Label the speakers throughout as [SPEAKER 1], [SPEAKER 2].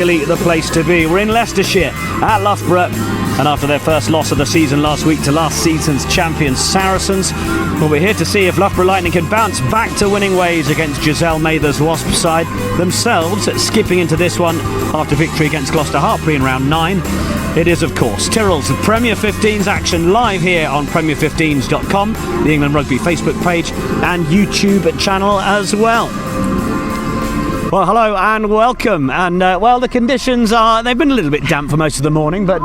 [SPEAKER 1] Really the place to be. We're in Leicestershire at Loughborough, and after their first loss of the season last week to last season's champions Saracens, well, we're here to see if Loughborough Lightning can bounce back to winning ways against Giselle Mather's Wasps side, themselves skipping into this one after victory against Gloucester Hartpury in round 9. It is, of course, Tyrrells Premier 15's action live here on premier15s.com, the England Rugby Facebook page and YouTube channel as well. Well, hello and welcome. And the conditions they've been a little bit damp for most of the morning, but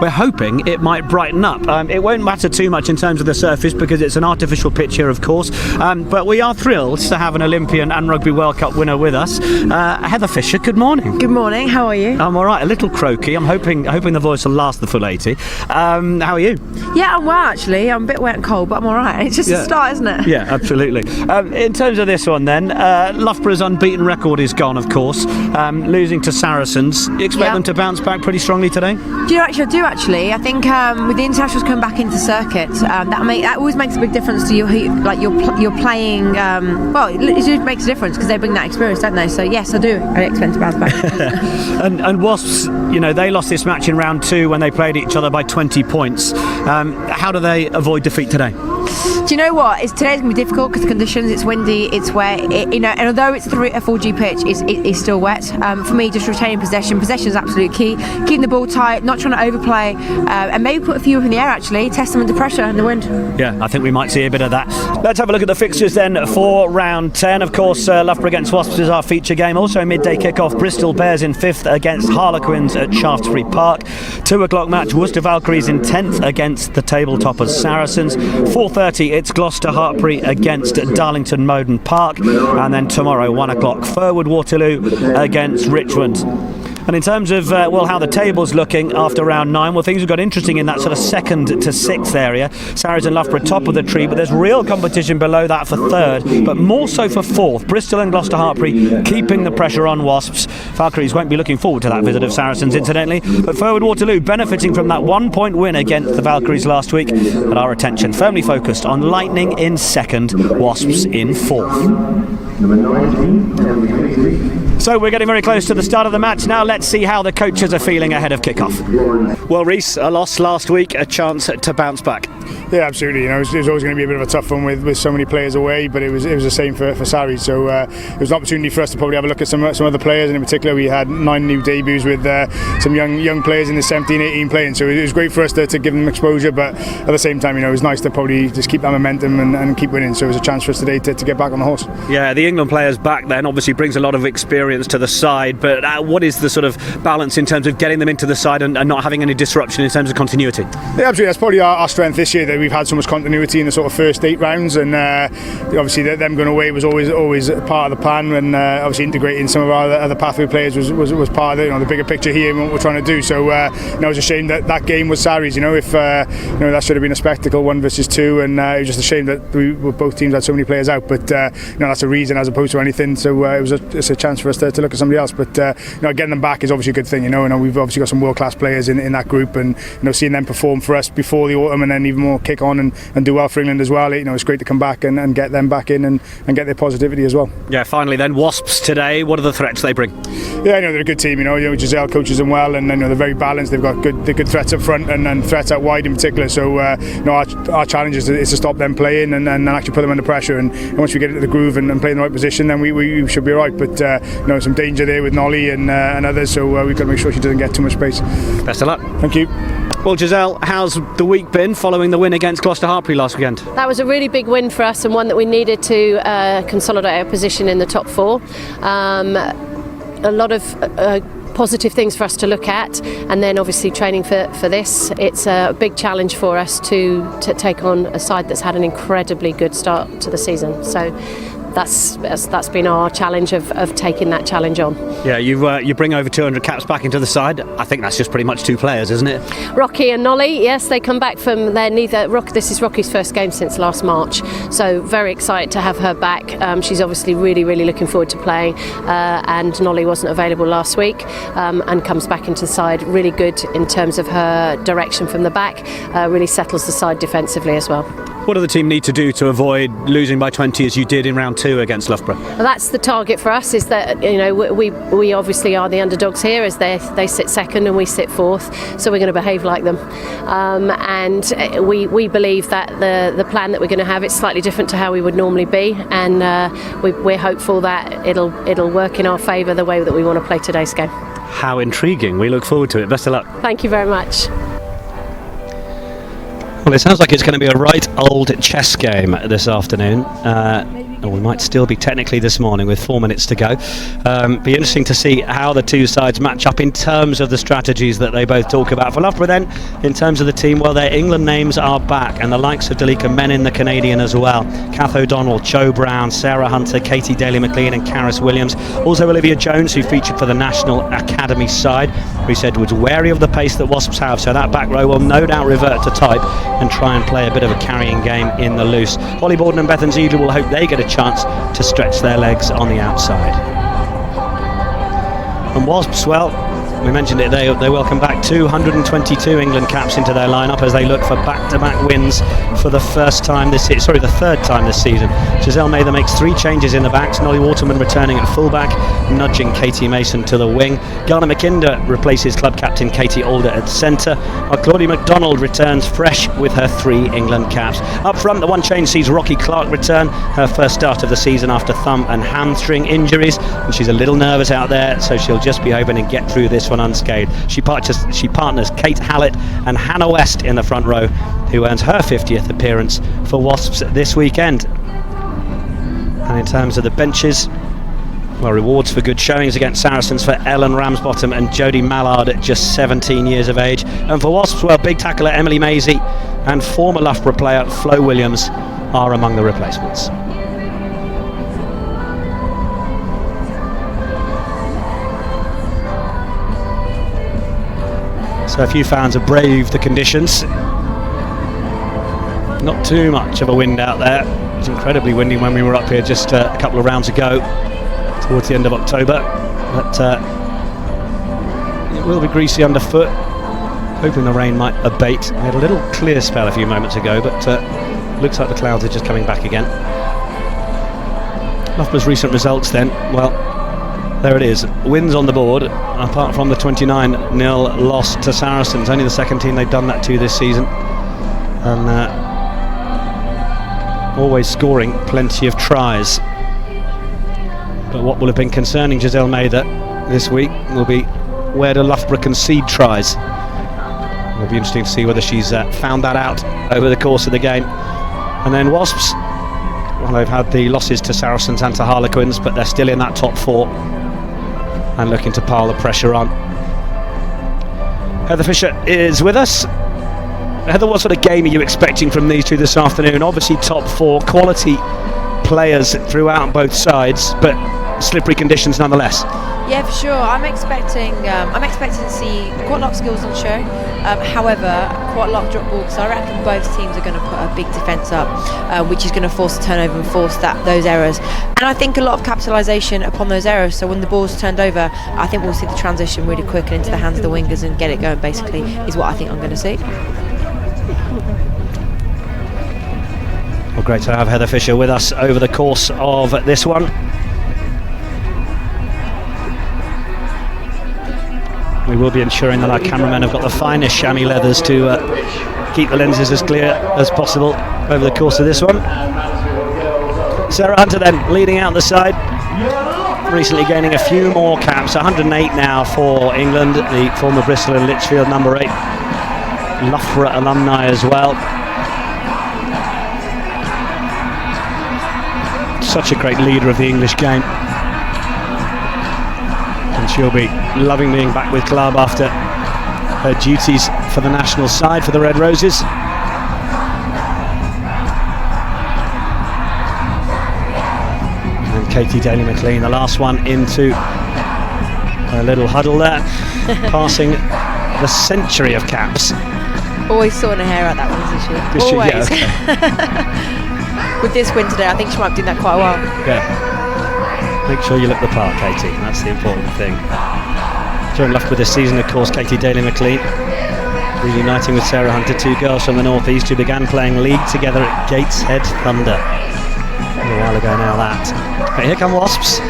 [SPEAKER 1] we're hoping it might brighten up. It won't matter too much in terms of the surface because it's an artificial pitch here, of course. But we are thrilled to have an Olympian and Rugby World Cup winner with us. Heather Fisher, good morning.
[SPEAKER 2] Good morning, how are you?
[SPEAKER 1] I'm all right, a little croaky. I'm hoping the voice will last the full 80. How are you?
[SPEAKER 2] Yeah, I'm well actually. I'm a bit wet and cold, but I'm all right. It's just a start, isn't it?
[SPEAKER 1] Yeah, absolutely. In terms of this one then, Loughborough's unbeaten record is gone, of course, losing to Saracens. You expect them to bounce back pretty strongly today?
[SPEAKER 2] Do you actually? I do actually. I think with the internationals coming back into circuit, that always makes a big difference to you. Like you're playing. It just makes a difference because they bring that experience, don't they? So yes, I do. I expect to bounce back.
[SPEAKER 1] and Wasps, they lost this match in round 2 when they played each other by 20 points. How do they avoid defeat today?
[SPEAKER 2] Do you know what? Today's going to be difficult because the conditions, it's windy, it's wet, and although it's a 4G pitch, it's still wet. For me, just retaining possession is absolute key. Keeping the ball tight, not trying to overplay, and maybe put a few up in the air actually, test them under pressure in the wind. Yeah,
[SPEAKER 1] I think we might see a bit of that. Let's have a look at the fixtures then for round 10. Of course, Loughborough against Wasps is our feature game. Also midday kickoff, Bristol Bears in 5th against Harlequins at Shaftesbury Park. 2 o'clock match, Worcester Valkyries in 10th against the table toppers Saracens. 4:30, it's Gloucester Hartpury against Darlington Moden Park, and then tomorrow 1 o'clock Furwood Waterloo against Richmond. And in terms of how the table's looking after round 9, things have got interesting in that sort of 2nd to 6th area. Saracens and Loughborough top of the tree, but there's real competition below that for 3rd, but more so for 4th. Bristol and Gloucester Hartpury keeping the pressure on Wasps. Valkyries won't be looking forward to that visit of Saracens, incidentally, but Furwood Waterloo benefiting from that 1-point win against the Valkyries last week. But our attention firmly focused on Lightning in 2nd, Wasps in 4th. So we're getting very close to the start of the match now. Let's see how the coaches are feeling ahead of kickoff. Well, Reece, a loss last week, a chance to bounce back.
[SPEAKER 3] Yeah, absolutely. It was always going to be a bit of a tough one with so many players away, but it was the same for Sarri. So it was an opportunity for us to probably have a look at some other players, and in particular we had 9 new debuts with some young players in the 17-18 playing. So it was great for us to give them exposure, but at the same time, it was nice to probably just keep that momentum and keep winning. So it was a chance for us today to get back on the horse.
[SPEAKER 1] Yeah, the England players back then obviously brings a lot of experience to the side, but what is the sort of balance in terms of getting them into the side and not having any disruption in terms of continuity?
[SPEAKER 3] Yeah, absolutely. That's probably our strength this year, that we've had so much continuity in the sort of first 8 rounds, and obviously them going away was always part of the plan, and obviously integrating some of our other pathway players was part of the bigher picture here and what we're trying to do. So it was a shame that game was Sarri's. If that should have been a spectacle, 1 versus 2, and it was just a shame that both teams had so many players out. But that's a reason as opposed to anything. So it's a chance for us to look at somebody else. But getting them back is obviously a good thing. And we've obviously got some world-class players in that group, and seeing them perform for us before the autumn and then even more kick on and do well for England as well. It's great to come back and get them back in and get their positivity as well.
[SPEAKER 1] Yeah, finally then, Wasps today, what are the threats they bring?
[SPEAKER 3] Yeah, they're a good team. Giselle coaches them well, and they're very balanced. They've got good threats up front and threats out wide in particular. So our challenge is to stop them playing and actually put them under pressure. And once we get into the groove and play in the right position, then we should be right. But some danger there with Nolly and others. So we've got to make sure she doesn't get too much space.
[SPEAKER 1] Best of luck.
[SPEAKER 3] Thank you.
[SPEAKER 1] Well, Giselle, how's the week been following the win against Gloucester Hartpury last weekend?
[SPEAKER 4] That was a really big win for us, and one that we needed to consolidate our position in the top 4. A lot of positive things for us to look at, and then obviously training for this. It's a big challenge for us to take on a side that's had an incredibly good start to the season. So that's been our challenge of taking that challenge on.
[SPEAKER 1] Yeah, you bring over 200 caps back into the side. I think that's just pretty much 2 players, isn't it?
[SPEAKER 4] Rocky and Nolly, yes, they come back from this is Rocky's first game since last March, so very excited to have her back. She's obviously really looking forward to playing, and Nolly wasn't available last week, and comes back into the side really good in terms of her direction from the back, really settles the side defensively as well.
[SPEAKER 1] What do the team need to do to avoid losing by 20 as you did in round 2 against Loughborough?
[SPEAKER 4] Well, that's the target for us, is that, you know, we obviously are the underdogs here, as they sit second and we sit fourth, so we're going to behave like them. And we believe that the plan that we're going to have is slightly different to how we would normally be, and we're hopeful that it'll work in our favour the way that we want to play today's game.
[SPEAKER 1] How intriguing. We look forward to it. Best of luck.
[SPEAKER 4] Thank you very much.
[SPEAKER 1] Well, it sounds like it's going to be a right old chess game this afternoon. Or we might still be technically this morning with 4 minutes to go. Be interesting to see how the two sides match up in terms of the strategies that they both talk about. For Loughborough then, in terms of the team, well, their England names are back, and the likes of Dalika Menin, the Canadian, as well. Kath O'Donnell, Jo Brown, Sarah Hunter, Katie Daly-McLean and Karis Williams. Also Olivia Jones, who featured for the National Academy side, who said was wary of the pace that Wasps have, so that back row will no doubt revert to type and try and play a bit of a carrying game in the loose. Holly Borden and Bethan Ziegler will hope they get a chance to stretch their legs on the outside. And Wasps, well, we mentioned it, they welcome back 222 England caps into their lineup as they look for back-to-back wins for the third time this season. Giselle Mather makes 3 changes in the backs. Nolly Waterman returning at fullback, nudging Katie Mason to the wing. Garner McKinder replaces club captain Katie Alder at centre, while Claudia MacDonald returns fresh with her 3 England caps. Up front, the one change sees Rocky Clark return, her first start of the season after thumb and hamstring injuries, and she's a little nervous out there, so she'll just be hoping to get through this one unscathed. She partners Kate Hallett and Hannah West in the front row, who earns her 50th appearance for Wasps this weekend. And in terms of the benches, well, rewards for good showings against Saracens for Ellen Ramsbottom and Jodie Mallard at just 17 years of age. And for Wasps, well, big tackler Emily Maisie and former Loughborough player Flo Williams are among the replacements. So a few fans have braved the conditions. Not too much of a wind out there. It was incredibly windy when we were up here just a couple of rounds ago, towards the end of October. But it will be greasy underfoot. Hoping the rain might abate. We had a little clear spell a few moments ago, but looks like the clouds are just coming back again. Loughborough's recent results then, well, there it is. Wins on the board, apart from the 29-0 loss to Saracens. Only the second team they've done that to this season. And always scoring plenty of tries. But what will have been concerning Giselle Mather this week will be, where do Loughborough concede tries? It'll be interesting to see whether she's found that out over the course of the game. And then Wasps, well, they've had the losses to Saracens and to Harlequins, but they're still in that top 4 and looking to pile the pressure on. Heather Fisher is with us. Heather, what sort of game are you expecting from these two this afternoon? Obviously top 4, quality players throughout both sides, but slippery conditions nonetheless.
[SPEAKER 2] Yeah, for sure. I'm expecting to see quite a lot of skills on show. However, quite a lot of drop ball, because I reckon both teams are going to put a big defence up, which is going to force a turnover and force those errors. And I think a lot of capitalisation upon those errors. So when the ball's turned over, I think we'll see the transition really quick and into the hands of the wingers and get it going. Basically, is what I think I'm going to see.
[SPEAKER 1] Well, great to have Heather Fisher with us over the course of this one. We will be ensuring that our cameramen have got the finest chamois leathers to keep the lenses as clear as possible over the course of this one. Sarah Hunter then leading out the side, recently gaining a few more caps, 108 now for England, the former Bristol and Lichfield number 8 Loughborough alumni as well. Such a great leader of the English game, and she'll be loving being back with club after her duties for the national side for the Red Roses. And Katie Daly-McLean, the last one into a little huddle there, passing the century of caps.
[SPEAKER 2] Always sorting her hair out, that one, isn't she? Always.
[SPEAKER 1] Yeah, okay.
[SPEAKER 2] With this win today, I think she might be doing that quite a while.
[SPEAKER 1] Yeah. Make sure you look the part, Katie. That's the important thing. During Loughborough this season, of course, Katie Daly-McLean reuniting with Sarah Hunter, two girls from the northeast who began playing league together at Gateshead Thunder a while ago now. That, but here come Wasps.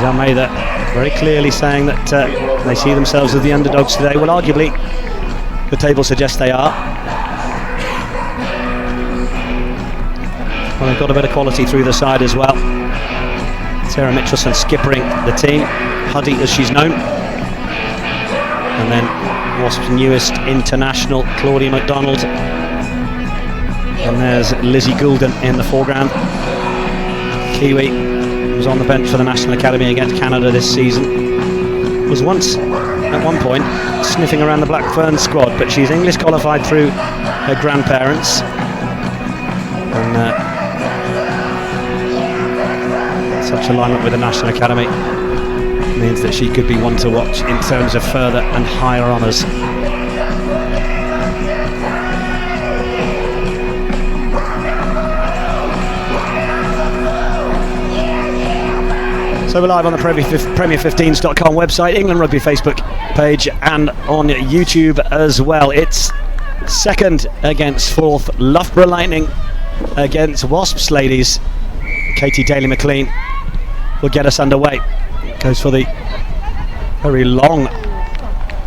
[SPEAKER 1] Almeida very clearly saying that they see themselves as the underdogs today. Well, arguably the table suggests they are. Well, they've got a bit of quality through the side as well. Sarah Mitchelson skippering the team, Huddy as she's known, and then Wasps' newest international, Claudia MacDonald, and there's Lizzie Goulden in the foreground. Kiwi was on the bench for the National Academy against Canada this season, was once at one point sniffing around the Black Ferns squad, but she's English qualified through her grandparents, and such alignment with the National Academy means that she could be one to watch in terms of further and higher honours. So we're live on the Premier15s.com website, England Rugby Facebook page, and on YouTube as well. It's second against fourth, Loughborough Lightning against Wasps Ladies. Katie Daly-McLean will get us underway. Goes for the very long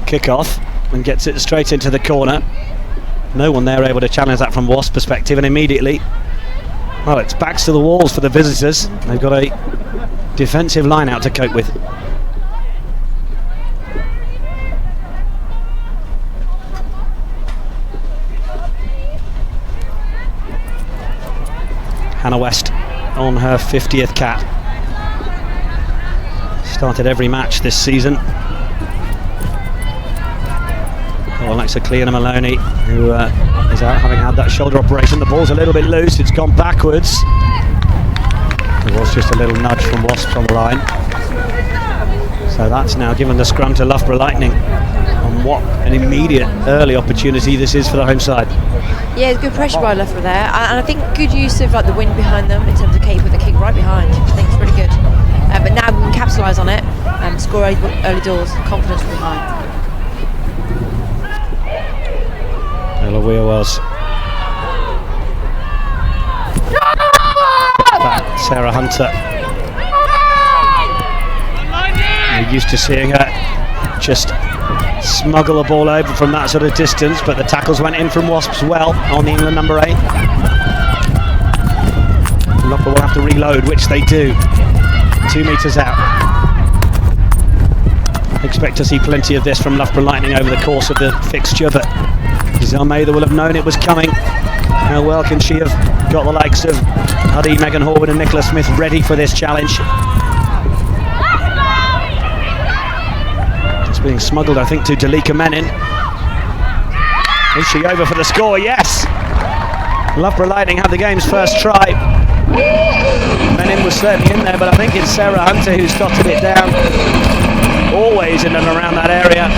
[SPEAKER 1] kickoff and gets it straight into the corner. No one there able to challenge that from Wasps' perspective, and immediately, well, it's backs to the walls for the visitors. They've got a defensive line out to cope with. Hannah West on her 50th cap. Started every match this season. Alexa Cleona Maloney, who is out having had that shoulder operation. The ball's a little bit loose, it's gone backwards. There was just a little nudge from Wasps on the line. So that's now given the scrum to Loughborough Lightning. And what an immediate early opportunity this is for the home side.
[SPEAKER 2] Yeah, it's good pressure by Loughborough there, and I think good use of like the wind behind them in terms of Kate with the kick right behind. I think it's really good. But now we can capitalise on it and score early doors. Confidence from behind.
[SPEAKER 1] Ella Weir was. Sarah Hunter. We're used to seeing her just smuggle a ball over from that sort of distance, but the tackles went in from Wasps well on the England number 8. Loughborough will have to reload, which they do. 2 metres out. Expect to see plenty of this from Loughborough Lightning over the course of the fixture, but Almeida will have known it was coming. How well can she have got the likes of Huddy, Megan Horwood and Nicola Smith ready for this challenge? It's being smuggled, I think, to Dalika Menin. Is she over for the score? Yes! Loughborough Lightning had the game's first try. Menin was certainly in there, but I think it's Sarah Hunter who's dotted it down. Always in and around that area.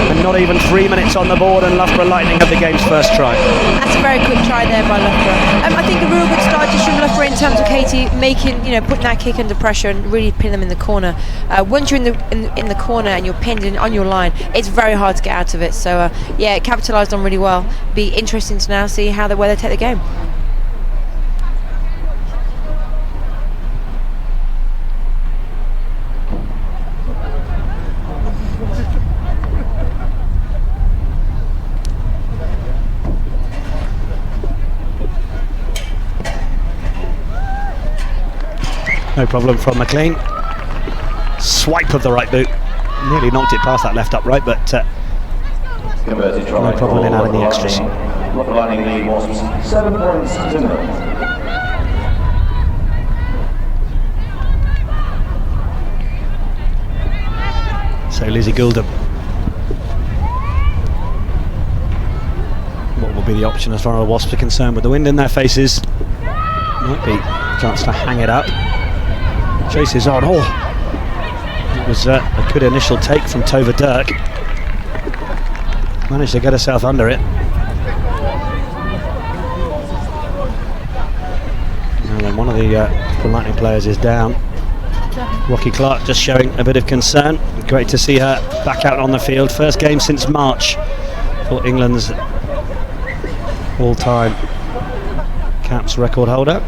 [SPEAKER 1] And not even 3 minutes on the board, and Loughborough Lightning have the game's first try. That's
[SPEAKER 2] a very quick try there by Loughborough. I think a real good start just from Loughborough in terms of Katie making, putting that kick under pressure and really pinning them in the corner. Once you're in the corner and you're pinned on your line, it's very hard to get out of it. So yeah, it capitalised on really well. Be interesting to now see where they take the game.
[SPEAKER 1] No problem from McLean. Swipe of the right boot. Nearly knocked it past that left upright, but no problem in adding the extras.
[SPEAKER 5] Lightning lead Wasps 7 points to 0.
[SPEAKER 1] So Lizzie Goulden. What will be the option as far as Wasps are concerned? With the wind in their faces, might be a chance to hang it up. Chases on. Oh, it was a good initial take from Tova Dirk. Managed to get herself under it. And then one of the Lightning players is down. Rocky Clark just showing a bit of concern. Great to see her back out on the field. First game since March for England's all-time caps record holder.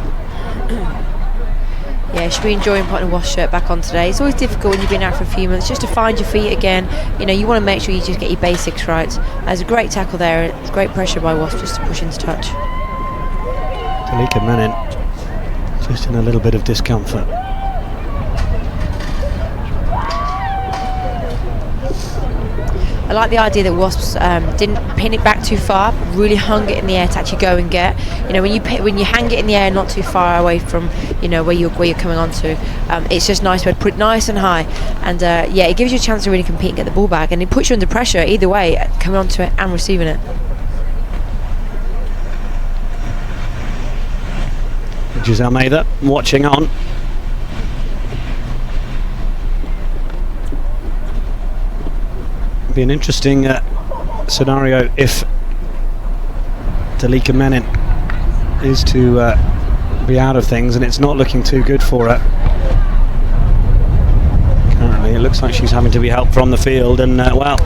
[SPEAKER 2] Yeah, she'll be enjoying putting a wash shirt back on today. It's always difficult when you've been out for a few months just to find your feet again. You know, you want to make sure you just get your basics right. There's a great tackle there. It's great pressure by Wasp just to push into touch.
[SPEAKER 1] Talika Menin just in a little bit of discomfort.
[SPEAKER 2] I like the idea that Wasps didn't pin it back too far, really hung it in the air to actually go and get. You know, when you hang it in the air, not too far away from, you know, where you're coming onto, it's just nice to put it nice and high, and yeah, it gives you a chance to really compete and get the ball back, and it puts you under pressure either way, coming onto it and receiving it.
[SPEAKER 1] Giselle Mather watching on. Be an interesting scenario if Talika Menin is to be out of things, and it's not looking too good for her. Currently it looks like she's having to be helped from the field, and well,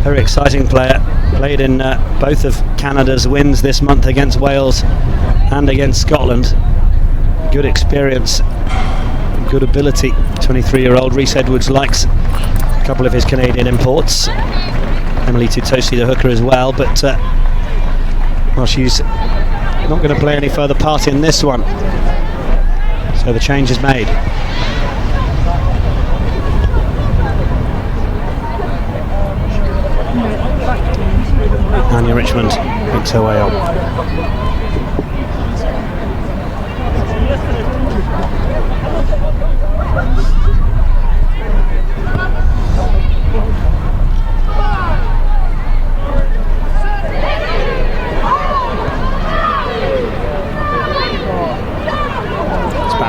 [SPEAKER 1] very exciting player, played in both of Canada's wins this month against Wales and against Scotland. Good experience, good ability. 23-year-old Rhys Edwards likes a couple of his Canadian imports. Emily Tutosi, the hooker, as well, but well, she's not going to play any further part in this one, so the change is made. Anya Richmond makes her way on.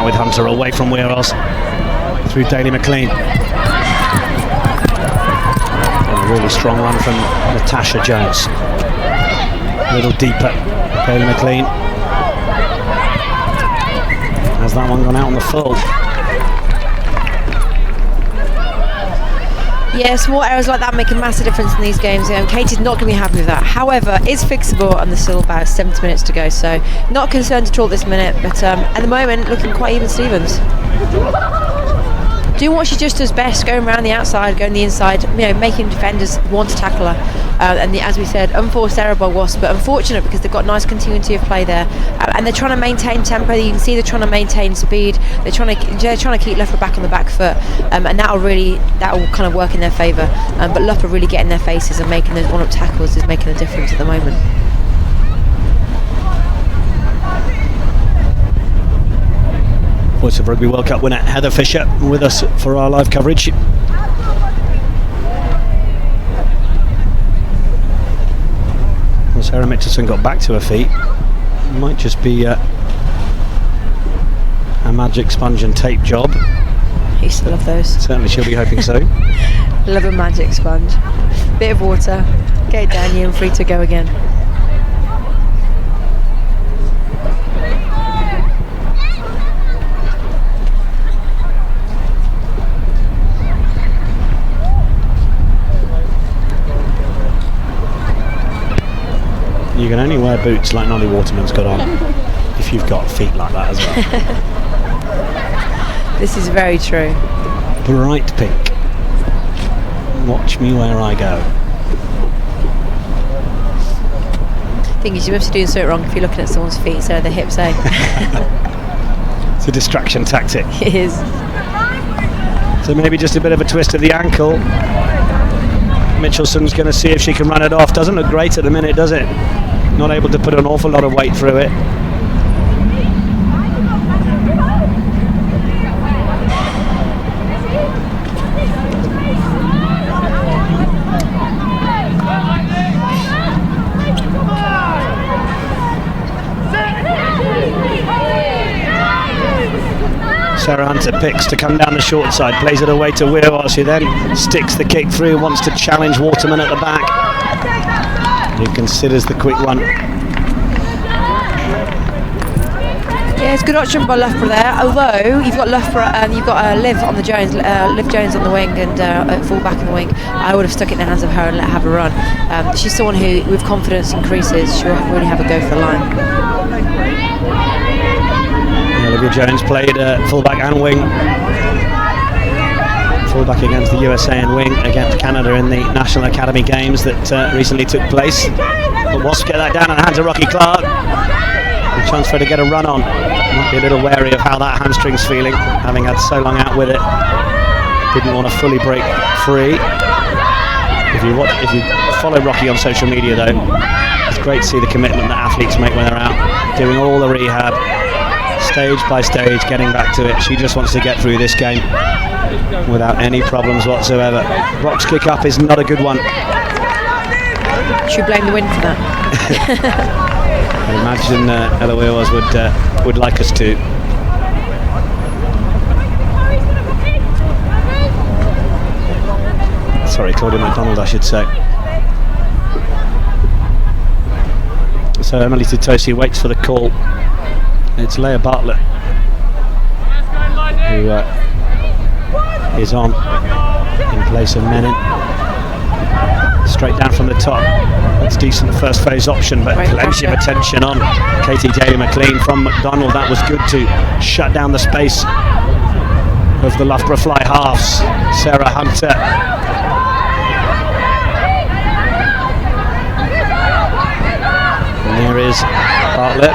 [SPEAKER 1] With Hunter away from Weiros through Daly McLean. And a really strong run from Natasha Jones. A little deeper. Daly McLean. Has that one gone out on the full?
[SPEAKER 2] Yeah, small errors like that make a massive difference in these games. Katie's not going to be happy with that. However, it's fixable, and there's still about 70 minutes to go, so not concerned at all this minute, but at the moment looking quite even Stevens. Doing what she just does best, going around the outside, going the inside, you know, making defenders want to tackle her. And as we said, unforced error by Wasp, but unfortunate because they've got nice continuity of play there, and they're trying to maintain tempo. You can see they're trying to maintain speed. They're trying to keep Loughborough back on the back foot, and that will kind of work in their favour. But Loughborough really getting their faces and making those one-up tackles is making a difference at the moment.
[SPEAKER 1] Voice of Rugby World Cup winner Heather Fisher with us for our live coverage. Well, Sarah Mitchison got back to her feet. Might just be a magic sponge and tape job.
[SPEAKER 2] I used to love those.
[SPEAKER 1] Certainly she'll be hoping so.
[SPEAKER 2] Love a magic sponge. Bit of water, get it down you and free to go again.
[SPEAKER 1] You can only wear boots like Nolly Waterman's got on if you've got feet like that as well.
[SPEAKER 2] This is very true.
[SPEAKER 1] Bright pink. Watch me where I go.
[SPEAKER 2] Thing is, you must be doing something wrong if you're looking at someone's feet instead of their hips, eh?
[SPEAKER 1] It's a distraction tactic.
[SPEAKER 2] It is.
[SPEAKER 1] So maybe just a bit of a twist of the ankle. Mitchelson's going to see if she can run it off. Doesn't look great at the minute, does it? Not able to put an awful lot of weight through it. Sarah Hunter picks to come down the short side, plays it away to Weiros, who then sticks the kick through, wants to challenge Waterman at the back. He considers the quick one.
[SPEAKER 2] Yeah, Yeah, it's a good option by Loughborough there. Although you've got Loughborough and you've got Liv on the Jones, Liv Jones on the wing and full back in the wing. I would have stuck it in the hands of her and let her have a run. She's someone who, with confidence increases, she'll really have a go for the line.
[SPEAKER 1] Yeah, Olivia Jones played full back and wing. Full back against the USA and wing against Canada in the National Academy Games that recently took place. But Wasps get that down in the hands of Rocky Clark. A chance for her to get a run on. Might be a little wary of how that hamstring's feeling, having had so long out with it. Didn't want to fully break free. If you follow Rocky on social media though, it's great to see the commitment that athletes make when they're out, doing all the rehab, stage by stage, getting back to it. She just wants to get through this game without any problems whatsoever. Box kick up is not a good one.
[SPEAKER 2] Should blame the wind for that.
[SPEAKER 1] I imagine Eloise would like us to. Sorry, Claudia MacDonald, I should say. So Emily Titosi waits for the call. It's Leah Bartlett who is on in place of Menin. Straight down from the top. That's decent first phase option, but plenty of attention on Katie Daly-McLean from MacDonald. That was good to shut down the space of the Loughborough fly halves. Sarah Hunter. And there is Bartlett.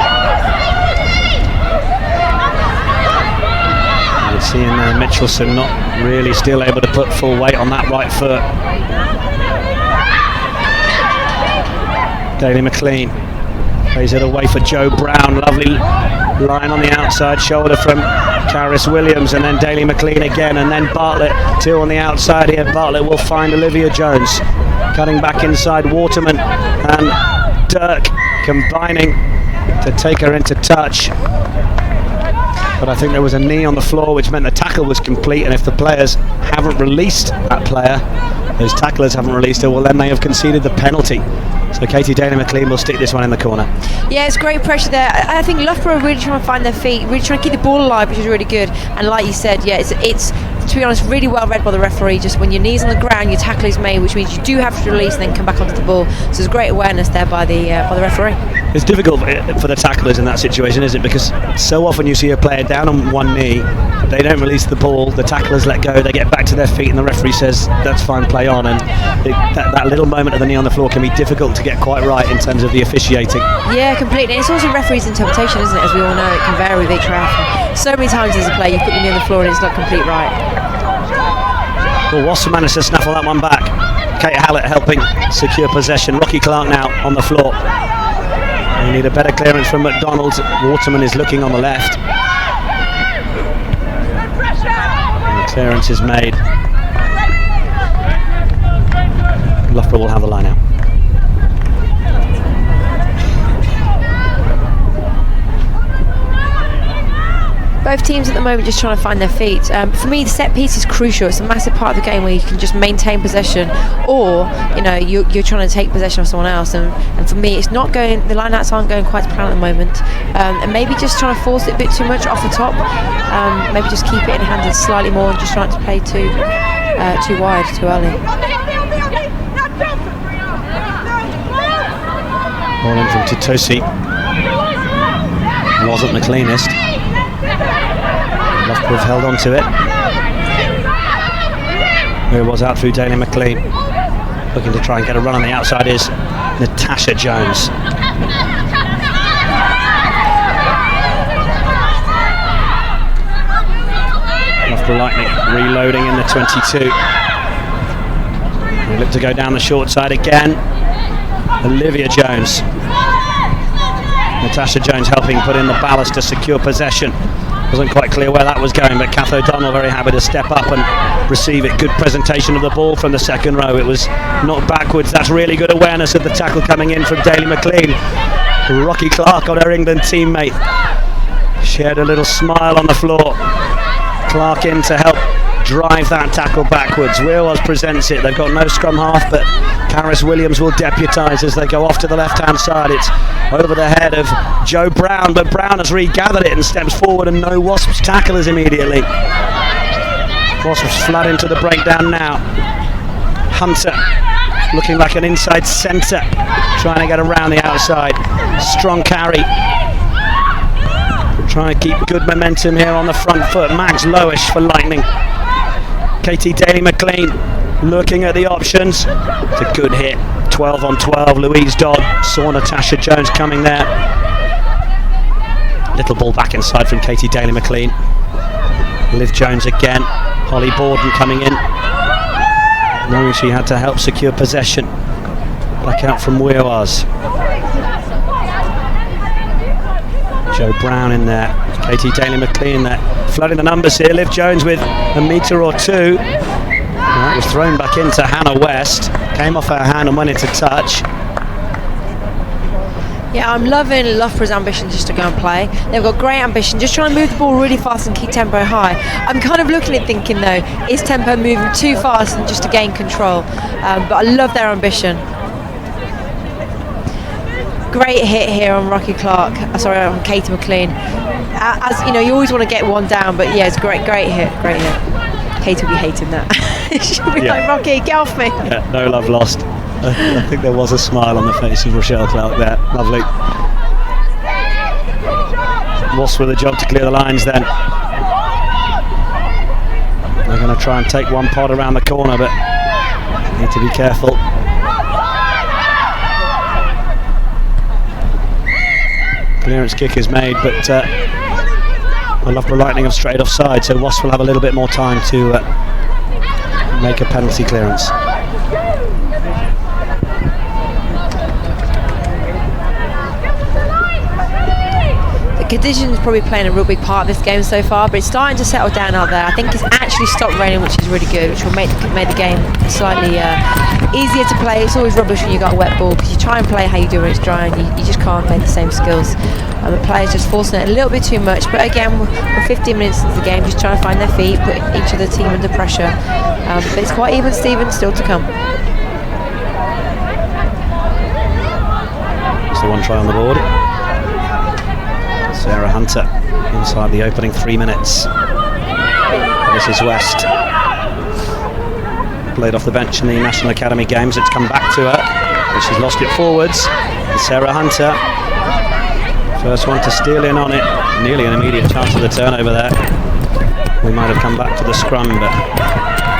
[SPEAKER 1] You're seeing Mitchelson not really still able to put full weight on that right foot. Daly-McLean plays it away for Jo Brown. Lovely line on the outside shoulder from Caris Williams, and then Daly-McLean again, and then Bartlett two on the outside here. Bartlett will find Olivia Jones, cutting back inside. Waterman and Dirk combining to take her into touch, but I think there was a knee on the floor, which meant the tackle was complete, and if the players haven't released that player, those tacklers haven't released her, well then they have conceded the penalty. So Katie Daly-McLean will stick this one in the corner. Yeah,
[SPEAKER 2] it's great pressure there. I think Loughborough are really trying to find their feet, really trying to keep the ball alive, which is really good. And like you said, yeah, it's to be honest, really well read by the referee. Just when your knee's on the ground, your tackle is made, which means you do have to release and then come back onto the ball. So there's great awareness there by the referee.
[SPEAKER 1] It's difficult for the tacklers in that situation, isn't it? Because so often you see a player down on one knee, they don't release the ball, the tacklers let go, they get back to their feet, and the referee says, that's fine, play on. And that little moment of the knee on the floor can be difficult to get quite right in terms of the officiating.
[SPEAKER 2] Yeah, completely. And it's also referee's interpretation, isn't it? As we all know, it can vary with each ref. So many times as a player, you put your knee on the floor and it's not complete right.
[SPEAKER 1] Well, Wasps managed to snaffle that one back. Kate Hallett helping secure possession. Rocky Clark now on the floor. We need a better clearance from MacDonald. Waterman is looking on the left. And the clearance is made. Loughborough will have the line out.
[SPEAKER 2] Both teams at the moment just trying to find their feet. For me, the set piece is crucial. It's a massive part of the game where you can just maintain possession, or you're trying to take possession of someone else. And for me, it's not going. The line-outs aren't going quite to plan at the moment. And maybe just trying to force it a bit too much off the top. Maybe just keep it in hand slightly more and just trying to play too wide, too early.
[SPEAKER 1] Ball in from Titosi. Wasn't the cleanest. Loughborough have held on to it. Who was out through Daly-McLean. Looking to try and get a run on the outside is Natasha Jones. Loughborough Lightning reloading in the 22. They look to go down the short side again. Olivia Jones. Natasha Jones helping put in the ballast to secure possession. Wasn't quite clear where that was going, but Kath O'Donnell very happy to step up and receive it. Good presentation of the ball from the second row. It was knocked backwards. That's really good awareness of the tackle coming in from Daly-McLean. Rocky Clark on her England teammate. She had a little smile on the floor. Clark in to help drive that tackle backwards. Wheelwas presents it. They've got no scrum half, but Karis Williams will deputise as they go off to the left-hand side. It's over the head of Joe Brown, but Brown has regathered it and steps forward, and no Wasps tacklers immediately. Wasps flood into the breakdown now. Hunter looking like an inside centre, trying to get around the outside. Strong carry. Trying to keep good momentum here on the front foot. Mags lowish for Lightning. Katie Daly-McLean looking at the options. It's a good hit. 12 on 12. Louise Dodd saw Natasha Jones coming there. Little ball back inside from Katie Daly-McLean. Liv Jones again. Holly Borden coming in, knowing she had to help secure possession. Back out from Wheelwas. Joe Brown in there. Katie Daly-McLean there. Flooding the numbers here. Liv Jones with a metre or two. That was thrown back into Hannah West. Came off her hand and went into touch.
[SPEAKER 2] Yeah, I'm loving Loughborough's ambition just to go and play. They've got great ambition, just trying to move the ball really fast and keep tempo high. I'm kind of looking at thinking though, is tempo moving too fast and just to gain control? But I love their ambition. Great hit here on on Katie McLean. As you know, you always want to get one down, but yeah, it's great hit. Katie will be hating that. She'll be like, Rocky, get off me.
[SPEAKER 1] Yeah, no love lost. I think there was a smile on the face of Rochelle Clark there. Lovely. Wasps with a job to clear the lines then. They're going to try and take one pod around the corner, but need to be careful. Clearance kick is made, but the Loughborough Lightning have strayed offside, so Wasps will have a little bit more time to make a penalty clearance.
[SPEAKER 2] Conditions probably playing a real big part of this game so far, but it's starting to settle down out there. I think it's actually stopped raining, which is really good, which will make the game slightly easier to play. It's always rubbish when you got a wet ball because you try and play how you do when it's dry, and you just can't make the same skills. The players just forcing it a little bit too much, but again, we're 15 minutes into the game, just trying to find their feet, put each of the team under pressure. But it's quite even, Stephen, still to come.
[SPEAKER 1] It's the one try on the board. Sarah Hunter inside the opening 3 minutes. Mrs. West played off the bench in the National Academy games. It's come back to her, but she's lost it forwards. And Sarah Hunter, first one to steal in on it. Nearly an immediate chance of the turnover there. We might have come back to the scrum, but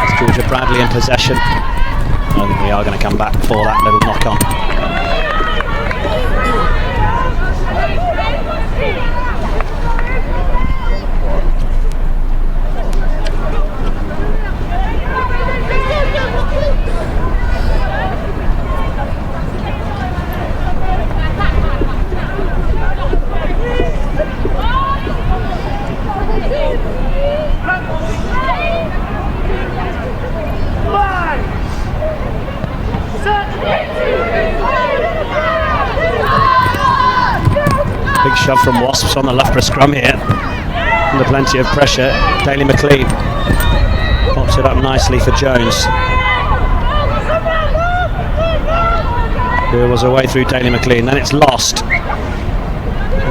[SPEAKER 1] it's Georgia Bradley in possession. I think we are going to come back for that little knock-on. Big shove from Wasps on the Loughborough scrum here. Under plenty of pressure. Daly-McLean pops it up nicely for Jones. There was a way through Daly-McLean, then it's lost.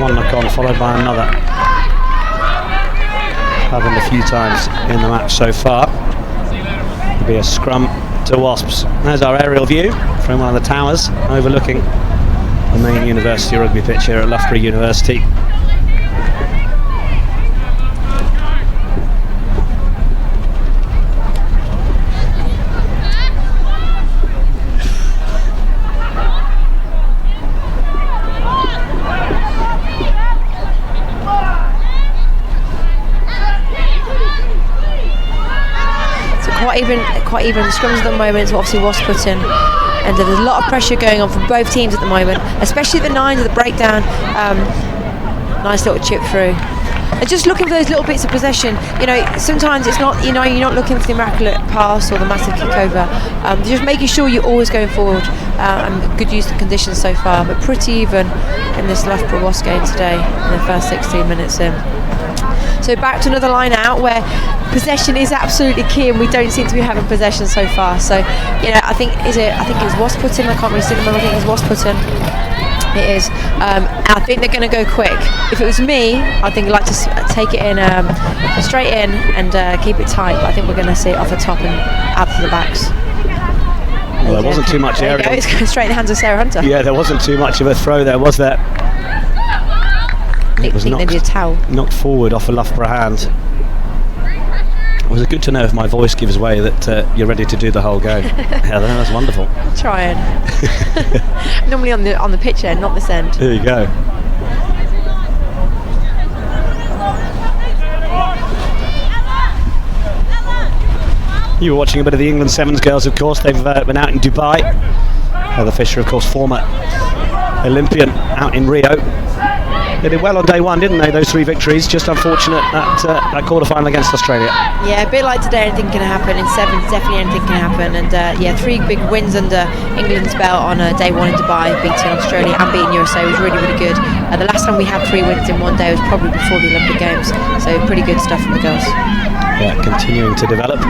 [SPEAKER 1] One knock on followed by another. Happened a few times in the match so far. It'll be a scrum to Wasps. There's our aerial view from one of the towers overlooking the main university rugby pitch here at Loughborough University.
[SPEAKER 2] So quite even scrums at the moment, so obviously Wasps put in. And there's a lot of pressure going on from both teams at the moment, especially the nines of the breakdown. Nice little chip through. And just looking for those little bits of possession. You know, sometimes it's not, you're not looking for the immaculate pass or the massive kick over. Just making sure you're always going forward. And good use of the conditions so far, but pretty even in this Loughborough Wasps game today in the first 16 minutes in. So back to another line out where possession is absolutely key, and we don't seem to be having possession so far. So, I think it was Wasp put in. I can't really see them. I think it's Wasp put in. It is. I think they're going to go quick. If it was me, I think I'd like to take it in straight in and keep it tight. But I think we're going to see it off the top and out to the backs.
[SPEAKER 1] Well, there wasn't too much area.
[SPEAKER 2] It's going straight in the hands of Sarah Hunter.
[SPEAKER 1] Yeah, there wasn't too much of a throw there, was there?
[SPEAKER 2] It was maybe a towel.
[SPEAKER 1] Knocked forward off a Loughborough hand. Was it good to know if my voice gives way that you're ready to do the whole game? Yeah, that's wonderful.
[SPEAKER 2] Trying. Normally on the pitch end, not this end.
[SPEAKER 1] There you go. You were watching a bit of the England Sevens girls, of course. They've been out in Dubai. Heather Fisher, of course, former Olympian, out in Rio. They did well on day one, didn't they? Those 3 victories. Just unfortunate that quarter-final against Australia.
[SPEAKER 2] Yeah, a bit like today, anything can happen. In sevens, definitely anything can happen. And 3 big wins under England's belt on day one in Dubai, beating Australia and beating USA was really, really good. The last time we had 3 wins in one day was probably before the Olympic Games. So pretty good stuff from the girls.
[SPEAKER 1] Yeah, continuing to develop.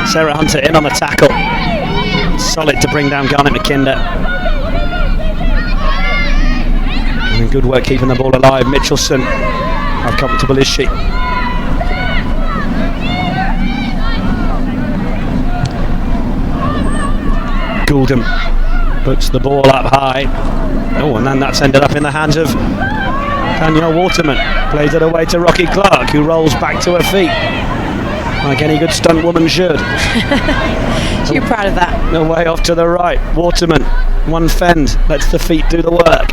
[SPEAKER 1] Sarah Hunter in on the tackle. Solid to bring down Garnet McKinder. And good work keeping the ball alive. Mitchelson, how comfortable is she? Goulden puts the ball up high. Oh, and then that's ended up in the hands of Danielle Waterman. Plays it away to Rocky Clark, who rolls back to her feet, like any good stunt woman should.
[SPEAKER 2] You're proud of that.
[SPEAKER 1] Away off to the right. Waterman, one fend, lets the feet do the work.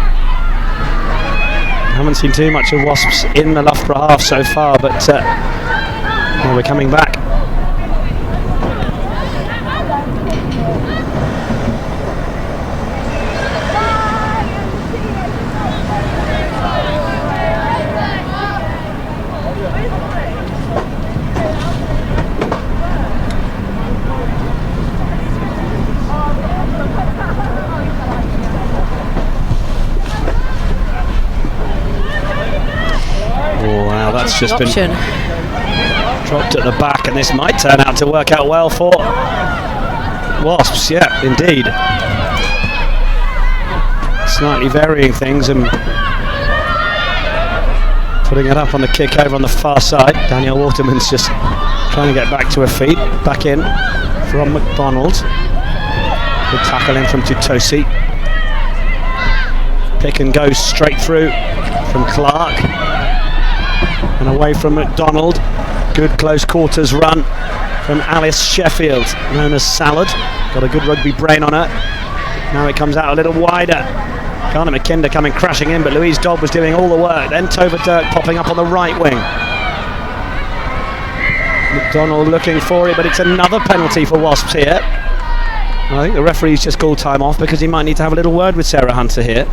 [SPEAKER 1] Haven't seen too much of Wasps in the Loughborough half so far, but we're coming back. That's just been dropped at the back, and this might turn out to work out well for Wasps. Yeah, indeed. Slightly varying things and putting it up on the kick over on the far side. Danielle Waterman's just trying to get back to her feet. Back in from McDonald. Good tackle in from Tutosi. Pick and go straight through from Clark. And away from McDonald. Good close quarters run from Alice Sheffield, known as Salad. Got a good rugby brain on her. Now it comes out a little wider. Garnet McKinder coming crashing in, but Louise Dodd was doing all the work. Then Tova Dirk popping up on the right wing. McDonald looking for it, but it's another penalty for Wasps here. I think the referee's just called time off because he might need to have a little word with Sarah Hunter here.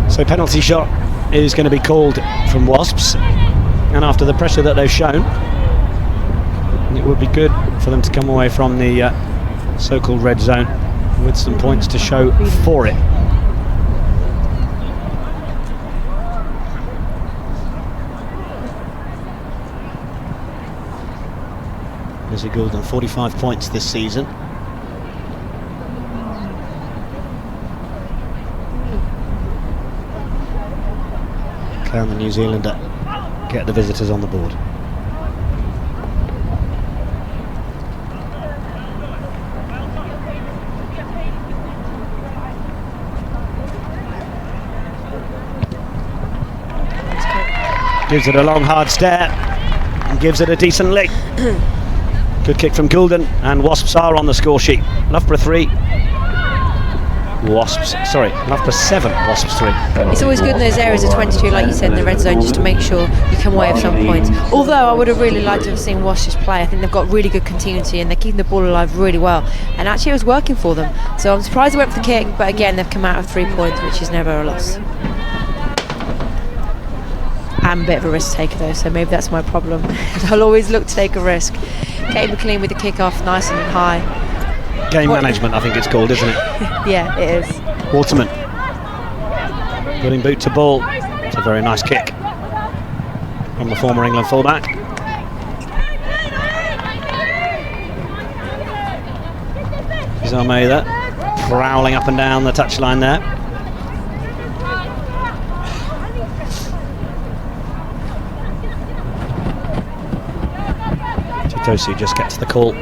[SPEAKER 1] So penalty shot is going to be called from Wasps, and after the pressure that they've shown, it would be good for them to come away from the so-called red zone with some points to show for it. Lizzie Goulden, 45 points this season. Can the New Zealander get the visitors on the board? Gives it a long hard stare and gives it a decent lick. Good kick from Goulden, and Wasps are on the score sheet. Loughborough 3, Loughborough 7, Wasps 3.
[SPEAKER 2] It's always good in those areas of 22, like you said, in the red zone, just to make sure you come away with some points. Although I would have really liked to have seen Wasps just play. I think they've got really good continuity and they're keeping the ball alive really well. And actually it was working for them. So I'm surprised they went for the kick, but again, they've come out of 3 points, which is never a loss. I'm a bit of a risk taker though, so maybe that's my problem. I'll always look to take a risk. Kate McLean with the kick-off, nice and high.
[SPEAKER 1] Game management, I think it's called, isn't it?
[SPEAKER 2] Yeah, it is.
[SPEAKER 1] Waterman putting boot to ball. It's a very nice kick from the former England fullback. Here's Almeida prowling up and down the touchline there. Titosi just gets the call.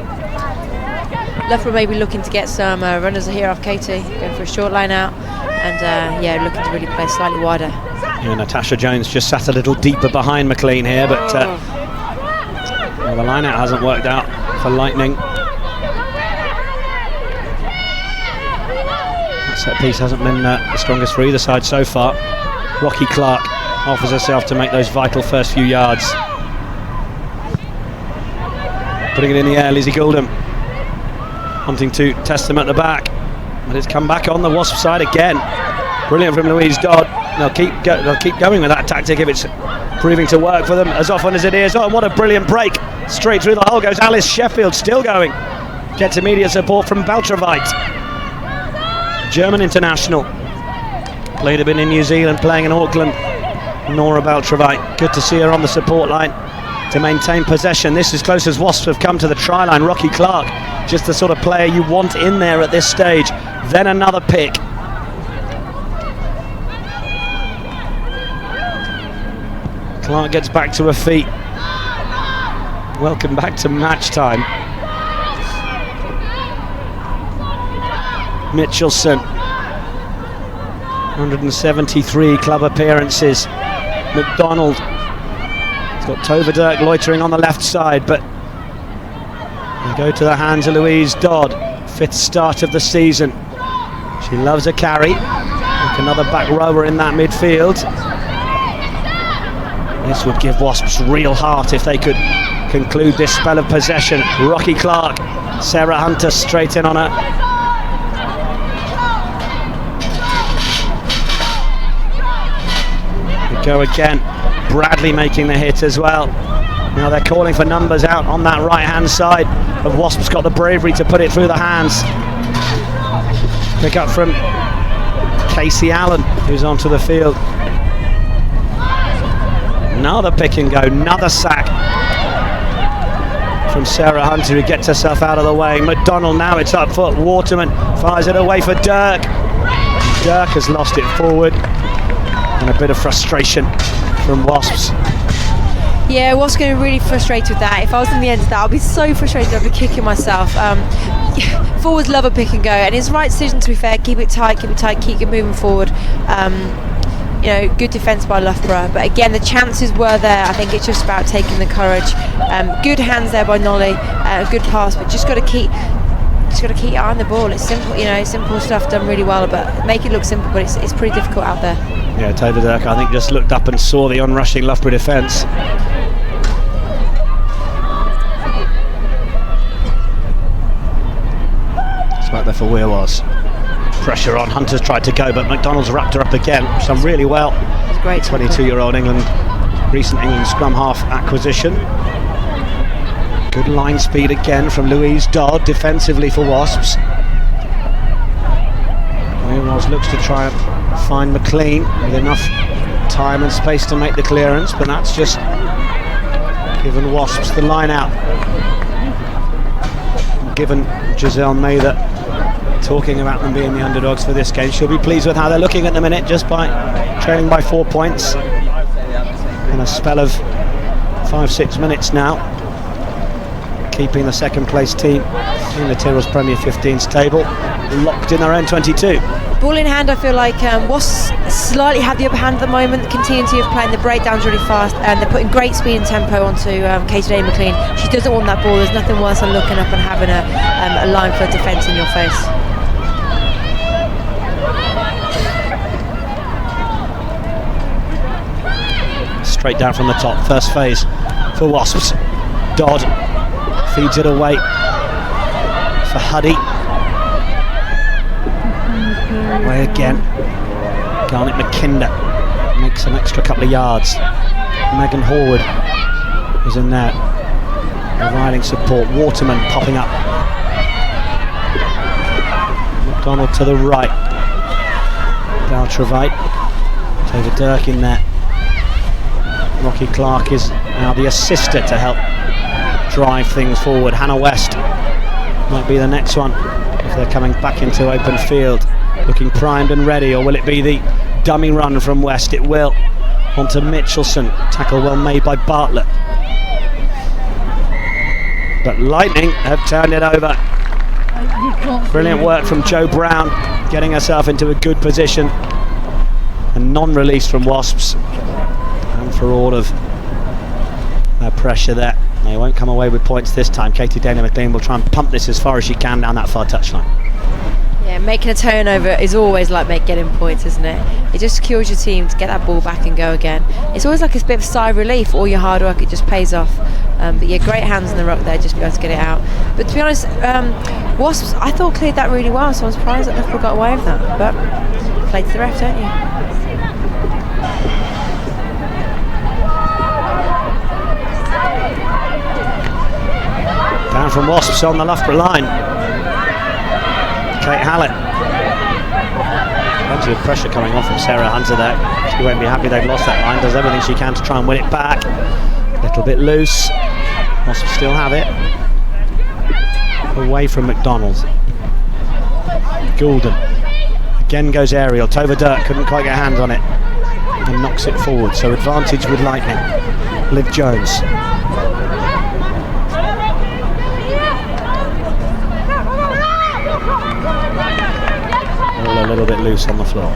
[SPEAKER 2] Loughborough may be looking to get some runners here off Katie, going for a short line out, and yeah, looking to really play slightly wider.
[SPEAKER 1] Yeah, Natasha Jones just sat a little deeper behind McLean here, but well, the line out hasn't worked out for Lightning. That set piece hasn't been the strongest for either side so far. Rocky Clark offers herself to make those vital first few yards. Putting it in the air, Lizzie Gouldham wanting to test them at the back, but it's come back on the Wasp side again. Brilliant from Louise Dodd. They'll keep going with that tactic if it's proving to work for them as often as it is. Oh, what a brilliant break! Straight through the hole goes Alice Sheffield, still going. Gets immediate support from Beltravite, German international. Played a bit in New Zealand, playing in Auckland. Nora Beltravite, good to see her on the support line to maintain possession. This is as close as Wasps have come to the try line. Rocky Clark, just the sort of player you want in there at this stage. Then another pick. Clark gets back to her feet. Welcome back to match time. Mitchelson, 173 club appearances. McDonald, he's got Toverdurk loitering on the left side, but they go to the hands of Louise Dodd. 5th start of the season. She loves a carry. Like another back rower in that midfield. This would give Wasps real heart if they could conclude this spell of possession. Rocky Clark, Sarah Hunter straight in on her. We go again. Bradley making the hit as well. Now they're calling for numbers out on that right hand side, but Wasps got the bravery to put it through the hands. Pick up from Casey Allen, who's onto the field. Another pick and go, another sack from Sarah Hunter, who gets herself out of the way. McDonald, now it's up foot. Waterman fires it away for Dirk. Dirk has lost it forward, and a bit of frustration from Wasps.
[SPEAKER 2] Yeah, Wasps getting really frustrated with that. If I was in the end of that, I'd be so frustrated, I'd be kicking myself. Forwards love a pick and go, and it's the right decision, to be fair. Keep it tight, keep it moving forward. You know, good defence by Loughborough, but again, the chances were there. I think it's just about taking the courage. Good hands there by Nolly, good pass, but just got to keep your eye on the ball. It's simple, you know, simple stuff done really well, but make it look simple, but it's pretty difficult out there.
[SPEAKER 1] Yeah, Toverdurk, I think, just looked up and saw the onrushing Loughborough defence. It's back there for Weirwas. Pressure on, Hunter's tried to go, but McDonald's wrapped her up again. She's done really well.
[SPEAKER 2] It's great.
[SPEAKER 1] 22-year-old recent England scrum half acquisition. Good line speed again from Louise Dodd, defensively for Wasps. Weirwas looks to try and find McLean with enough time and space to make the clearance, but that's just given Wasps the line out. Given Giselle Mather talking about them being the underdogs for this game, she'll be pleased with how they're looking at the minute, just by trailing by 4 points in a spell of 5-6 minutes now, keeping the second place team in the Tyrrells Premier 15s table locked in their own 22.
[SPEAKER 2] Ball in hand, I feel like Wasps slightly have the upper hand at the moment. Continuity of playing the breakdowns really fast, and they're putting great speed and tempo onto Katie McLean. She doesn't want that ball. There's nothing worse than looking up and having a line for defence in your face.
[SPEAKER 1] straight down from the top. First phase for Wasps. Dodd feeds it away for Huddy. Away again. Garnet McKinder makes an extra couple of yards. Megan Horwood is in there providing support. Waterman popping up. McDonald to the right. Daltrevite. Tova Dirk in there. Rocky Clark is now the assister to help drive things forward. Hannah West might be the next one if they're coming back into open field. Looking primed and ready, or will it be the dummy run from West? It will. Onto Mitchelson. Tackle well made by Bartlett. But Lightning have turned it over. Brilliant work from Jo Brown, getting herself into a good position. A non-release from Wasps. And for all of their pressure there, they won't come away with points this time. Katie Dana-McLean will try and pump this as far as she can down that far touchline.
[SPEAKER 2] Yeah, making a turnover is always like getting points, isn't it? It just secures your team to get that ball back and go again. It's always like a bit of a sigh of relief. All your hard work, it just pays off. But yeah, great hands in the ruck there, just be able to get it out. But to be honest, Wasps, I thought cleared that really well, so I'm surprised that Loughborough got away with that. But play to the ref, don't you?
[SPEAKER 1] Down from Wasps on the Loughborough line. Kate Hallett. Plenty of pressure coming off from Sarah Hunter there. She won't be happy they've lost that line. Does everything she can to try and win it back. A little bit loose. Wasps still have it. Away from McDonald. Goulden. Again goes aerial. Tova Dirk couldn't quite get a hand on it. And knocks it forward. So advantage with Lightning. Liv Jones. A little bit loose on the floor.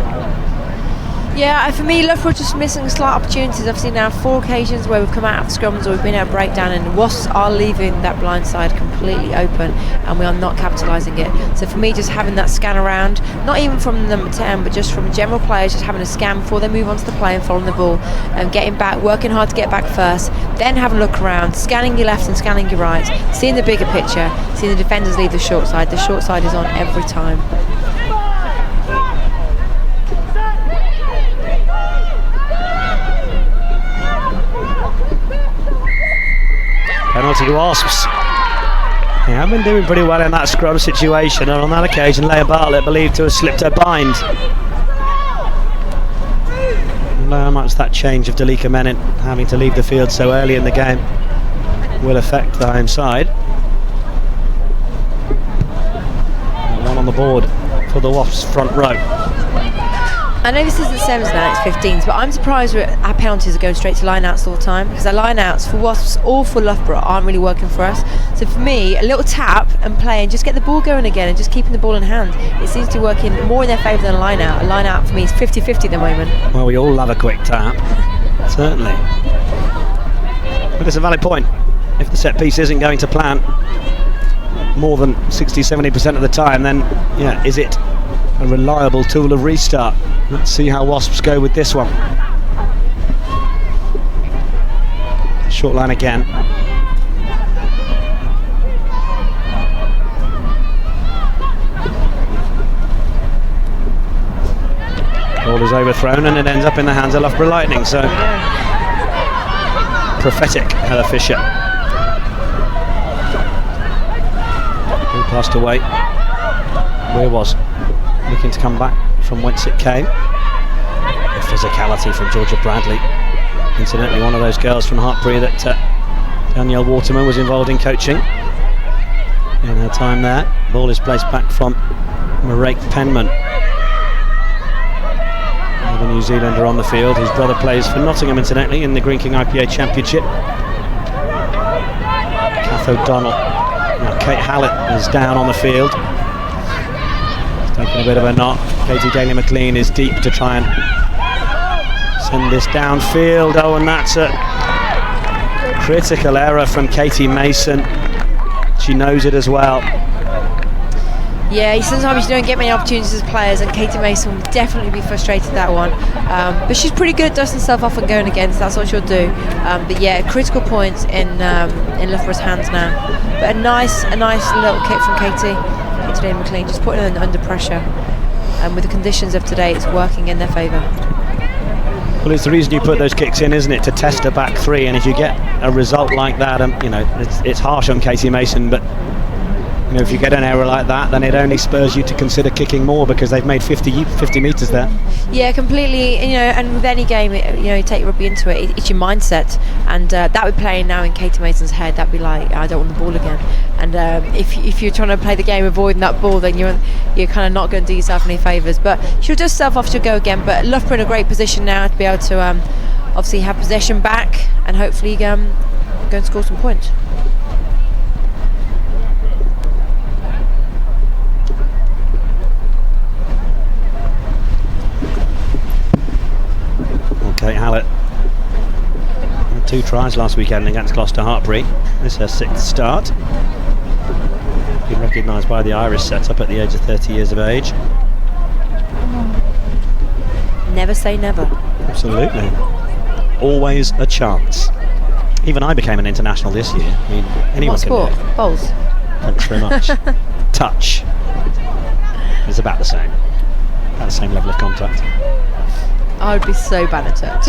[SPEAKER 2] Yeah, for me, Loughborough just missing slight opportunities. I've seen now 4 occasions where we've come out of scrums or we've been able to break down, and Wasps are leaving that blind side completely open and we are not capitalising it. So for me, just having that scan around, not even from number 10 but just from general players, just having a scan before they move on to the play and following the ball and getting back, working hard to get back first, then having a look around, scanning your left and scanning your right, seeing the bigger picture, seeing the defenders leave the short side. The short side is on every time.
[SPEAKER 1] Penalty Wasps. They have been doing pretty well in that scrum situation, and on that occasion Leah Bartlett believed to have slipped her bind. I don't know how much that change of Dalika Menin having to leave the field so early in the game will affect the home side. One on the board for the Wasps front row.
[SPEAKER 2] I know this isn't 7s now, it's 15s, but I'm surprised our penalties are going straight to line-outs all the time, because our line-outs for Wasps or for Loughborough aren't really working for us. So for me, a little tap and play and just get the ball going again and just keeping the ball in hand, it seems to be working more in their favour than a line-out. A line-out for me is 50-50 at the moment.
[SPEAKER 1] Well, we all love a quick tap, certainly. But it's a valid point. If the set piece isn't going to plan more than 60-70% of the time, then yeah, is it a reliable tool of restart? Let's see how Wasps go with this one. Short line again. Ball is overthrown and it ends up in the hands of Loughborough Lightning, so prophetic, Heather Fisher. Ball passed away. Where was looking to come back from whence it came. The physicality from Georgia Bradley. Incidentally, one of those girls from Hartbury that Danielle Waterman was involved in coaching in her time there. Ball is placed back from Marek Penman. Another New Zealander on the field. His brother plays for Nottingham, incidentally, in the Green King IPA Championship. Kath O'Donnell. Now Kate Hallett is down on the field. Taking a bit of a knock. Katie Daly-McLean is deep to try and send this downfield. Oh, and that's a critical error from Katie Mason. She knows it as well.
[SPEAKER 2] Yeah, sometimes you don't get many opportunities as players, and Katie Mason will definitely be frustrated that one. But she's pretty good at dusting herself off and going again, so that's what she'll do. But yeah, critical points in Loughborough's hands now. But a nice little kick from Katie McLean, just putting them under pressure. And with the conditions of today, it's working in their favour.
[SPEAKER 1] Well, it's the reason you put those kicks in, isn't it? To test a back three, and if you get a result like that, you know, it's harsh on Katie Mason, but you know, if you get an error like that, then it only spurs you to consider kicking more, because they've made 50 metres there.
[SPEAKER 2] Yeah, completely. You know, and with any game, you take rugby into it. It's your mindset, and that would play now in Katie Mason's head. That'd be like, I don't want the ball again. And if you're trying to play the game avoiding that ball, then you're kind of not going to do yourself any favours. But she'll dust herself off, she'll go again. But Loughborough in a great position now to be able to obviously have possession back and hopefully go and score some points.
[SPEAKER 1] Kate Hallett had 2 tries last weekend against Gloucester Hartpury. This is her 6th start. Been recognised by the Irish setup at the age of 30 years of age.
[SPEAKER 2] Never say never.
[SPEAKER 1] Absolutely. Always a chance. Even I became an international this year. I mean, anyone
[SPEAKER 2] What
[SPEAKER 1] can
[SPEAKER 2] sport?
[SPEAKER 1] do it.
[SPEAKER 2] Bowls.
[SPEAKER 1] Thanks very much. Touch. It's about the same. About the same level of contact.
[SPEAKER 2] I would be so bad at touch.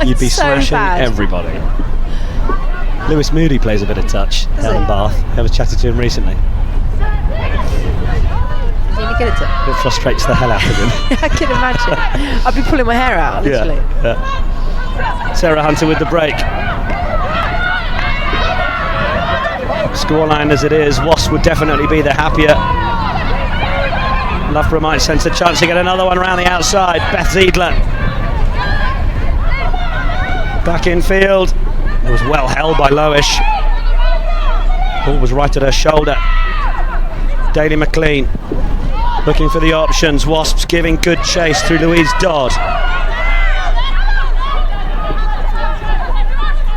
[SPEAKER 1] You'd be
[SPEAKER 2] so
[SPEAKER 1] smashing
[SPEAKER 2] bad.
[SPEAKER 1] everybody. Lewis Moody plays a bit of touch down in Bath. I was chatting to him recently.
[SPEAKER 2] Is he any good at it?
[SPEAKER 1] It frustrates the hell out of him.
[SPEAKER 2] I can imagine. I'd be pulling my hair out, literally.
[SPEAKER 1] Yeah. Sarah Hunter with the break. Scoreline as it is, Wasps would definitely be the happier. Loughborough might sense a chance to get another one around the outside. Beth Ziedler. Back in field. It was well held by Lowish. Ball was right at her shoulder. Daly McLean looking for the options. Wasps giving good chase through Louise Dodd.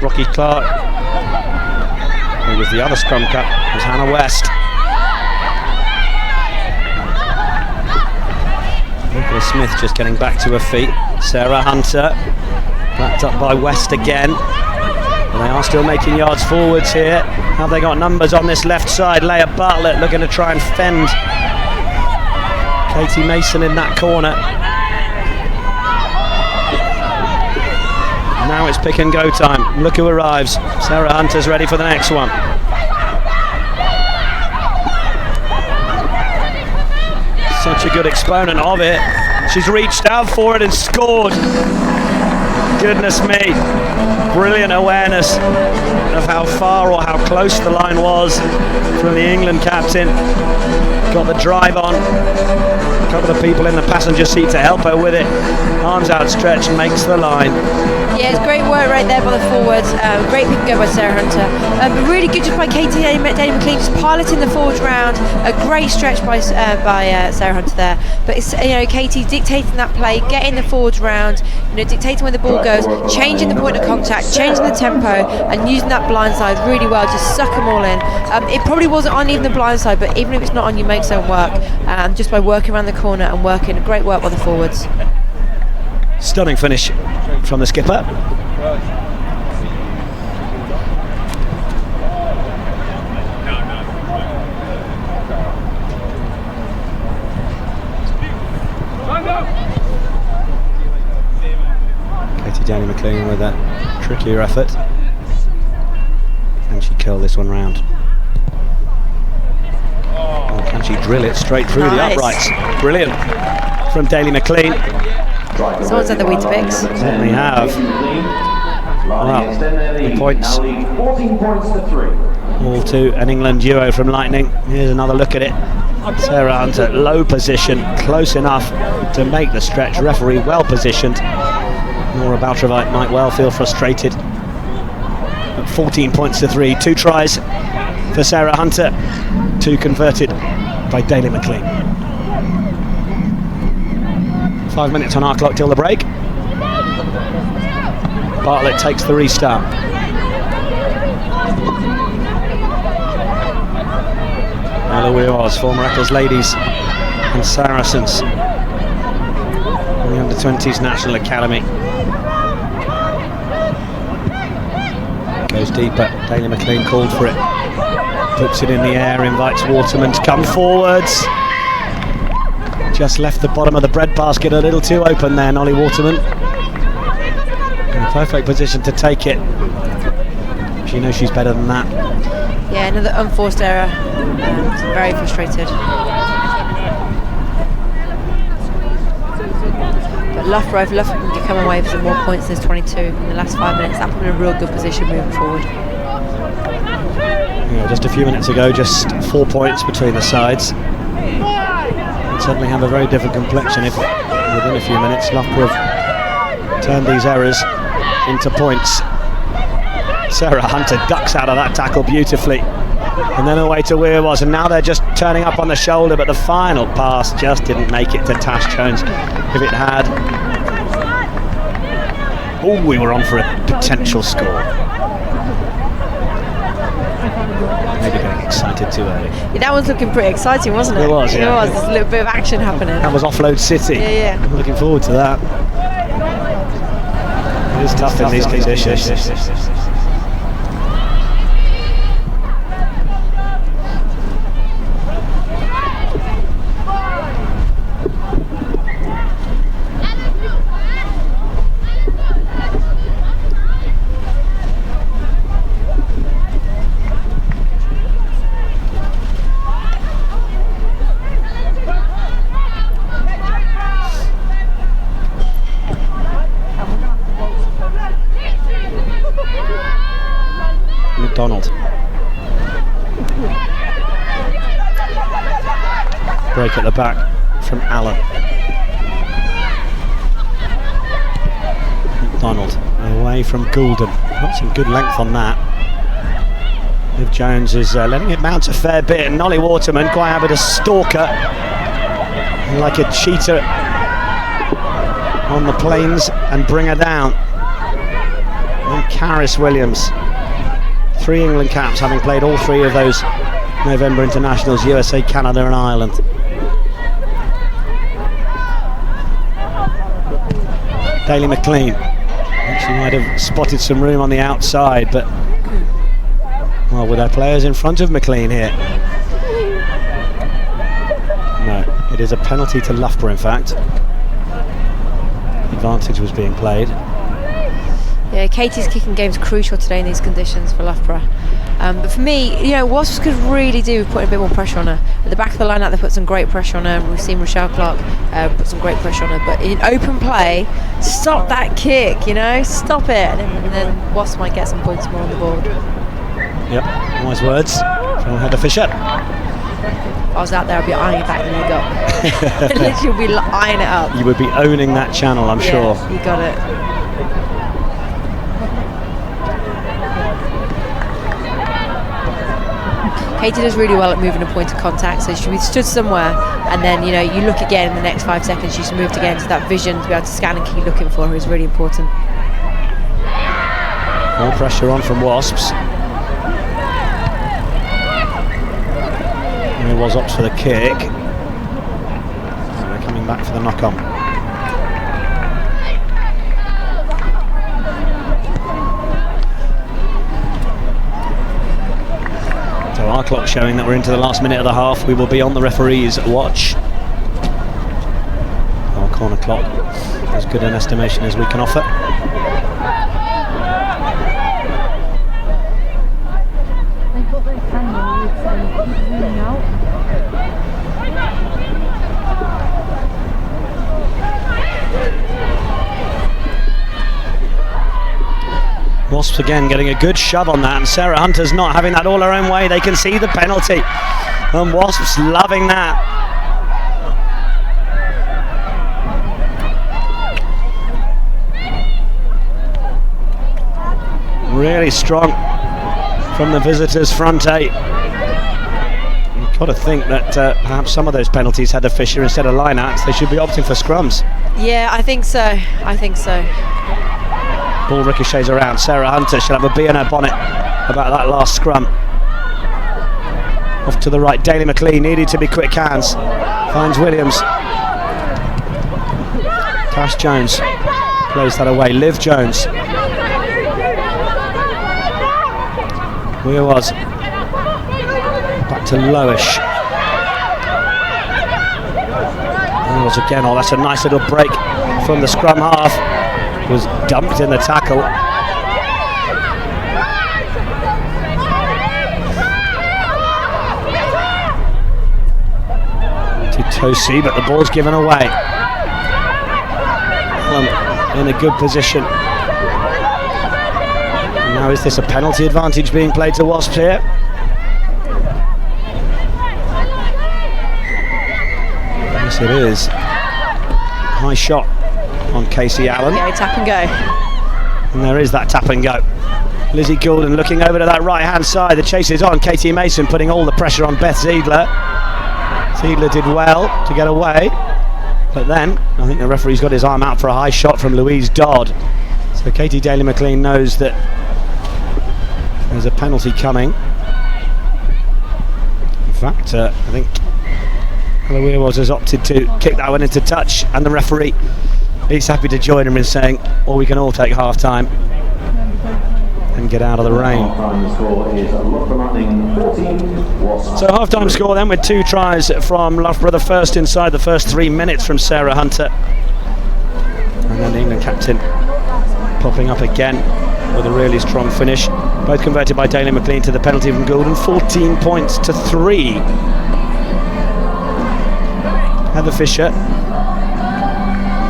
[SPEAKER 1] Rocky Clark, who was the other scrum cap, was Hannah West. Nicola Smith just getting back to her feet. Sarah Hunter, backed up by West again. And they are still making yards forwards here. Have they got numbers on this left side? Leah Bartlett looking to try and fend Katie Mason in that corner. Now it's pick and go time. Look who arrives. Sarah Hunter's ready for the next one. Such a good exponent of it. She's reached out for it and scored. Goodness me. Brilliant awareness of how far or how close the line was from the England captain. Got the drive on. A couple of people in the passenger seat to help her with it. Arms outstretched and makes the line.
[SPEAKER 2] Yeah, it's great work right there by the forwards. Great pick and go by Sarah Hunter. But really good just by Daly McLean, just piloting the forwards round. A great stretch by Sarah Hunter there. But it's Katie dictating that play, getting the forwards round, dictating where the ball goes, changing the point of contact, changing the tempo, and using that blind side really well. Just suck them all in. It probably wasn't on even the blind side, but even if it's not on, you make some work. Just by working around the corner and working, great work by the forwards.
[SPEAKER 1] Stunning finish from the skipper. Daly McLean with a trickier effort, and she curled this one round. Oh, can she drill it straight through the uprights? Brilliant from Daly McLean.
[SPEAKER 2] Someone's had the Weetabix.
[SPEAKER 1] Certainly have. Well, the points
[SPEAKER 5] 14 points to 3.
[SPEAKER 1] all to an England duo from Lightning. Here's another look at it. Sarah Hunter, low position, close enough to make the stretch. Referee well positioned. Nora Baltravite might well feel frustrated. But 14 points to 3, 2 tries for Sarah Hunter, 2 converted by Daly McLean. 5 minutes on our clock till the break. Bartlett takes the restart.
[SPEAKER 6] Loughborough, former Eccles Ladies and Saracens in the under-20s National Academy. Goes deeper, Daly McLean called for it, puts it in the air, invites Waterman to come forwards. Just left the bottom of the bread basket a little too open there, Nolly Waterman. In a perfect position to take it. She knows she's better than that.
[SPEAKER 2] Yeah, another unforced error. Very frustrated. But Loughborough, if Loughborough can come away with some more points than 22 in the last 5 minutes, that put them in a real good position moving forward.
[SPEAKER 6] Yeah, just a few minutes ago, just 4 points between the sides. And suddenly have a very different complexion if within a few minutes Loughborough have turned these errors into points. Sarah Hunter ducks out of that tackle beautifully, and then away to where it was, and now they're just turning up on the shoulder, but the final pass just didn't make it to Tash Jones. If it had, oh, we were on for a potential score. Maybe getting excited too early.
[SPEAKER 2] Yeah, that was looking pretty exciting, wasn't it?
[SPEAKER 6] It was, yeah.
[SPEAKER 2] It was. There's a little bit of action happening.
[SPEAKER 6] That was Offload City.
[SPEAKER 2] Yeah.
[SPEAKER 6] I'm looking forward to that. It is tough in these conditions. McDonald. Break at the back from Allen. McDonald away from Goulden. Got some good length on that. If Jones is letting it bounce a fair bit, and Nolly Waterman quite happy to stalk her like a cheetah on the plains and bring her down. And Caris Williams, 3 England caps, having played all 3 of those November internationals, USA, Canada and Ireland. Daly McLean actually might have spotted some room on the outside, but well, with our players in front of McLean here. No, it is a penalty to Loughborough, in fact. Advantage was being played.
[SPEAKER 2] Yeah, Katie's kicking game's crucial today in these conditions for Loughborough. But for me, you know, Wasps could really do with putting a bit more pressure on her. At the back of the line, they put some great pressure on her. We've seen Rochelle Clark put some great pressure on her. But in open play, stop that kick, you know, stop it. And then Wasps might get some points more on the board.
[SPEAKER 6] Yep, wise words from Heather Fisher.
[SPEAKER 2] If I was out there, I'd be eyeing it back the leg up. I'd literally be eyeing it up.
[SPEAKER 6] You would be owning that channel, I'm sure.
[SPEAKER 2] You got it. Katie does really well at moving a point of contact, so she'll be stood somewhere, and then, you know, you look again in the next 5 seconds, she's moved again, so that vision to be able to scan and keep looking for her is really important.
[SPEAKER 6] More pressure on from Wasps. And it was Ops for the kick. So they're coming back for the knock-on. So our clock showing that we're into the last minute of the half. We will be on the referee's watch. Our corner clock, as good an estimation as we can offer. Wasps again getting a good shove on that, and Sarah Hunter's not having that all her own way. They can see the penalty, and Wasps loving that. Really strong from the visitors' front 8. You've got to think that perhaps some of those penalties had the Fisher instead of line-outs. They should be opting for scrums.
[SPEAKER 2] Yeah, I think so.
[SPEAKER 6] Ball ricochets around. Sarah Hunter, she'll have a bee in her bonnet about that last scrum. Off to the right, Daly McLean needed to be quick hands. Finds Williams. Cash Jones plays that away. Liv Jones. Where was? Back to Lowish. There was again. Oh, that's a nice little break from the scrum half. Was dumped in the tackle. Tosi, but the ball's given away. In a good position. And now is this a penalty advantage being played to Wasps here? Yes, it is. High shot on Casey Allen.
[SPEAKER 2] Yeah, tap and go.
[SPEAKER 6] And there is that tap and go. Lizzie Goulden looking over to that right hand side. The chase is on. Katie Mason putting all the pressure on Beth Ziegler. Ziegler did well to get away, but then I think the referee's got his arm out for a high shot from Louise Dodd. So Katie Daly McLean knows that there's a penalty coming. In fact, I think Heather Weirwas has opted to kick that one into touch, and the referee, he's happy to join him in saying, "Or we can all take half time and get out of the rain." So half-time score then, with 2 tries from Loughborough, the first inside the first 3 minutes from Sarah Hunter, and then the England captain popping up again with a really strong finish. Both converted by Daly McLean to the penalty from Goulden. 14 points to 3. Heather Fisher,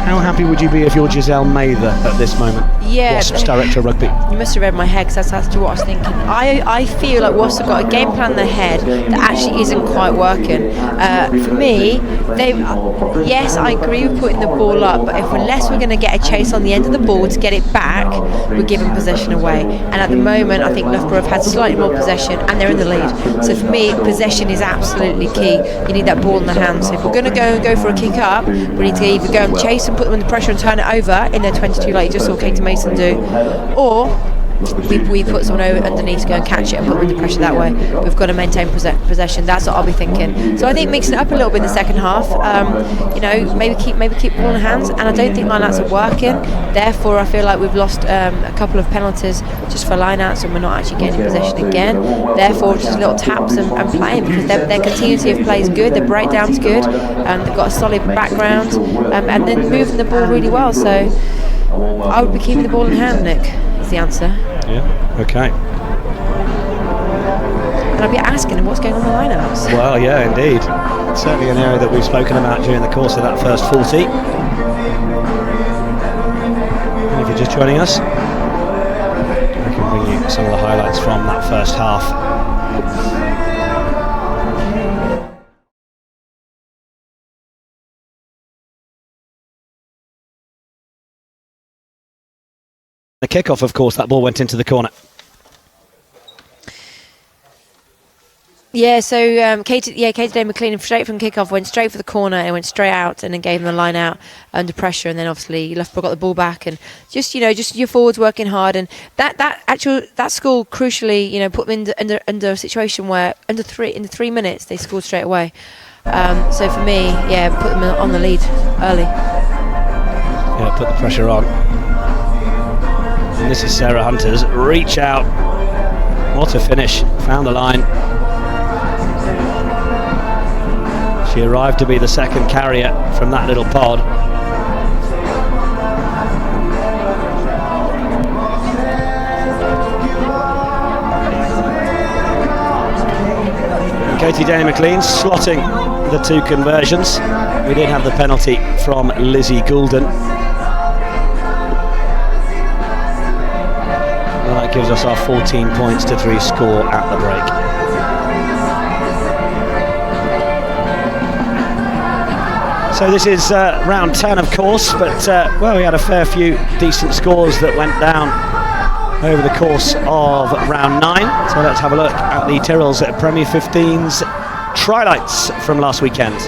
[SPEAKER 6] how happy would you be if you're Giselle Mather at this moment?
[SPEAKER 2] Yeah,
[SPEAKER 6] Wasps Director of Rugby.
[SPEAKER 2] You must have read my head, because that's actually what I was thinking. I feel like Wasps have got a game plan in their head that actually isn't quite working. For me, yes, I agree with putting the ball up, but unless we're going to get a chase on the end of the ball to get it back, we're giving possession away. And at the moment, I think Loughborough have had slightly more possession and they're in the lead. So for me, possession is absolutely key. You need that ball in the hands. So if we're going to go for a kick up, we need to either go and chase and put them under pressure and turn it over in their 22 like you just saw Katie Mason do, or we put someone over underneath to go and catch it and put them under pressure that way. We've got to maintain possession. That's what I'll be thinking. So I think mixing it up a little bit in the second half. Maybe keep the ball in hands. And I don't think line-outs are working. Therefore, I feel like we've lost a couple of penalties just for line-outs, and we're not actually getting possession again. Therefore, just little taps and playing, because their continuity of play is good. Their breakdown's good. They've got a solid background, and then moving the ball really well. So I would be keeping the ball in hand, Nick, is the answer.
[SPEAKER 6] Yeah, okay.
[SPEAKER 2] And I'd be asking him what's going on in the lineouts.
[SPEAKER 6] Well, yeah, indeed. It's certainly an area that we've spoken about during the course of that first 40. And if you're just joining us, we can bring you some of the highlights from that first half. The kickoff, of course, that ball went into the corner.
[SPEAKER 2] Yeah, so Katie Daly McLean straight from kickoff went straight for the corner and went straight out, and then gave them the line out under pressure, and then obviously Loughborough got the ball back, and just your forwards working hard, and that scored crucially, put them under a situation where in the 3 minutes they scored straight away. So for me, yeah, put them on the lead early.
[SPEAKER 6] Yeah, put the pressure on. And this is Sarah Hunter's reach out. What a finish. Found the line. She arrived to be the second carrier from that little pod. And Katie Daly McLean slotting the 2 conversions. We did have the penalty from Lizzie Goulden. That gives us our 14 points to 3 score at the break. So this is round 10, of course, but we had a fair few decent scores that went down over the course of round 9. So let's have a look at the Tyrrells Premier 15's try-lights from last weekend.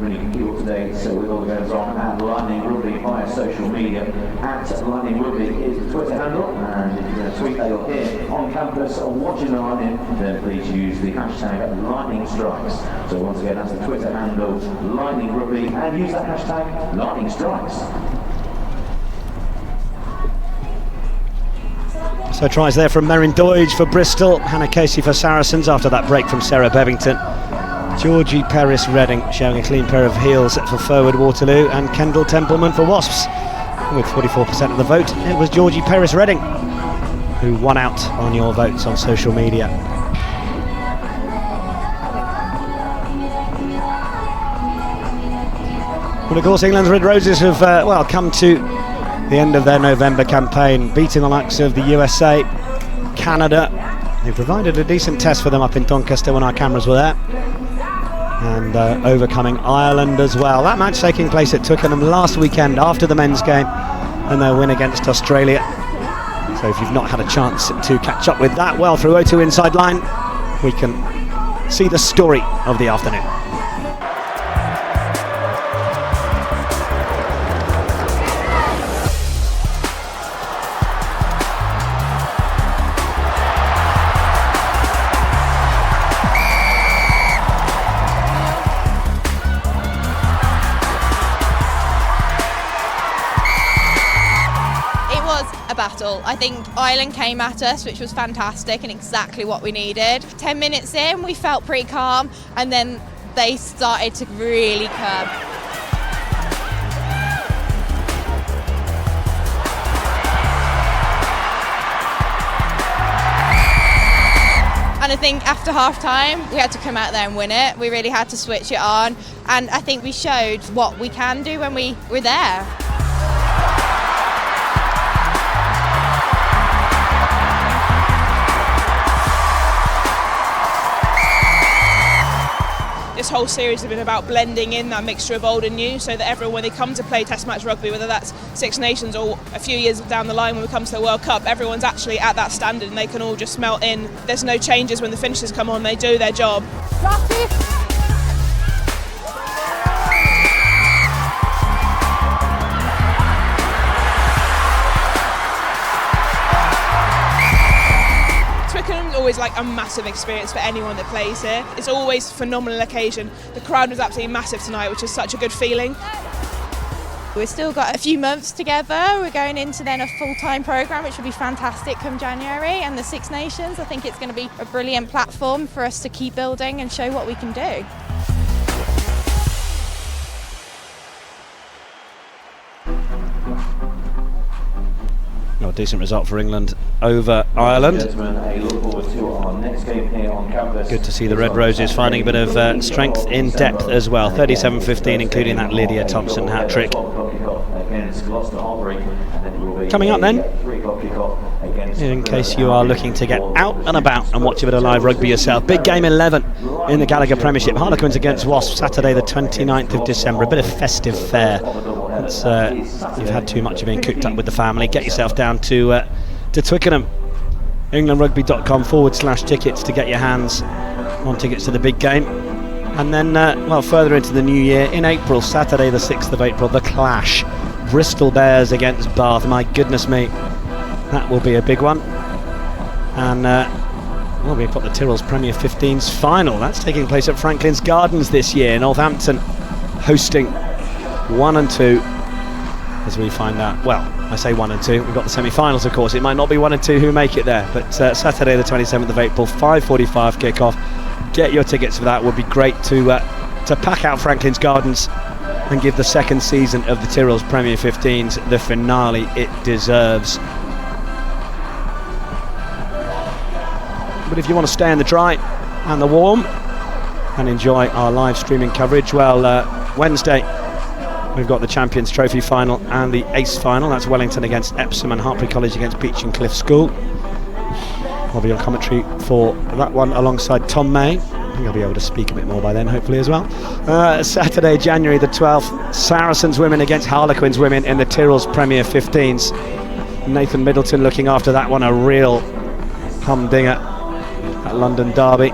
[SPEAKER 5] when you can keep up to date with all the goes on at Lightning Rugby via social media. At Lightning Rugby is the Twitter handle, and if you're going to tweet that you're here on campus or watching the Lightning, then please use the hashtag Lightning Strikes. So once again, that's the Twitter handle, Lightning Rugby, and use that hashtag Lightning Strikes.
[SPEAKER 6] So tries there from Merrin Doidge for Bristol, Hannah Casey for Saracens after that break from Sarah Bevington. Georgie Perris Reading showing a clean pair of heels for forward Waterloo, and Kendall Templeman for Wasps. With 44% of the vote, it was Georgie Perris Reading who won out on your votes on social media. But of course England's Red Roses have come to the end of their November campaign, beating the likes of the USA, Canada. They provided a decent test for them up in Doncaster when our cameras were there, and overcoming Ireland as well. That match taking place at Twickenham last weekend after the men's game and their win against Australia. So if you've not had a chance to catch up with that, well, through O2 Inside Line we can see the story of the afternoon.
[SPEAKER 7] Battle. I think Ireland came at us, which was fantastic and exactly what we needed. 10 minutes in, we felt pretty calm, and then they started to really curb. And I think after half time, we had to come out there and win it. We really had to switch it on, and I think we showed what we can do when we were there.
[SPEAKER 8] This whole series has been about blending in that mixture of old and new, so that everyone, when they come to play Test match rugby, whether that's Six Nations or a few years down the line when we come to the World Cup, everyone's actually at that standard and they can all just melt in. There's no changes when the finishers come on, they do their job. Always like a massive experience for anyone that plays here. It's always a phenomenal occasion. The crowd was absolutely massive tonight, which is such a good feeling.
[SPEAKER 7] We've still got a few months together. We're going into then a full-time programme, which will be fantastic come January, and the Six Nations. I think it's going to be a brilliant platform for us to keep building and show what we can do.
[SPEAKER 6] A decent result for England over Ireland. Good to see the Red Roses finding a bit of strength in depth as well. 37-15, including that Lydia Thompson hat-trick. Coming up then, in case you are looking to get out and about and watch a bit of live rugby yourself, big game 11 in the Gallagher Premiership. Harlequins against Wasps, Saturday the 29th of December. A bit of festive fare. It's, you've had too much of being cooked up with the family. Get yourself down to Twickenham. englandrugby.com/tickets to get your hands on tickets to the big game. And then, further into the new year, in April, Saturday the 6th of April, the clash. Bristol Bears against Bath. My goodness me, that will be a big one. And we've got the Tyrrells Premier 15s final. That's taking place at Franklin's Gardens this year. Northampton hosting 1 and 2, as we find out. Well, I say 1 and 2. We've got the semi-finals, of course. It might not be 1 and 2 who make it there, but Saturday the 27th of April, 5:45 kickoff. Get your tickets for that. Would be great to pack out Franklin's Gardens and give the second season of the Tyrrells Premier 15s the finale it deserves. But if you want to stay in the dry and the warm and enjoy our live streaming coverage, well, Wednesday we've got the Champions Trophy final and the Ace final. That's Wellington against Epsom and Hartpury College against Beech and Cliff School. I'll be on commentary for that one alongside Tom May. I think I'll be able to speak a bit more by then, hopefully, as well. Saturday, January the 12th, Saracens women against Harlequins women in the Tyrrells Premier 15s. Nathan Middleton looking after that one, a real humdinger at London Derby.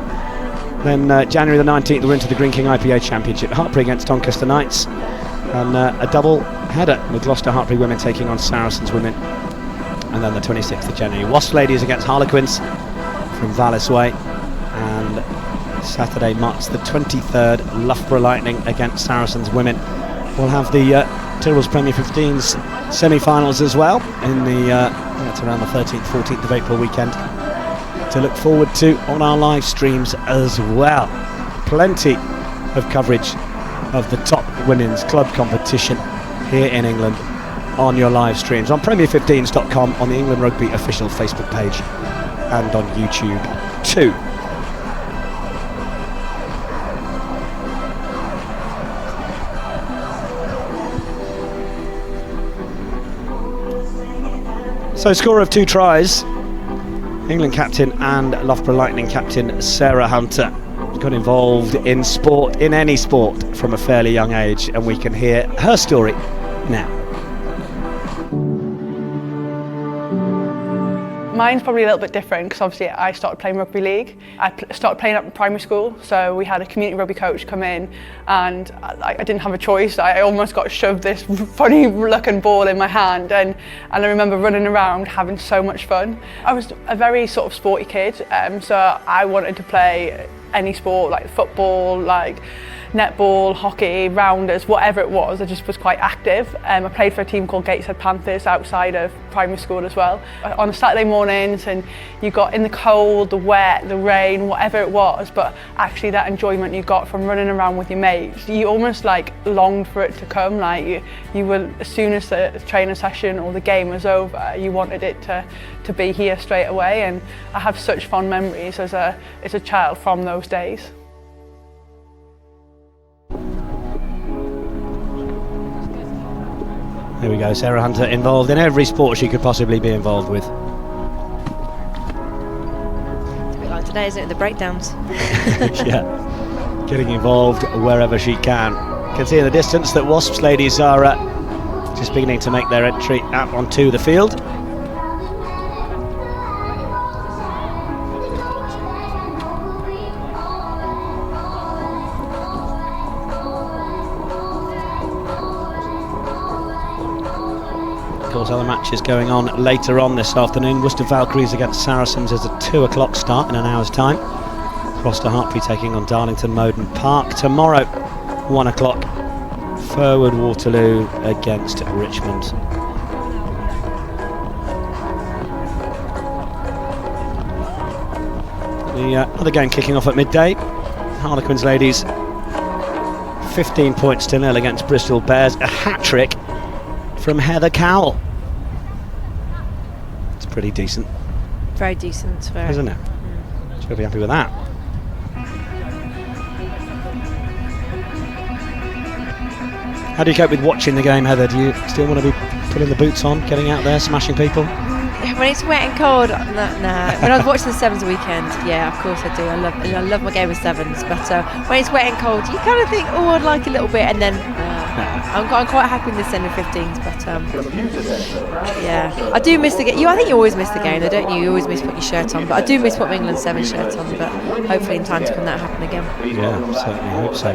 [SPEAKER 6] Then January the 19th, we're into the Green King IPA Championship. Hartpury against Doncaster Knights. And a double header with Gloucester Hartpury women taking on Saracens women. And then the 26th of January, Wasps Ladies against Harlequins from Vallis Way. And Saturday, March the 23rd, Loughborough Lightning against Saracens women. We'll have the Tyrrells Premier 15s semi-finals as well in the it's around the 13th, 14th of April weekend to look forward to on our live streams as well. Plenty of coverage of the top women's club competition here in England on your live streams on Premier15s.com, on the England Rugby official Facebook page, and on YouTube too. So, scorer of 2 tries, England captain and Loughborough Lightning captain Sarah Hunter got involved in sport, in any sport, from a fairly young age, and we can hear her story now.
[SPEAKER 9] Mine's probably a little bit different because obviously I started playing rugby league. I started playing up in primary school, so we had a community rugby coach come in, and I didn't have a choice. I almost got shoved this funny looking ball in my hand, and I remember running around having so much fun. I was a very sort of sporty kid, so I wanted to play any sport, like football, like netball, hockey, rounders, whatever it was. I just was quite active. I played for a team called Gateshead Panthers outside of primary school as well. On Saturday mornings, and you got in the cold, the wet, the rain, whatever it was, but actually that enjoyment you got from running around with your mates, you almost like longed for it to come. Like you were, as soon as the training session or the game was over, you wanted it to be here straight away. And I have such fond memories as a child from those days.
[SPEAKER 6] There we go, Sarah Hunter involved in every sport she could possibly be involved with.
[SPEAKER 2] It's a bit like today, isn't it? The breakdowns.
[SPEAKER 6] Yeah, getting involved wherever she can. You can see in the distance that Wasps Ladies are just beginning to make their entry out onto the field. Of course, other matches going on later on this afternoon. Worcester Valkyries against Saracens is a 2 o'clock start in an hour's time. Gloucester Hartpury taking on Darlington Moden Park. Tomorrow, 1 o'clock, Furwood Waterloo against Richmond. The other game kicking off at midday. Harlequins Ladies 15 points to 0 against Bristol Bears. A hat-trick from Heather Cowell. It's pretty decent.
[SPEAKER 2] Very decent. Very.
[SPEAKER 6] Isn't it? She'll be happy with that. How do you cope with watching the game, Heather? Do you still want to be putting the boots on, getting out there, smashing people?
[SPEAKER 2] When it's wet and cold, no. When I was watching the Sevens weekend, yeah, of course I do. I love my game of Sevens, but when it's wet and cold, you kind of think, oh, I'd like a little bit, and then I'm quite happy in the centre 15s, but yeah, I do miss the game. I think you always miss the game, though, don't you? You always miss putting your shirt on, but I do miss putting England 7 shirts on, but hopefully in time to come that happen again.
[SPEAKER 6] Yeah, certainly hope so.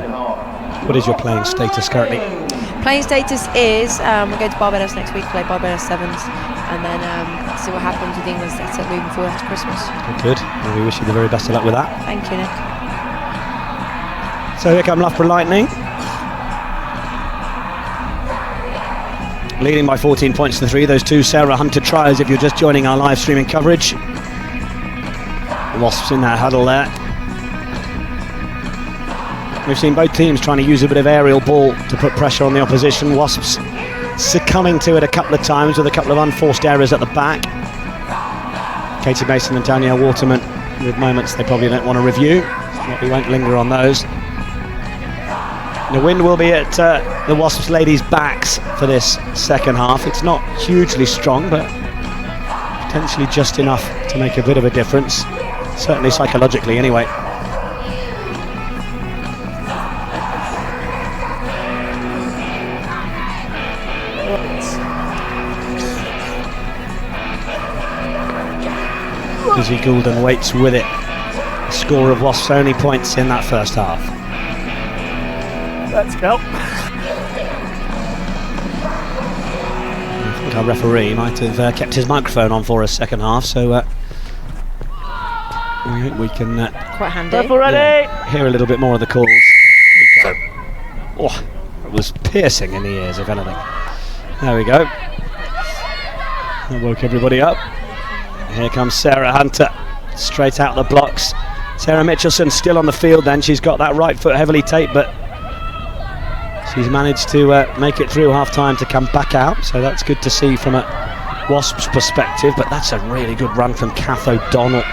[SPEAKER 6] What is your playing status currently?
[SPEAKER 2] Playing status is we're going to Barbados next week, play Barbados Sevens, and then see what happens with England's setup moving forward after Christmas.
[SPEAKER 6] Good. Well, we wish you the very best of luck with that.
[SPEAKER 2] Thank you, Nick.
[SPEAKER 6] So here come Loughborough Lightning, leading by 14 points to 3. Those 2 Sarah Hunter tries if you're just joining our live streaming coverage. Wasps in that huddle there. We've seen both teams trying to use a bit of aerial ball to put pressure on the opposition. Wasps succumbing to it a couple of times with a couple of unforced errors at the back. Katie Mason and Danielle Waterman with moments they probably don't want to review, but we won't linger on those. The wind will be at the Wasps Ladies' backs for this second half. It's not hugely strong, but potentially just enough to make a bit of a difference, certainly psychologically anyway. Lizzie Goulden waits with it. score of Wasps' only points in that first half.
[SPEAKER 10] Let's go.
[SPEAKER 6] I think our referee might have kept his microphone on for us second half, so we can
[SPEAKER 2] Quite handy.
[SPEAKER 10] Ready?
[SPEAKER 6] hear a little bit more of the calls. Oh, it was piercing in the ears, if anything. There we go. That woke everybody up. Here comes Sarah Hunter, straight out the blocks. Sarah Mitchelson still on the field then. She's got that right foot heavily taped, but she's managed to make it through half-time to come back out, so that's good to see from a Wasps perspective, but that's a really good run from Kath O'Donnell.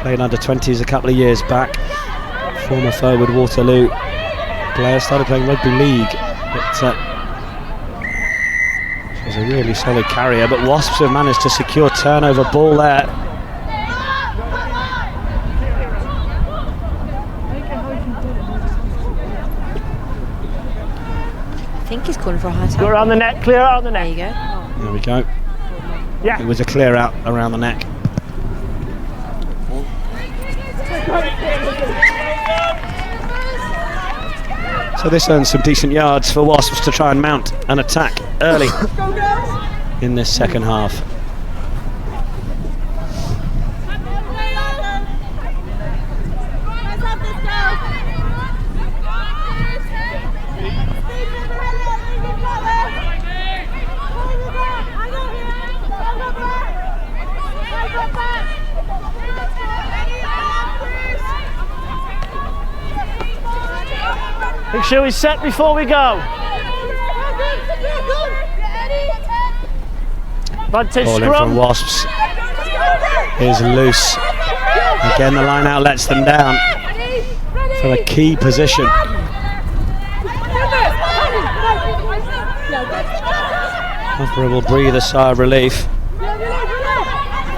[SPEAKER 6] Played under 20s a couple of years back. Former forward Waterloo player, started playing rugby league, but she's a really solid carrier, but Wasps have managed to secure turnover ball there.
[SPEAKER 2] I think he's calling for a high tackle.
[SPEAKER 10] Go around the neck, clear out the neck.
[SPEAKER 2] There you go.
[SPEAKER 6] There we go.
[SPEAKER 10] Yeah.
[SPEAKER 6] It was a clear out around the neck. So this earns some decent yards for Wasps to try and mount an attack early in this second half.
[SPEAKER 10] Make sure we set before we go. Vantage
[SPEAKER 6] Ball in
[SPEAKER 10] scrum.
[SPEAKER 6] from Wasps. Here's loose. Again, the line out lets them down from a key position. Loughborough will breathe a sigh of relief.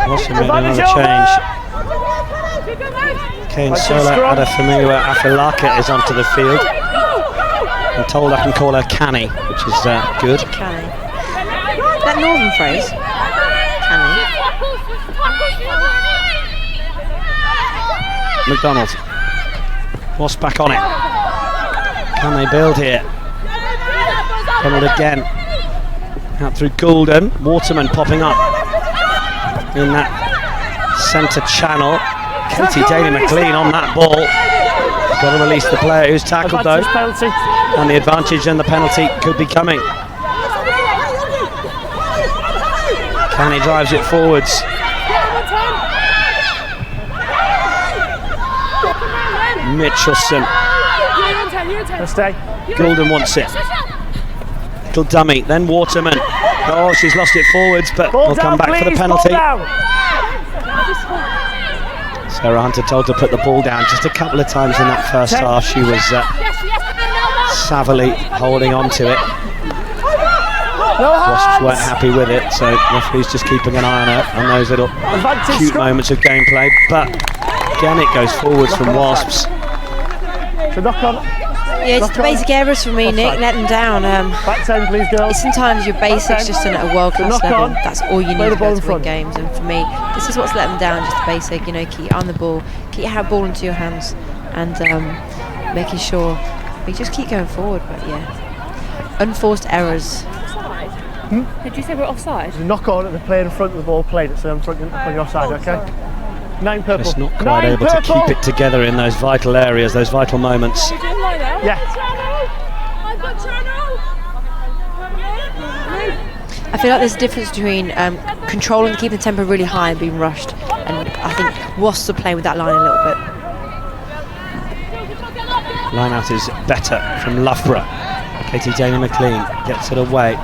[SPEAKER 6] Wasps made another change. Kane Sola Adafamua Afilaka is onto the field. I'm told I can call her Canny, which is good.
[SPEAKER 2] Canny. That northern phrase. Canny.
[SPEAKER 6] McDonald. Wasps back on it. Can they build here? Donald again. Out through Goulden. Waterman popping up in that centre channel. Katie Daly-McLean on that ball. Got to release the player who's tackled though.
[SPEAKER 10] Penalty.
[SPEAKER 6] And the advantage and the penalty could be coming. Canny drives it forwards. Mitchelson.
[SPEAKER 10] Stay.
[SPEAKER 6] Goulden wants it. Little dummy, then Waterman. Oh, she's lost it forwards, but
[SPEAKER 10] Ball
[SPEAKER 6] we'll
[SPEAKER 10] down,
[SPEAKER 6] come back for the
[SPEAKER 10] please,
[SPEAKER 6] penalty.
[SPEAKER 10] ball down.
[SPEAKER 6] Sarah Hunter told to put the ball down just a couple of times in that first half. She was savvily holding on to it. Wasps weren't happy with it, so referee's just keeping an eye on her on those little cute moments of gameplay. But again, it goes forwards from Wasps.
[SPEAKER 10] So knock on.
[SPEAKER 2] Yeah, it's the basic errors for me, Nick. Let them down.
[SPEAKER 10] Back 10, please, girls.
[SPEAKER 2] It's sometimes your basics just done at a world-class level. That's all you need to be able to win games. And for me, this is what's let them down. Just the basic, you know, keep on the ball, keep your ball into your hands, and making sure we just keep going forward. But yeah, unforced errors.
[SPEAKER 11] Did you say we're offside?
[SPEAKER 10] There's a knock on at the player in front of the ball played. It's in front on your side, okay? 9 purple.
[SPEAKER 6] Just not quite able to keep it together in those vital areas, those vital moments.
[SPEAKER 10] Yeah.
[SPEAKER 2] I feel like there's a difference between controlling, keeping the tempo really high and being rushed. And I think Wasps are playing with that line a little bit.
[SPEAKER 6] Line out is better from Loughborough. Katie Daly-McLean gets it away.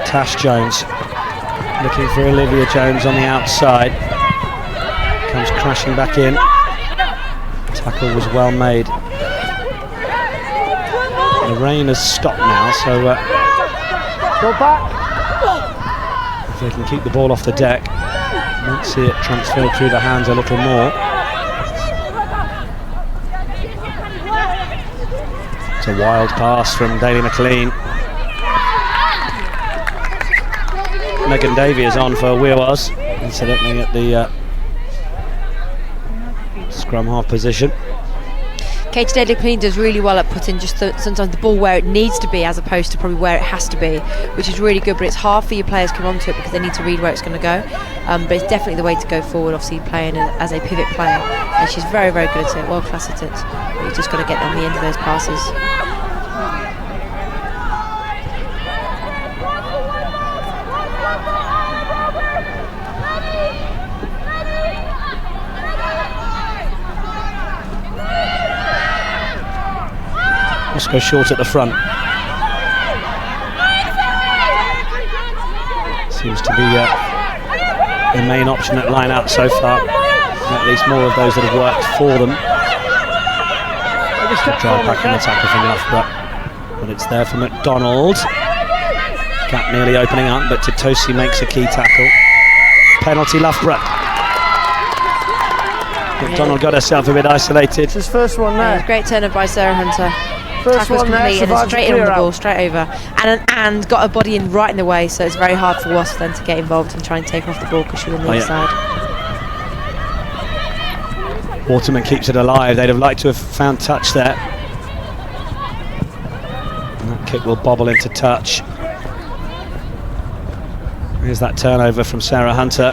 [SPEAKER 6] Tash Jones looking for Olivia Jones on the outside. Comes crashing back in. Tackle was well made. The rain has stopped now, so
[SPEAKER 10] go back.
[SPEAKER 6] If they can keep the ball off the deck, you might see it transferred through the hands a little more. It's a wild pass from Daly-McLean. Megan Davey is on for Weirwas, incidentally at the scrum half position.
[SPEAKER 2] Katie Daly-McLean does really well at putting just sometimes the ball where it needs to be as opposed to probably where it has to be, which is really good, but it's hard for your players to come onto it because they need to read where it's going to go. But it's definitely the way to go forward, obviously playing as a pivot player. And she's very, very good at it, world class at it. But you've just got to get on the end of those passes.
[SPEAKER 6] Let's go short at the front. Seems to be the main option at line out so far. At least more of those that have worked for them. Drive back in the tackle from Loughborough, but it's there for McDonald. Gap nearly opening up, but Titosi makes a key tackle. Penalty Loughborough. McDonald got herself a bit isolated.
[SPEAKER 10] It's his first one there.
[SPEAKER 2] Yeah, great turnover by Sarah Hunter.
[SPEAKER 10] First
[SPEAKER 2] Tackle's
[SPEAKER 10] one there,
[SPEAKER 2] complete and then straight in on the ball,
[SPEAKER 10] out.
[SPEAKER 2] straight over, and got her body in right in the way, so it's very hard for Wasps then to get involved and try and take her off the ball because she's on the inside.
[SPEAKER 6] Waterman keeps it alive. They'd have liked to have found touch there. And that kick will bobble into touch. Here's that turnover from Sarah Hunter.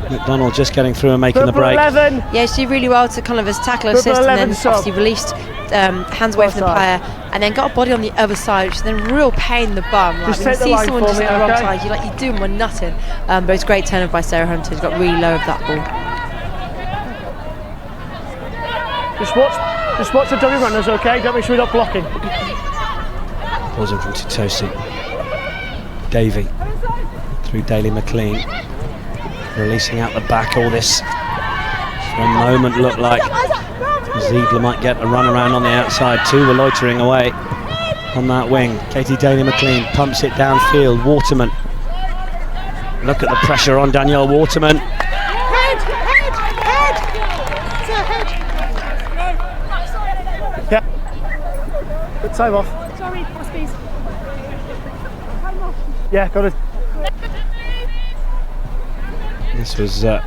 [SPEAKER 6] McDonald just getting through and making the break.
[SPEAKER 10] 11.
[SPEAKER 2] Yeah, she did really well to kind of as tackle assist and then obviously released hands away from the player and then got a body on the other side, which is then real pain in the bum. Like, when you see someone just on the wrong side, you're doing one nothing. But it's a great turnover by Sarah Hunter. She's got really low of that ball.
[SPEAKER 10] Just watch the dummy runners, okay? Don't make sure we're not blocking.
[SPEAKER 6] Balls in from Titosi. Davey through Daly-McLean. Releasing out the back. All this for a moment looked like Ziegler might get a run around on the outside. Two were loitering away on that wing. Katie Daly-McLean pumps it downfield. Waterman. Look at the pressure on Danielle Waterman.
[SPEAKER 10] Yeah. Good time off.
[SPEAKER 11] Sorry, Waspies. Time off.
[SPEAKER 10] Yeah, got it.
[SPEAKER 6] This was the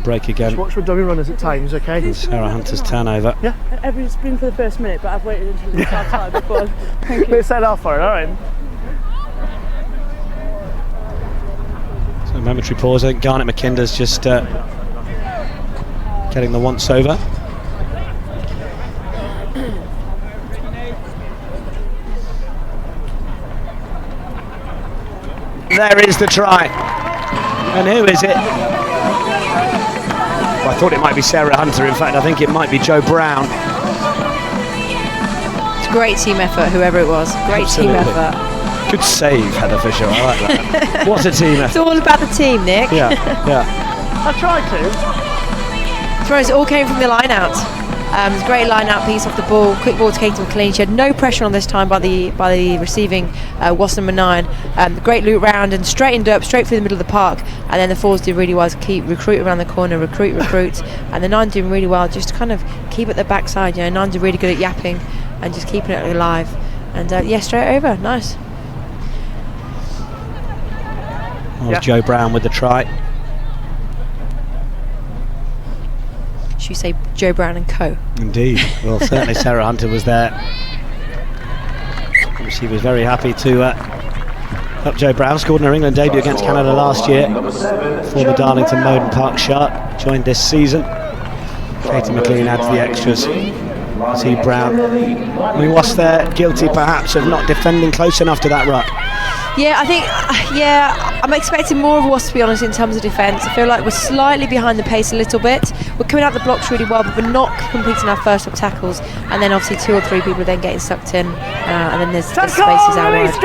[SPEAKER 6] break again.
[SPEAKER 10] Just watch for dummy runners at times, okay?
[SPEAKER 6] And Sarah Hunter's turnover.
[SPEAKER 10] Yeah.
[SPEAKER 11] Everybody's been for the first minute, but I've waited until the start time before. Thank you.
[SPEAKER 10] Let's set off for it, alright.
[SPEAKER 6] So momentary pause. I think Garnet McKinder's just getting the once over. There is the try. And who is it? Well, I thought it might be Sarah Hunter. In fact, I think it might be Jo Brown.
[SPEAKER 2] It's a great team effort, whoever it was. Great
[SPEAKER 6] Absolutely.
[SPEAKER 2] team effort.
[SPEAKER 6] Good save, Heather Fisher. I like that. What a team effort.
[SPEAKER 2] It's all about the team, Nick.
[SPEAKER 6] Yeah, yeah.
[SPEAKER 10] I tried to.
[SPEAKER 2] Throws all came from the line out. It's a great line out piece off the ball. Quick ball to Katie McLean. She had no pressure on this time by the receiving Wasp number 9. Great loop round and straightened up straight through the middle of the park. And then the 4s did really well to keep recruit around the corner, recruit. And the 9 doing really well just to kind of keep at the backside. You know, 9s are really good at yapping and just keeping it alive. And yeah, straight over. Nice.
[SPEAKER 6] That was Jo Brown with the try.
[SPEAKER 2] Should we say Jo Brown and co?
[SPEAKER 6] Indeed. Well, certainly Sarah Hunter was there. She was very happy to help Jo Brown. Scored in her England debut against Canada last year. Former Darlington Moden Park Shark. Joined this season. Katie McLean adds the extras. T. Brown. I mean, was there guilty perhaps of not defending close enough to that ruck?
[SPEAKER 2] Yeah, I think, I'm expecting more of Wasps, to be honest, in terms of defence. I feel like we're slightly behind the pace a little bit. We're coming out the blocks really well, but we're not completing our first up tackles. And then obviously 2 or 3 people are then getting sucked in, and then there's spaces out wide.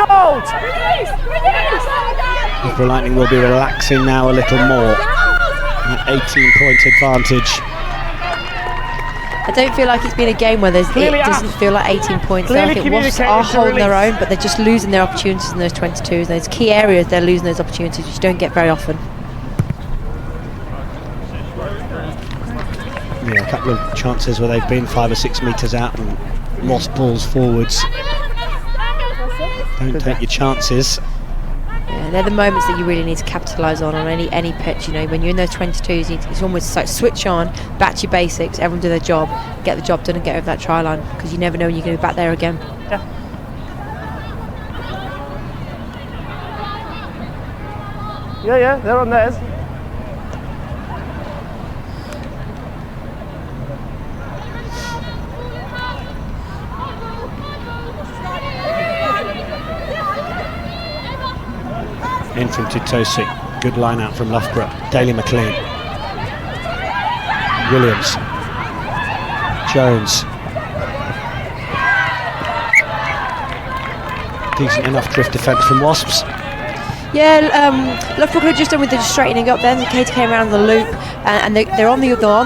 [SPEAKER 6] Loughborough Lightning will be relaxing now a little more. An 18-point advantage.
[SPEAKER 2] I don't feel like it's been a game where it doesn't feel like 18 points. I think Wasps are holding their own, but they're just losing their opportunities in those 22s. Those key areas, they're losing those opportunities, which you don't get very often.
[SPEAKER 6] Yeah, a couple of chances where they've been 5 or 6 metres out and lost balls forwards. Don't take your chances.
[SPEAKER 2] Yeah, they're the moments that you really need to capitalise on any pitch. You know, when you're in those 22s, it's almost like switch on, back to your basics, everyone do their job, get the job done and get over that try line, because you never know when you're going to be back there again.
[SPEAKER 10] Yeah, they're on theirs.
[SPEAKER 6] In from Tutosi. Good line out from Loughborough. Daly McLean. Williams. Jones. Decent enough drift defence from Wasps.
[SPEAKER 2] Yeah, Loughborough could have just done with the straightening up then. Katie came around the loop and they're on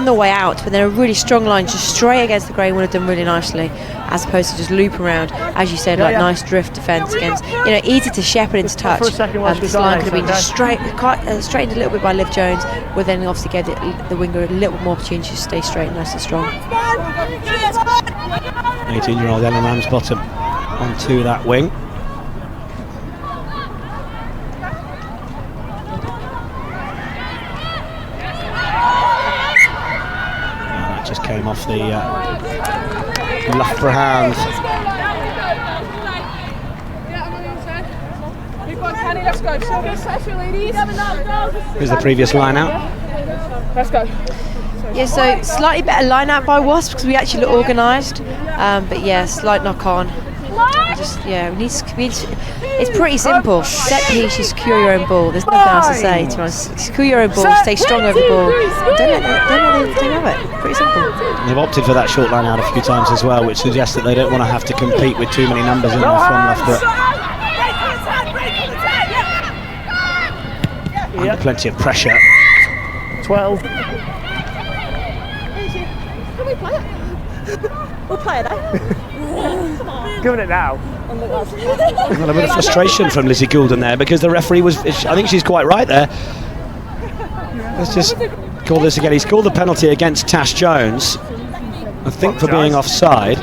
[SPEAKER 2] the way out, but they're a really strong line just straight against the grain would have done really nicely, as opposed to just loop around, as you said, nice drift defence against, easy to shepherd into touch. This line could have been just straightened a little bit by Liv Jones, but then obviously gave the winger a little bit more opportunity to stay straight, nice and strong.
[SPEAKER 6] 18-year-old Ellen Ramsbottom onto that wing. Just came off the Loughborough hand. Here's the previous line out.
[SPEAKER 8] Let's go.
[SPEAKER 2] Yeah, so slightly better line out by Wasps because we actually look organised, but yeah, slight knock on. It's pretty simple. Set piece, you secure your own ball. There's nothing else to say, to be honest. Secure your own ball, stay strong over the ball. Don't let anything of it. Pretty simple.
[SPEAKER 6] They've opted for that short line out a few times as well, which suggests that they don't want to have to compete with too many numbers in there from Loughborough. Under plenty of pressure.
[SPEAKER 10] 12.
[SPEAKER 8] Can we play it? We'll play it, eh?
[SPEAKER 10] Giving it now.
[SPEAKER 6] Well, a bit of frustration from Lizzie Goulden there, because the referee was, I think she's quite right there. Let's just call this again. He's called the penalty against Tash Jones, I think, for being offside.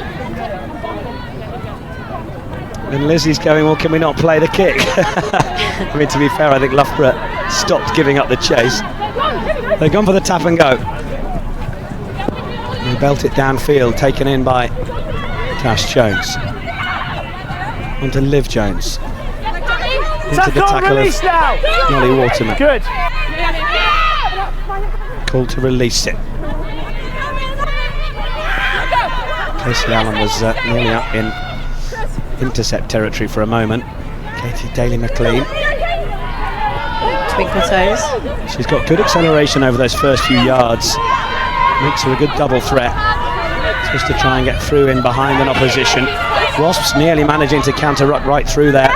[SPEAKER 6] And Lizzie's going, well, can we not play the kick? I mean, to be fair, I think Loughborough stopped giving up the chase. They've gone for the tap and go. They belt it downfield, taken in by Tash Jones. Onto Liv Jones. Into the tackle of Molly Waterman.
[SPEAKER 10] Good.
[SPEAKER 6] Called to release it. Casey Allen was nearly up in intercept territory for a moment. Katie Daly McLean.
[SPEAKER 2] Twinkle toes.
[SPEAKER 6] She's got good acceleration over those first few yards. Makes her a good double threat. Just to try and get through in behind an opposition. Wasps nearly managing to counter-ruck right through there.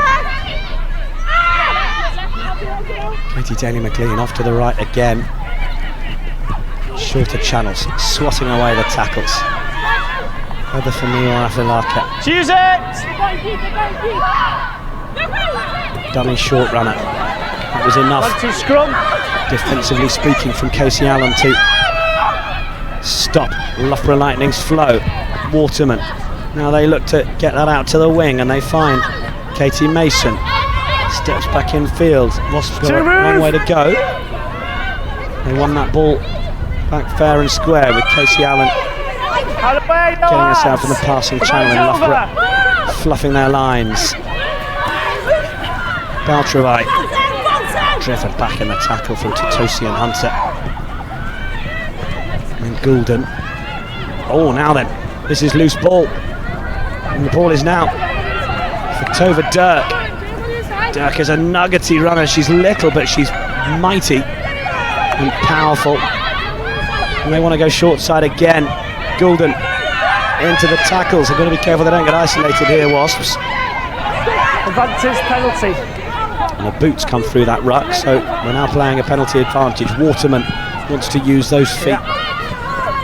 [SPEAKER 6] Katie Daly McLean off to the right again. Shorter channels, swatting away the tackles. Whether for me or Afilaka.
[SPEAKER 10] Choose it!
[SPEAKER 6] Dummy short runner. That was enough.
[SPEAKER 10] Scrum.
[SPEAKER 6] Defensively speaking, from Casey Allen to stop Loughborough Lightning's flow. Waterman. Now they look to get that out to the wing, and they find Katie Mason. Steps back in field. Wasps got a long way to go. They won that ball back fair and square with Casey Allen getting herself in the passing channel, and Loughborough fluffing their lines. Baltravite driven back in the tackle from Tutosi and Hunter. And Goulden. Oh, now then, this is loose ball. And the ball is now for Tova Dirk. Dirk is a nuggety runner. She's little, but she's mighty and powerful. And they want to go short side again. Goulden into the tackles. They've got to be careful they don't get isolated here, Wasps.
[SPEAKER 10] Advantage penalty.
[SPEAKER 6] And the boots come through that ruck, so we're now playing a penalty advantage. Waterman wants to use those feet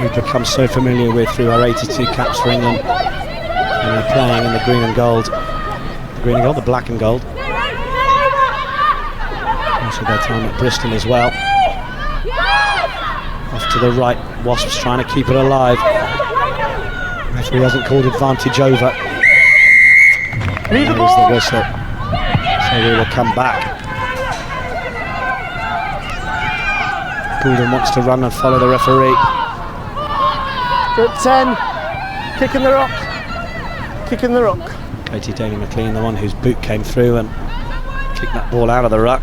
[SPEAKER 6] we've become so familiar with through our 82 caps for England. And they're playing in the green and gold. The green and gold, the black and gold. Also their time at Bristol as well. Off to the right, Wasps trying to keep it alive. Referee hasn't called advantage over. There's the whistle. So we will come back. Goulden wants to run and follow the referee.
[SPEAKER 10] Good 10. Kicking the rock. Kicking the rock.
[SPEAKER 6] Katie Daly McLean, the one whose boot came through and kicked that ball out of the ruck.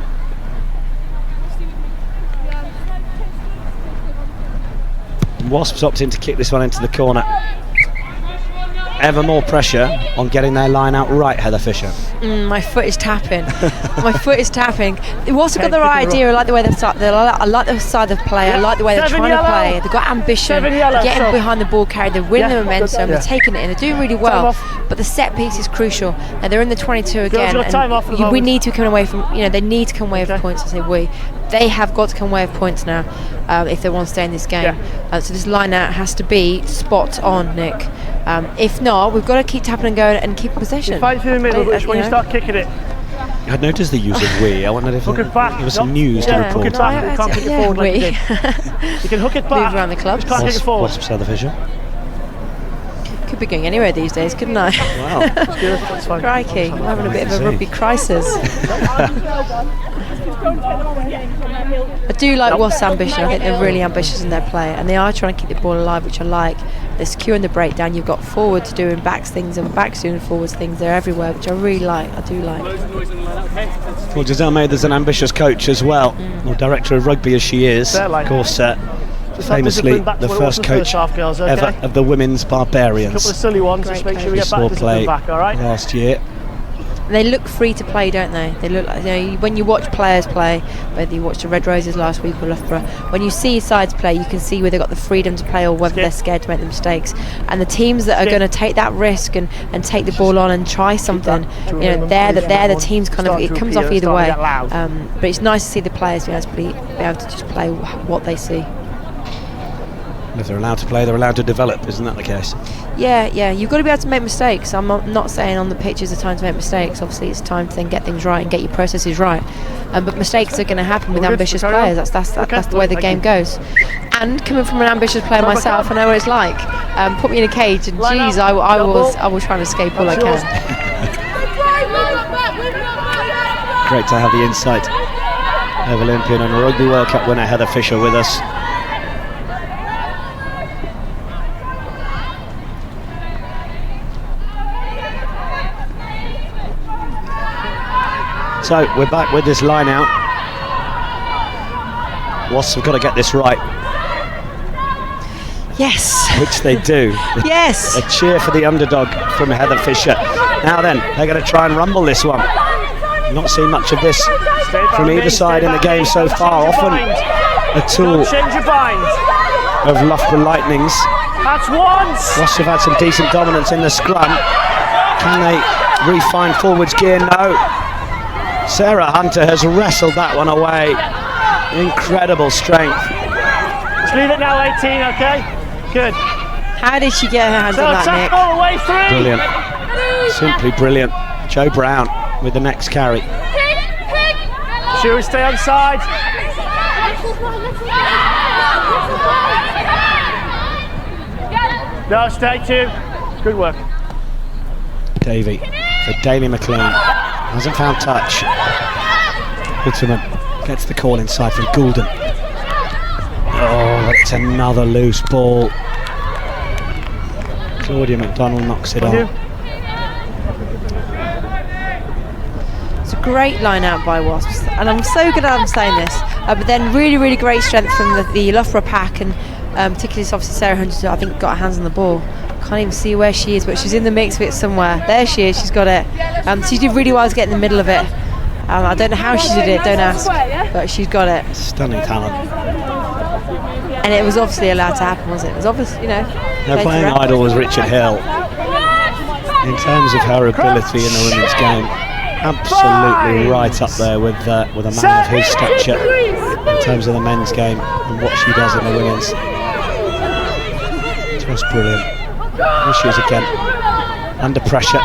[SPEAKER 6] Wasps opting to kick this one into the corner. Ever more pressure on getting their line out right, Heather Fisher.
[SPEAKER 2] My foot is tapping. My foot is tapping. Wasps got the right idea. I like the way they start. I like the side of play. I like the way they're trying to play. They've got ambition. Getting behind the ball carrier. They're winning the momentum. They're taking it in. They're doing really well. But the set piece is crucial. And they're in the 22 again. And we need to come away from. They need to come away with points. I say we. They have got to come away with points now if they want to stay in this game. So this line out has to be spot on, Nick. If not, we've got to keep tapping and going and keep possession.
[SPEAKER 10] Fight through the middle, which when you start kicking it.
[SPEAKER 6] I'd noticed the use of we. I wondered if there was some news to report.
[SPEAKER 10] Hook it back, you can't kick it forward like you did. You can hook it back.
[SPEAKER 2] Move around the club.
[SPEAKER 6] Wasps Heather Fisher.
[SPEAKER 2] Could be going anywhere these days, couldn't I?
[SPEAKER 6] Wow.
[SPEAKER 10] That's good. That's fine.
[SPEAKER 2] Crikey, we're having a bit of a rugby crisis. I do like Wasps' ambition. I think they're really ambitious in their play, and they are trying to keep the ball alive, which I like. They're securing the breakdown. You've got forwards doing backs things and backs doing forwards things. They're everywhere, which I really like. I do like.
[SPEAKER 6] Well, Giselle Mather's an ambitious coach as well, or director of rugby as she is. Of course, famously the first coach ever of the women's Barbarians.
[SPEAKER 10] A couple of silly ones, just make sure we get back to
[SPEAKER 6] play
[SPEAKER 10] back, all right?
[SPEAKER 6] Last year.
[SPEAKER 2] They look free to play, don't they? They look like, when you watch players play, whether you watched the Red Roses last week or Loughborough, when you see sides play, you can see where they've got the freedom to play or whether they're scared to make the mistakes. And the teams that are going to take that risk and take the ball on and try something, they're the teams kind of, it comes off either way. But it's nice to see the players be able to just play what they see.
[SPEAKER 6] If they're allowed to play, they're allowed to develop, isn't that the case?
[SPEAKER 2] Yeah, you've got to be able to make mistakes. I'm not saying on the pitch is the time to make mistakes. Obviously, it's time to then get things right and get your processes right. But mistakes are going to happen with ambitious players. That's the way the game goes. And coming from an ambitious player myself, I know what it's like. Put me in a cage, and geez, I will try and escape all I can.
[SPEAKER 6] Great to have the insight of Olympian and Rugby World Cup winner Heather Fisher with us. So we're back with this line out. Wasps have got to get this right.
[SPEAKER 2] Yes.
[SPEAKER 6] Which they do.
[SPEAKER 2] Yes.
[SPEAKER 6] A cheer for the underdog from Heather Fisher. Now then, they're going to try and rumble this one. Not seen much of this from either side in the game so far. Often a tool of Loughborough Lightnings.
[SPEAKER 10] That's once.
[SPEAKER 6] Wasps have had some decent dominance in the scrum. Can they refine forwards gear? No. Sarah Hunter has wrestled that one away. Incredible strength.
[SPEAKER 10] Just leave it now, 18, okay? Good.
[SPEAKER 2] How did she get her hands on that, Nick?
[SPEAKER 10] All the way through.
[SPEAKER 6] Brilliant. Simply brilliant. Jo Brown with the next carry.
[SPEAKER 10] Should we stay on side? No, stay too. Good work.
[SPEAKER 6] Davey for Daly McLean. Hasn't found touch. Ultimate gets the call inside from Goulden. Oh, it's another loose ball. Claudia McDonald knocks it on.
[SPEAKER 2] It's a great line out by Wasps, and I'm so good at saying this. But then really, really great strength from the Loughborough pack, and particularly obviously Sarah Hunter, who I think got her hands on the ball. Can't even see where she is, but she's in the mix of it somewhere. There she is, she's got it. She did really well to get in the middle of it. I don't know how she did it, don't ask, but she's got it.
[SPEAKER 6] Stunning talent.
[SPEAKER 2] And it was obviously allowed to happen, was it? It was obvious,
[SPEAKER 6] Their playing idol was Richard Hill. In terms of her ability in the women's game, absolutely right up there with a man of his stature in terms of the men's game and what she does in the women's. Just brilliant. Here she is again, under pressure.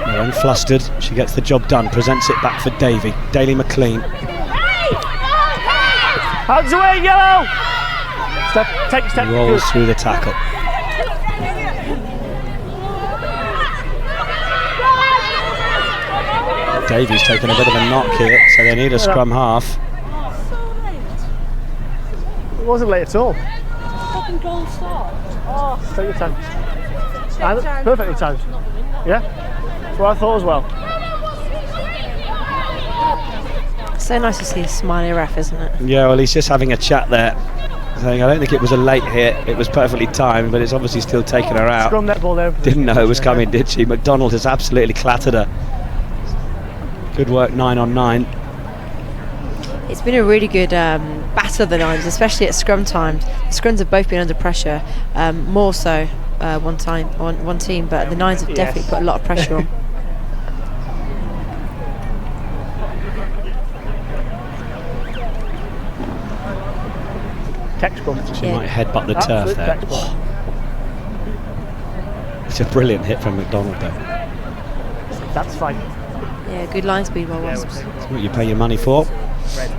[SPEAKER 6] They're unflustered. She gets the job done. Presents it back for Davey. Daly McLean.
[SPEAKER 10] Hands away, yellow! Take a step.
[SPEAKER 6] Rolls through the tackle. Davey's taken a bit of a knock here, so they need a scrum half.
[SPEAKER 10] It wasn't late at all.
[SPEAKER 11] Fucking goal start.
[SPEAKER 10] Oh, take your time. Perfectly timed. Yeah? That's what I thought as well.
[SPEAKER 2] So nice to see a smiley ref, isn't it?
[SPEAKER 6] Yeah, well, he's just having a chat there, saying, I don't think it was a late hit, it was perfectly timed, but it's obviously still taking her out.
[SPEAKER 10] Scrum netball there.
[SPEAKER 6] Didn't know it was coming, did she? McDonald has absolutely clattered her. Good work, 9 on 9.
[SPEAKER 2] It's been a really good battle of the nines, especially at scrum times. The scrums have both been under pressure, more so one team, but the nines have definitely put a lot of pressure on.
[SPEAKER 6] She might headbutt the turf there. It's a brilliant hit from McDonald though.
[SPEAKER 10] That's fine.
[SPEAKER 2] Yeah, good line speed by Wasps.
[SPEAKER 6] That's what you pay your money for.
[SPEAKER 10] Red.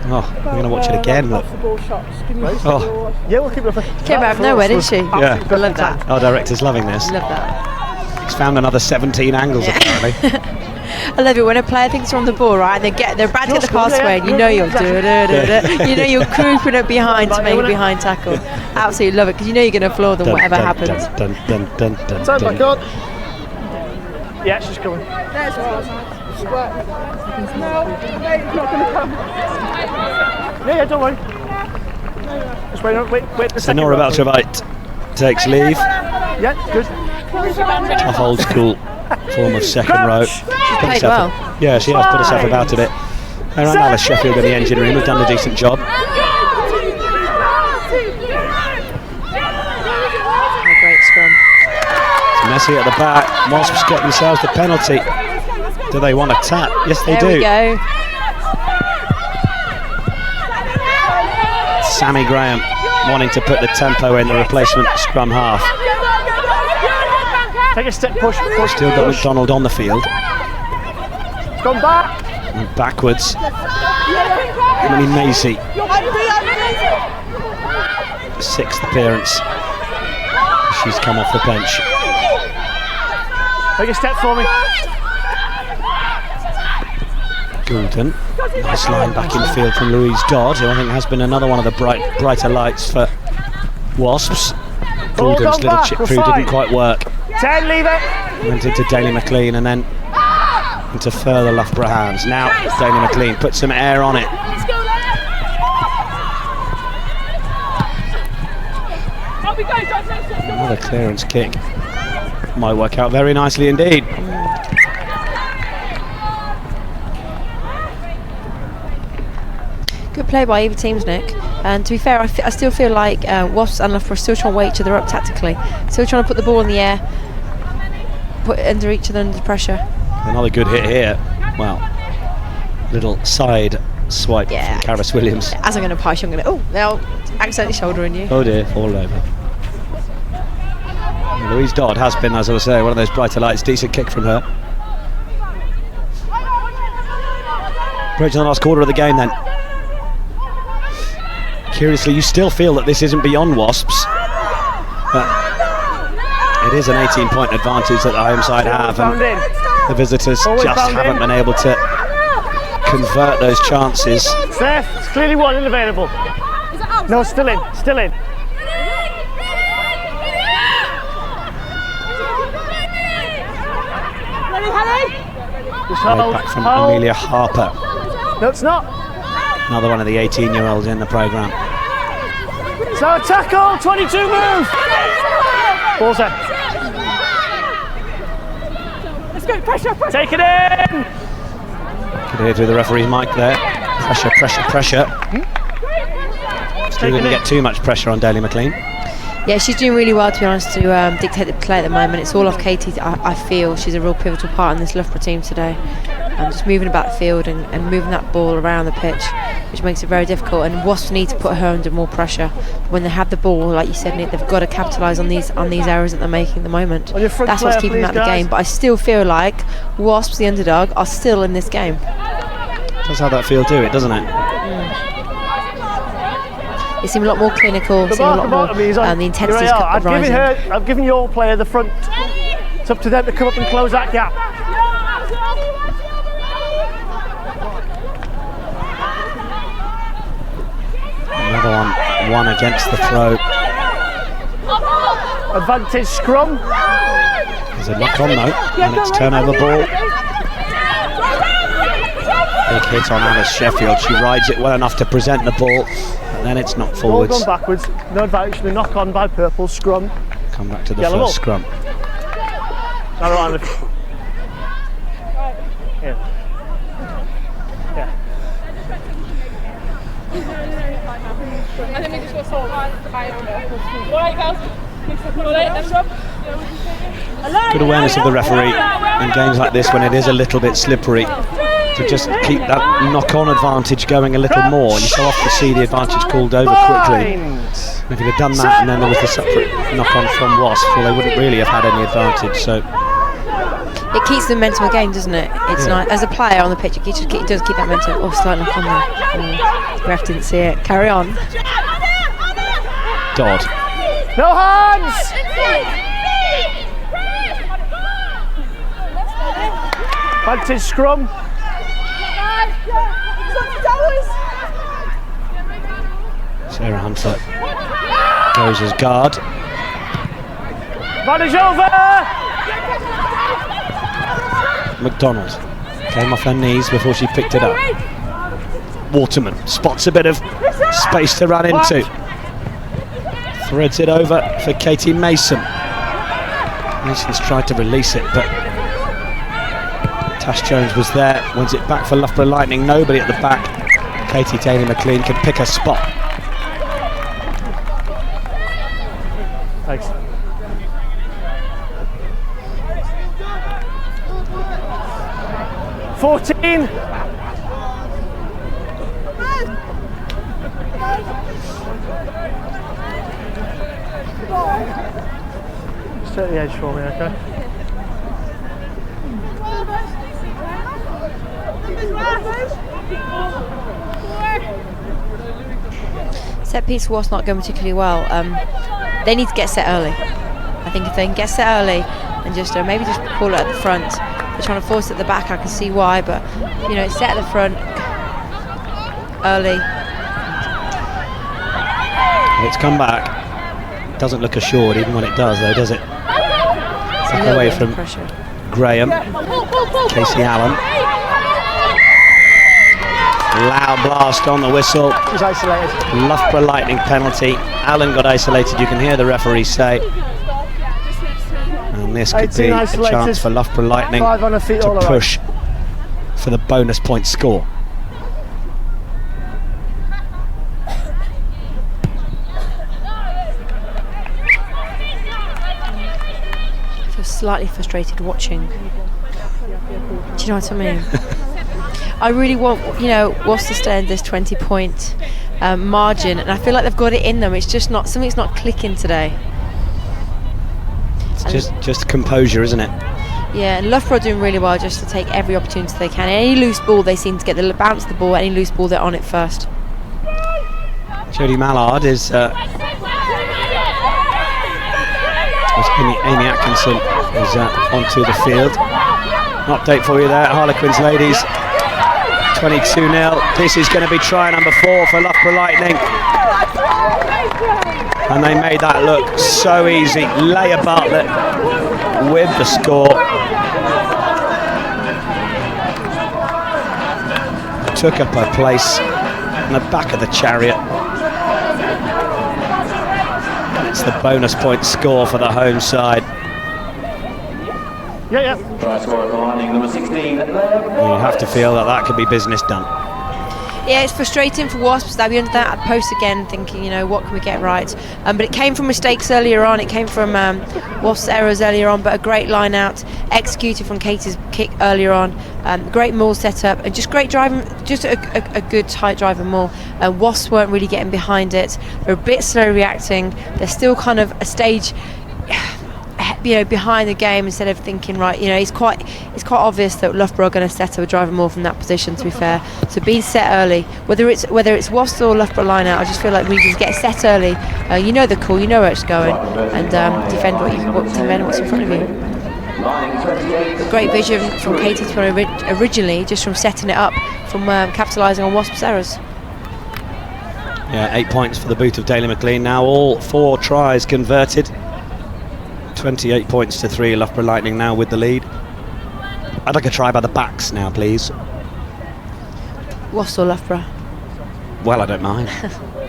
[SPEAKER 6] Oh, we're going to watch it again. Look.
[SPEAKER 10] Oh. Yeah, we'll keep it.
[SPEAKER 2] Came out of nowhere, didn't she?
[SPEAKER 6] Yeah.
[SPEAKER 2] I love that.
[SPEAKER 6] Our director's loving this.
[SPEAKER 2] Love that.
[SPEAKER 6] He's found another 17 angles apparently.
[SPEAKER 2] I love it when a player thinks they're on the ball, right? And they're about to get the passway, and you know you're you know you're creeping up behind to make a behind tackle. Absolutely love it because you know you're going to floor them whatever happens.
[SPEAKER 10] Time back on. Yeah, she's coming.
[SPEAKER 9] No, it's not going to come.
[SPEAKER 10] Yeah, don't worry. Just wait.
[SPEAKER 6] So Nora Baltravite takes leave.
[SPEAKER 10] Yeah, good.
[SPEAKER 6] Tough old school form of second row.
[SPEAKER 2] She's played well.
[SPEAKER 6] Yeah, she has put herself about a bit. Her and Alice Sheffield in the engine room have done a decent job.
[SPEAKER 2] A great scrum.
[SPEAKER 6] It's messy at the back. Wasps get themselves the penalty. Do they want a tap? Yes, they do.
[SPEAKER 2] There we go.
[SPEAKER 6] Sammy Graham wanting to put the tempo in the replacement scrum half.
[SPEAKER 10] Take a step, push.
[SPEAKER 6] Still got McDonald on the field.
[SPEAKER 10] Gone back.
[SPEAKER 6] And backwards. Emily Macy. 6th appearance. She's come off the bench.
[SPEAKER 10] Take a step for me.
[SPEAKER 6] Goulden. Nice line back in the field from Louise Dodd, who I think has been another one of the brighter lights for Wasps. Goulden's little chip through didn't quite work.
[SPEAKER 10] 10, leave it.
[SPEAKER 6] Went into Daly McLean and then into further Loughborough hands. Now Daly McLean put some air on it. Another clearance kick. Might work out very nicely indeed.
[SPEAKER 2] Good play by either teams, Nick. And to be fair, I still feel like Wasps and Loughborough are still trying to weigh each other up tactically. Still trying to put the ball in the air, put it under each other under pressure.
[SPEAKER 6] Another good hit here. Well, little side swipe from Karis Williams.
[SPEAKER 2] As I'm going to push, I'm going to... Oh, they'll accidentally shouldering you.
[SPEAKER 6] Oh dear, all over. Louise Dodd has been, as I was saying, one of those brighter lights. Decent kick from her. Approaching the last quarter of the game then. Curiously, you still feel that this isn't beyond Wasps, but it is an 18-point advantage that the home side have, and the visitors just haven't been able to convert those chances.
[SPEAKER 10] Seth, it's clearly one unavailable. No, still in.
[SPEAKER 6] Right back from Amelia Harper.
[SPEAKER 10] No, it's not.
[SPEAKER 6] Another one of the 18-year-olds in the programme.
[SPEAKER 10] So tackle, 22 move. Ball's in.
[SPEAKER 11] Let's go, pressure.
[SPEAKER 10] Take it in.
[SPEAKER 6] Could hear through the referee's mic there. Pressure. Still didn't get too much pressure on Daly McLean.
[SPEAKER 2] Yeah, she's doing really well, to be honest, to dictate the play at the moment. It's all off Katie. I feel she's a real pivotal part in this Loughborough team today. Just moving about the field and moving that ball around the pitch, which makes it very difficult. And Wasps need to put her under more pressure. When they have the ball, like you said, Nick, they've got to capitalise on these errors that they're making at the moment. That's what's keeping them out of the game. But I still feel like Wasps, the underdog, are still in this game.
[SPEAKER 6] That's how that feel to it, doesn't it?
[SPEAKER 2] They seem a lot more clinical, seem a lot more, the intensity's rising.
[SPEAKER 10] I've given your player the front. It's up to them to come up and close that gap.
[SPEAKER 6] one against the throw.
[SPEAKER 10] Advantage scrum.
[SPEAKER 6] There's a knock on though, and it's turnover ball. Big hit on Alice Sheffield. She rides it well enough to present the ball, and then it's knocked
[SPEAKER 10] Ball
[SPEAKER 6] forwards.
[SPEAKER 10] gone backwards. No advantage. The knock on by Purple. Scrum.
[SPEAKER 6] Come back to the
[SPEAKER 10] Yellow
[SPEAKER 6] first
[SPEAKER 10] ball.
[SPEAKER 6] scrum.
[SPEAKER 10] Yeah. Yeah.
[SPEAKER 6] Good awareness of the referee in games like this when it is a little bit slippery, to just keep that knock-on advantage going a little more. You so often see the advantage called over quickly. If you'd have done that and then there was the separate knock-on from Wasps, well, they wouldn't really have had any advantage. So
[SPEAKER 2] it keeps the momentum of the game, doesn't it? It's nice. As a player on the pitch, it does keep that momentum. Oh, slight knock on there. The ref didn't see it. Carry on.
[SPEAKER 6] Dodd.
[SPEAKER 10] No hands! Advantage scrum.
[SPEAKER 6] Sarah Hunter goes as guard.
[SPEAKER 10] Advantage over!
[SPEAKER 6] McDonald came off her knees before she picked it up. Waterman spots a bit of space to run into. Threads it over for Katie Mason. Mason's tried to release it, but Tash Jones was there. Wins it back for Loughborough Lightning. Nobody at the back. Katie Taylor-McLean can pick a spot.
[SPEAKER 10] Thanks. $14. Just at the edge for me, okay?
[SPEAKER 2] Set piece was not going particularly well. They need to get set early. I think if they can get set early and just maybe just pull it at the front. They're trying to force it at the back. I can see why, but you know, it's set at the front early.
[SPEAKER 6] It's come back. Doesn't look assured even when it does, though, does it? Back away from
[SPEAKER 2] pressure.
[SPEAKER 6] Graham. Casey Allen. Loud blast on the whistle.
[SPEAKER 10] He's isolated.
[SPEAKER 6] Loughborough Lightning penalty. Allen got isolated. You can hear the referee say. And this could be a chance for Loughborough Lightning to push for the bonus point score.
[SPEAKER 2] I feel slightly frustrated watching. Do you know what I mean? I really want, you know, Wasps to stay in this 20-point margin, and I feel like they've got it in them. It's just not, something's not clicking today.
[SPEAKER 6] It's just composure, isn't it?
[SPEAKER 2] Yeah, and Loughborough are doing really well just to take every opportunity they can. Any loose ball, they seem to get the bounce of the ball. Any loose ball, they're on it first.
[SPEAKER 6] Jodie Mallard is Amy Atkinson is onto the field. An update for you there, Harlequins Ladies. 22-0. This is going to be try number 4 for Loughborough Lightning. And they made that look so easy. Leia Bartlett with the score. Took up her place in the back of the chariot. And it's the bonus point score for the home side.
[SPEAKER 10] Yeah.
[SPEAKER 5] Try scorer for Lightning, number 16.
[SPEAKER 6] You have to feel that could be business done.
[SPEAKER 2] Yeah, it's frustrating for Wasps. They'll be under that post again, thinking, you know, what can we get right? But it came from mistakes earlier on. It came from Wasps' errors earlier on, but a great line out executed from Katie's kick earlier on. Great maul set up and just great driving, just a good tight drive and maul. Wasps weren't really getting behind it. They're a bit slow reacting. They're still kind of a stage, you know, behind the game instead of thinking, right, you know, it's quite obvious that Loughborough are going to set up a driver more from that position, to be fair. So being set early, whether it's Wasps or Loughborough line out, I just feel like we just get set early. You know the call, you know where it's going, and defend what's in front of you. Great vision from Katie originally, just from setting it up, from capitalising on Wasps' errors.
[SPEAKER 6] Yeah, 8 points for the boot of Daly McLean. Now all 4 tries converted. 28 points to 3. Loughborough Lightning now with the lead. I'd like a try by the backs now, please.
[SPEAKER 2] Wasps or Loughborough?
[SPEAKER 6] Well, I don't mind.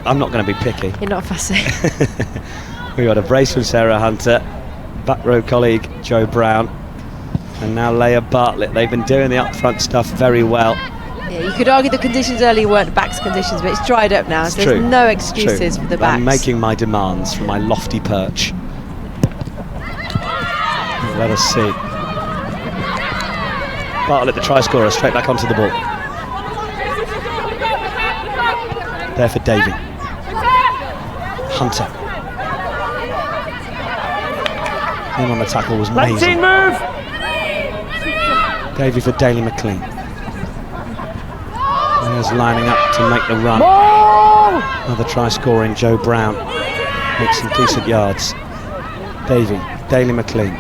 [SPEAKER 6] I'm not going to be picky.
[SPEAKER 2] You're not fussy.
[SPEAKER 6] We got a brace from Sarah Hunter, back row colleague Joe Brown, and now Leah Bartlett. They've been doing the up front stuff very well.
[SPEAKER 2] Yeah, you could argue the conditions earlier weren't backs conditions, but it's dried up now, so there's no excuses for the backs.
[SPEAKER 6] I'm making my demands from my lofty perch. Let us see. Bartlett, the try scorer, straight back onto the ball. There for Davy. Hunter. Him on the tackle was amazing.
[SPEAKER 10] Move!
[SPEAKER 6] Davy for Daly McLean. There's lining up to make the run. Another try scoring Joe Brown. Makes some decent yards. Davy, Daly McLean.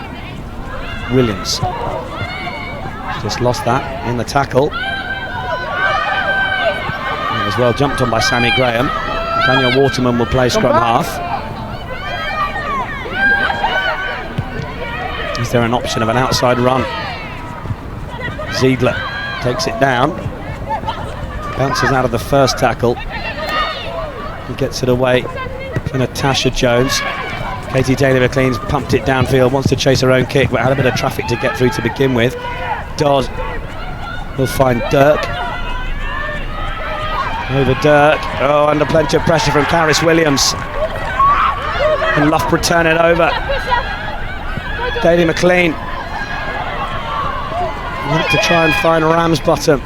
[SPEAKER 6] Williams. Just lost that in the tackle. And as well jumped on by Sammy Graham. Daniel Waterman will play scrum half. Is there an option of an outside run? Ziegler takes it down. Bounces out of the first tackle. He gets it away for Natasha Jones. Katie Daly McLean's pumped it downfield, wants to chase her own kick, but had a bit of traffic to get through to begin with. Dodd will find Dirk. Over Dirk. Oh, under plenty of pressure from Caris Williams. And Loughborough turn it over. Daly McLean. Want to try and find Ramsbottom.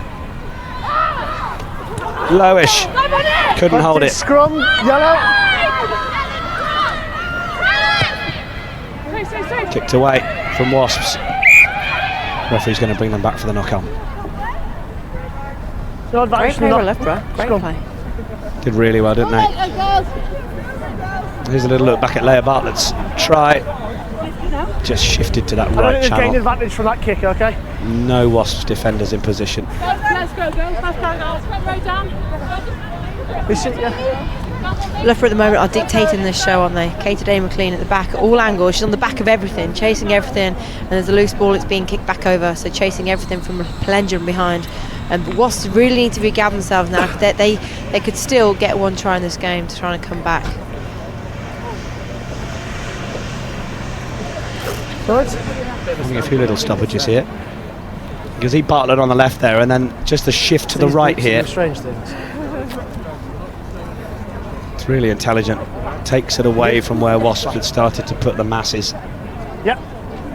[SPEAKER 6] Lowish. Couldn't hold it.
[SPEAKER 10] Scrum, yellow.
[SPEAKER 6] Kicked away from Wasps. Referee's going to bring them back for the knock-on.
[SPEAKER 2] Great play by Loughborough. Great play.
[SPEAKER 6] Did really well, didn't they? Here's a little look back at Leah Bartlett's try. Just shifted to that right
[SPEAKER 10] I don't think they've gained
[SPEAKER 6] channel.
[SPEAKER 10] advantage from that kick, okay?
[SPEAKER 6] No Wasps defenders in position.
[SPEAKER 11] Let's go, girls. Let's go, girls. Right down.
[SPEAKER 2] Loughborough at the moment are dictating this show, aren't they? Katie Daly McLean at the back, at all angles. She's on the back of everything, chasing everything. And there's a loose ball, it's being kicked back over. So chasing everything from Pellenger behind. And Wasps really need to regather themselves now. They could still get one try in this game to try and come back.
[SPEAKER 6] Having a few little stoppages here. Gazee Bartlett on the left there, and then just a shift to the right here.
[SPEAKER 10] Strange things.
[SPEAKER 6] It's really intelligent. Takes it away from where Wasps had started to put the masses.
[SPEAKER 10] Yeah,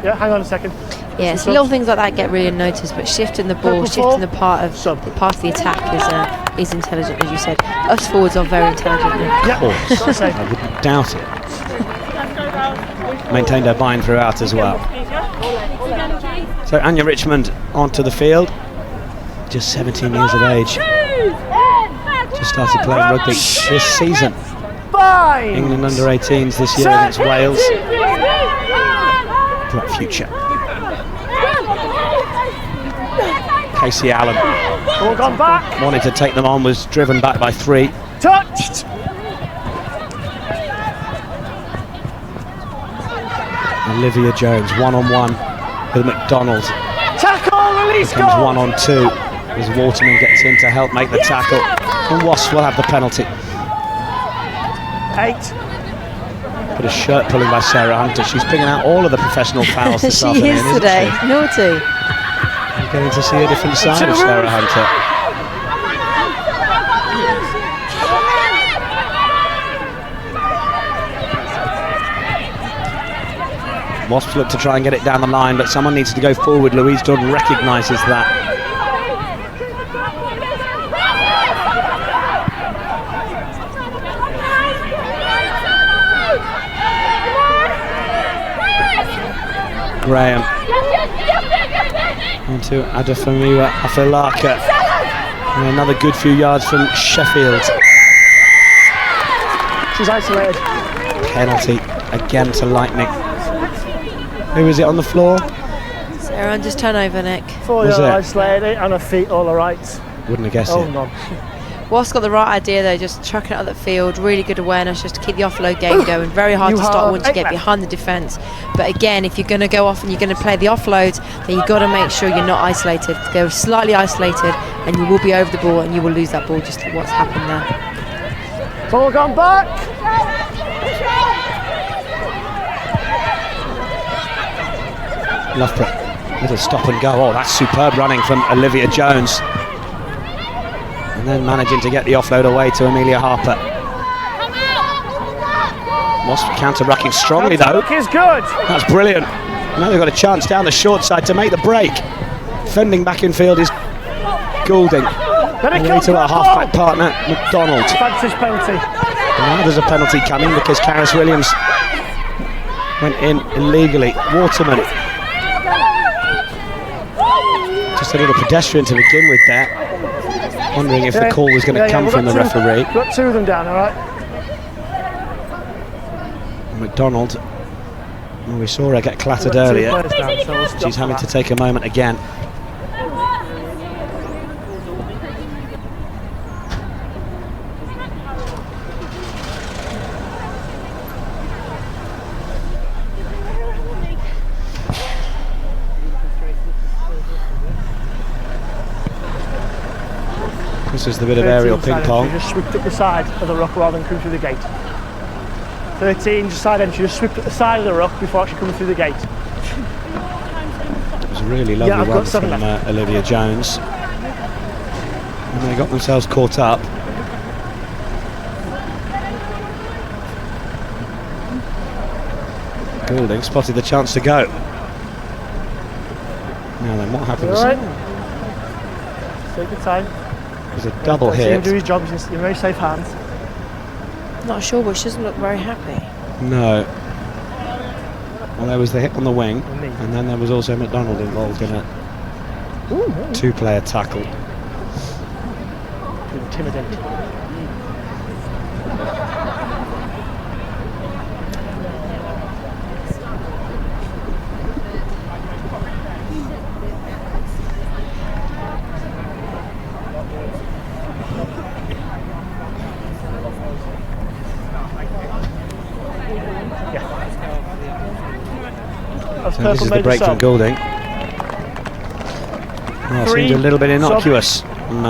[SPEAKER 10] hang on a second.
[SPEAKER 2] Yes, little things like that get really unnoticed, but shifting the ball, shifting the part of the attack is intelligent, as you said. Us forwards are very intelligent.
[SPEAKER 6] Of course, I wouldn't doubt it. Maintained her bind throughout as well. So Anya Richmond onto the field, just 17 years of age. Just started playing rugby this season. England under 18s this year against Wales. Bright future. Casey Allen wanted to take them on, was driven back by 3.
[SPEAKER 10] Touched!
[SPEAKER 6] Olivia Jones one-on-one with McDonald.
[SPEAKER 10] Tackle, release goal!
[SPEAKER 6] Comes 1-on-2 as Waterman gets in to help make the tackle. And Wasps will have the penalty.
[SPEAKER 10] 8.
[SPEAKER 6] Bit of shirt pulling by Sarah Hunter. She's picking out all of the professional fouls this
[SPEAKER 2] She
[SPEAKER 6] afternoon,
[SPEAKER 2] is
[SPEAKER 6] isn't
[SPEAKER 2] today.
[SPEAKER 6] she?
[SPEAKER 2] Naughty.
[SPEAKER 6] You're getting to see a different side of Sarah Hunter. Wasps look to try and get it down the line, but someone needs to go forward. Louise Dodd recognises that. Graham into Adefemiwa Afelaka, and another good few yards from Sheffield.
[SPEAKER 10] She's isolated.
[SPEAKER 6] Penalty again to Lightning. Who is it on the floor?
[SPEAKER 2] Sarah Hunter's turnover, Nick.
[SPEAKER 10] 4 yards isolated, and her feet all alright.
[SPEAKER 6] Wouldn't have guessed it.
[SPEAKER 10] No.
[SPEAKER 2] Wasps got the right idea though, just chucking it at the field, really good awareness just to keep the offload game going. Very hard to stop once you get behind the defence. But again, if you're going to go off and you're going to play the offload, then you've got to make sure you're not isolated. Go slightly isolated and you will be over the ball and you will lose that ball, just like what's happened there.
[SPEAKER 10] Ball gone back.
[SPEAKER 6] Loughborough, little stop and go. Oh, that's superb running from Olivia Jones. And then managing to get the offload away to Amelia Harper. Wasp counter-rucking strongly though.
[SPEAKER 10] Is good.
[SPEAKER 6] That's brilliant. Now they've got a chance down the short side to make the break. Fending back in field is Goulding. Away to her half-back partner, McDonald.
[SPEAKER 10] Fantastic penalty.
[SPEAKER 6] Now there's a penalty coming because Karis Williams went in illegally. Waterman. Just a little pedestrian to begin with there. Wondering if the call was going to come from the referee.
[SPEAKER 10] Got 2 of them down, all right.
[SPEAKER 6] McDonald, well, we saw her get clattered earlier. She's having to take a moment again. This is the bit of aerial ping pong.
[SPEAKER 10] Just swept up the side of the ruck rather than come through the gate. 13, just side entry, just swept up the side of the ruck before actually coming through the gate.
[SPEAKER 6] It was a really lovely run from Olivia Jones. And they got themselves caught up. Goulding spotted the chance to go. Now then, what happens?
[SPEAKER 10] All right. Take your time.
[SPEAKER 6] There's a double hit.
[SPEAKER 10] See him do his job, he's in very safe hands.
[SPEAKER 2] Not sure, but she doesn't look very happy.
[SPEAKER 6] No. Well, there was the hit on the wing, and then there was also McDonald involved in a 2-player tackle.
[SPEAKER 10] Intimidating.
[SPEAKER 6] So this is the break from Goulding. Well, seems a little bit innocuous from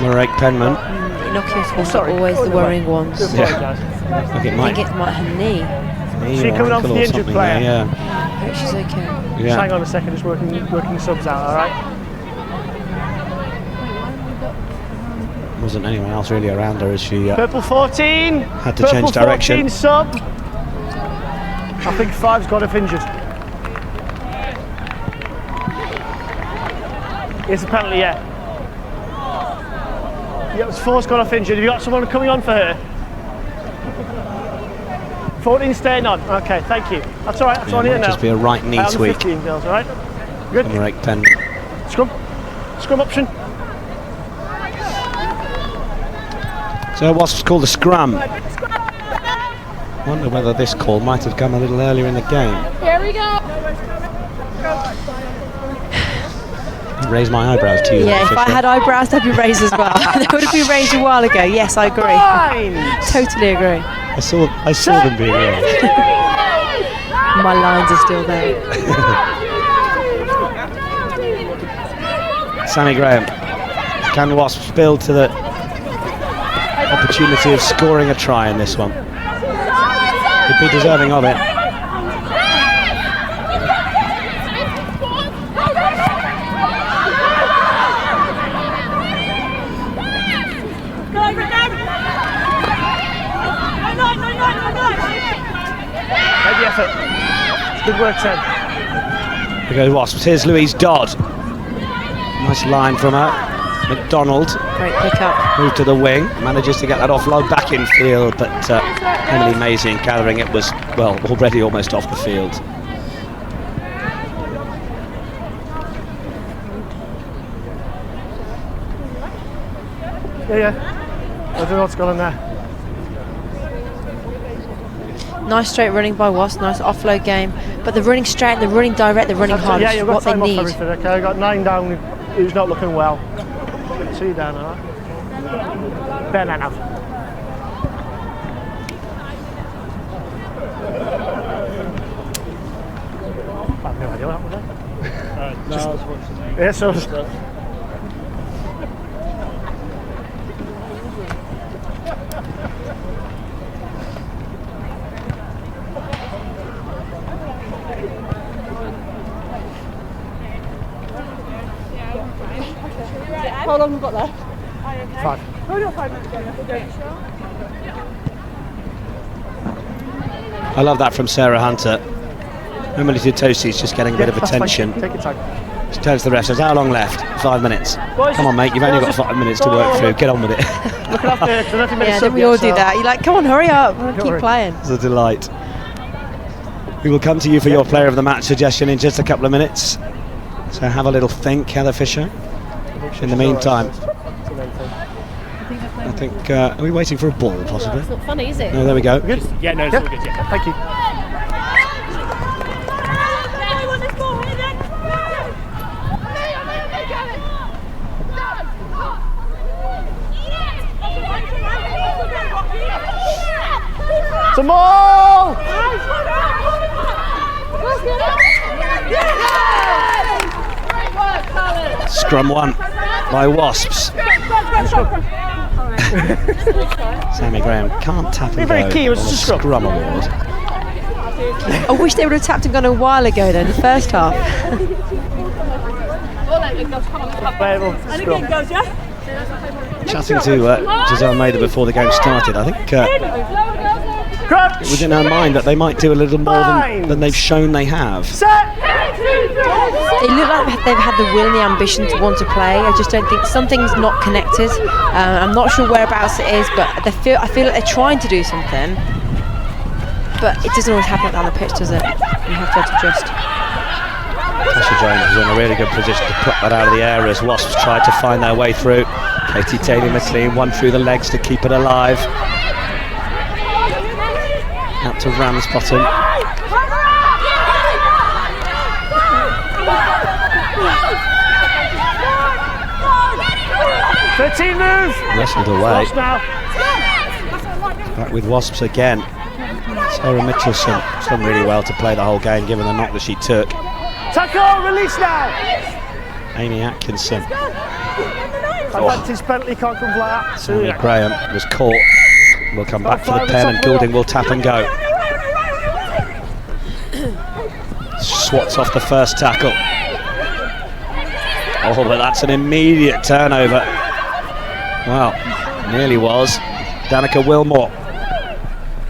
[SPEAKER 6] Marek Penman.
[SPEAKER 2] Innocuous ones are always the worrying ones.
[SPEAKER 6] Yeah. I think it might
[SPEAKER 2] her knee.
[SPEAKER 10] She coming on for the injured player.
[SPEAKER 6] Yeah.
[SPEAKER 2] I hope she's okay.
[SPEAKER 6] Yeah.
[SPEAKER 10] Just hang on a second, just working the subs out, all right?
[SPEAKER 6] Wasn't anyone else really around her as she
[SPEAKER 10] Purple 14.
[SPEAKER 6] had to change direction.
[SPEAKER 10] 14 sub. I think 5's got her injured. It's a penalty, yeah. Yeah, it was 4's got her injured. Have you got someone coming on for her? 14 staying on. Okay, thank you. That's all right. That's on here now.
[SPEAKER 6] Just be a right knee tweak.
[SPEAKER 10] 15 girls, all right? Good.
[SPEAKER 6] Marek Penman.
[SPEAKER 10] Scrum option.
[SPEAKER 6] So Wasps called a scrum. Wonder whether this call might have come a little earlier in the game.
[SPEAKER 7] Here we go.
[SPEAKER 6] Raise my eyebrows to you.
[SPEAKER 2] Yeah, if I had eyebrows, they'd be raised as well. They would have been raised a while ago. Yes, I agree. Totally agree.
[SPEAKER 6] I saw them being raised.
[SPEAKER 2] My lines are still there.
[SPEAKER 6] Sammy Graham. Can Wasps build to the opportunity of scoring a try in this one? Could be deserving of it.
[SPEAKER 10] Make the effort. Good work, Ted.
[SPEAKER 6] There goes Wasps. Here's Louise Dodd. Nice line from her. McDonald.
[SPEAKER 2] Great pick-up.
[SPEAKER 6] Moved to the wing. Manages to get that offload back in field, but Emily Maisie in gathering it was, well, already almost off the field.
[SPEAKER 10] Yeah. I don't know what's going on there.
[SPEAKER 2] Nice straight running by Wasps, nice offload game. But they're running straight, they're running direct, they're running hard,
[SPEAKER 10] Yeah,
[SPEAKER 2] which is
[SPEAKER 10] you've got
[SPEAKER 2] what they
[SPEAKER 10] time off
[SPEAKER 2] need.
[SPEAKER 10] everything. Okay, I got 9 down who's not looking well. 2 down, alright? Bear that now. I have no idea what happened there.
[SPEAKER 12] No, I was watching that.
[SPEAKER 10] Yeah, so...
[SPEAKER 11] How long have we got left?
[SPEAKER 10] 5.
[SPEAKER 11] Oh, you're 5 minutes ago.
[SPEAKER 6] I love that from Sarah Hunter. Emily Tutosi's just getting a bit of attention.
[SPEAKER 10] Take your time.
[SPEAKER 6] She turns to the ref, says, how long left? 5 minutes.
[SPEAKER 10] Boys,
[SPEAKER 6] come on, mate, you've only got 5 minutes to work through. Get on with it.
[SPEAKER 10] Looking after there's nothing
[SPEAKER 2] Yeah, then we all do that. You're like, come on, hurry up, keep playing.
[SPEAKER 6] It's a delight. We will come to you for your player of the match suggestion in just a couple of minutes. So have a little think, Heather Fisher. In the meantime, I think, are we waiting for a ball, possibly?
[SPEAKER 4] It's not funny, is it?
[SPEAKER 6] No, there we go.
[SPEAKER 10] Good? Yeah, no, it's all good, yeah. Thank you. Some more!
[SPEAKER 6] Scrum won by Wasps. Sammy Graham can't tap and
[SPEAKER 10] very
[SPEAKER 6] go
[SPEAKER 10] key, it was
[SPEAKER 6] on a
[SPEAKER 10] just a
[SPEAKER 6] scrum award.
[SPEAKER 2] I wish they would have tapped and gone a while ago then, the first half.
[SPEAKER 6] Chatting to Giselle Mather before the game started, I think it was in her mind that they might do a little more than they've shown they have.
[SPEAKER 2] They look like they've had the will and the ambition to want to play. I just don't think something's not connected. I'm not sure whereabouts it is, but I feel like they're trying to do something, but it doesn't always happen down the pitch, does it? You have to adjust.
[SPEAKER 6] Tasha Jones was in a really good position to pluck that out of the air as Wasps tried to find their way through. Katie Taylor-McLean won through the legs to keep it alive. Out to Ramsbottom. Wrestled away. Back with Wasps again. Sarah Mitchelson has done really well to play the whole game given the knock that she took.
[SPEAKER 10] Tackle, release now!
[SPEAKER 6] Amy Atkinson.
[SPEAKER 10] Advantage penalty, can't come like that.
[SPEAKER 6] Sammy Graham was caught. We'll come back to the pen and Goulding will tap and go. Swats off the first tackle. Oh, but that's an immediate turnover. Well, nearly was. Danica Wilmore.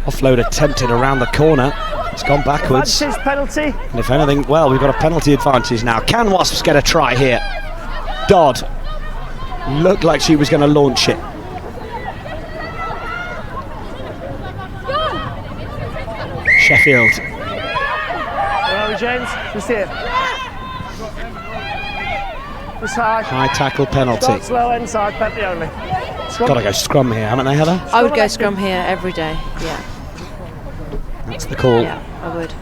[SPEAKER 6] Offload attempted around the corner. It's gone backwards.
[SPEAKER 10] Penalty.
[SPEAKER 6] And if anything, well, we've got a penalty advantage now. Can Wasps get a try here? Dodd looked like she was going to launch it. Sheffield.
[SPEAKER 10] Where are we, James? Just here. Just high.
[SPEAKER 6] High tackle penalty.
[SPEAKER 10] Start slow inside, penalty only.
[SPEAKER 6] Got to go scrum here, haven't they, Heather?
[SPEAKER 2] I would go scrum here every day, yeah.
[SPEAKER 6] That's the call.
[SPEAKER 2] Yeah, I would.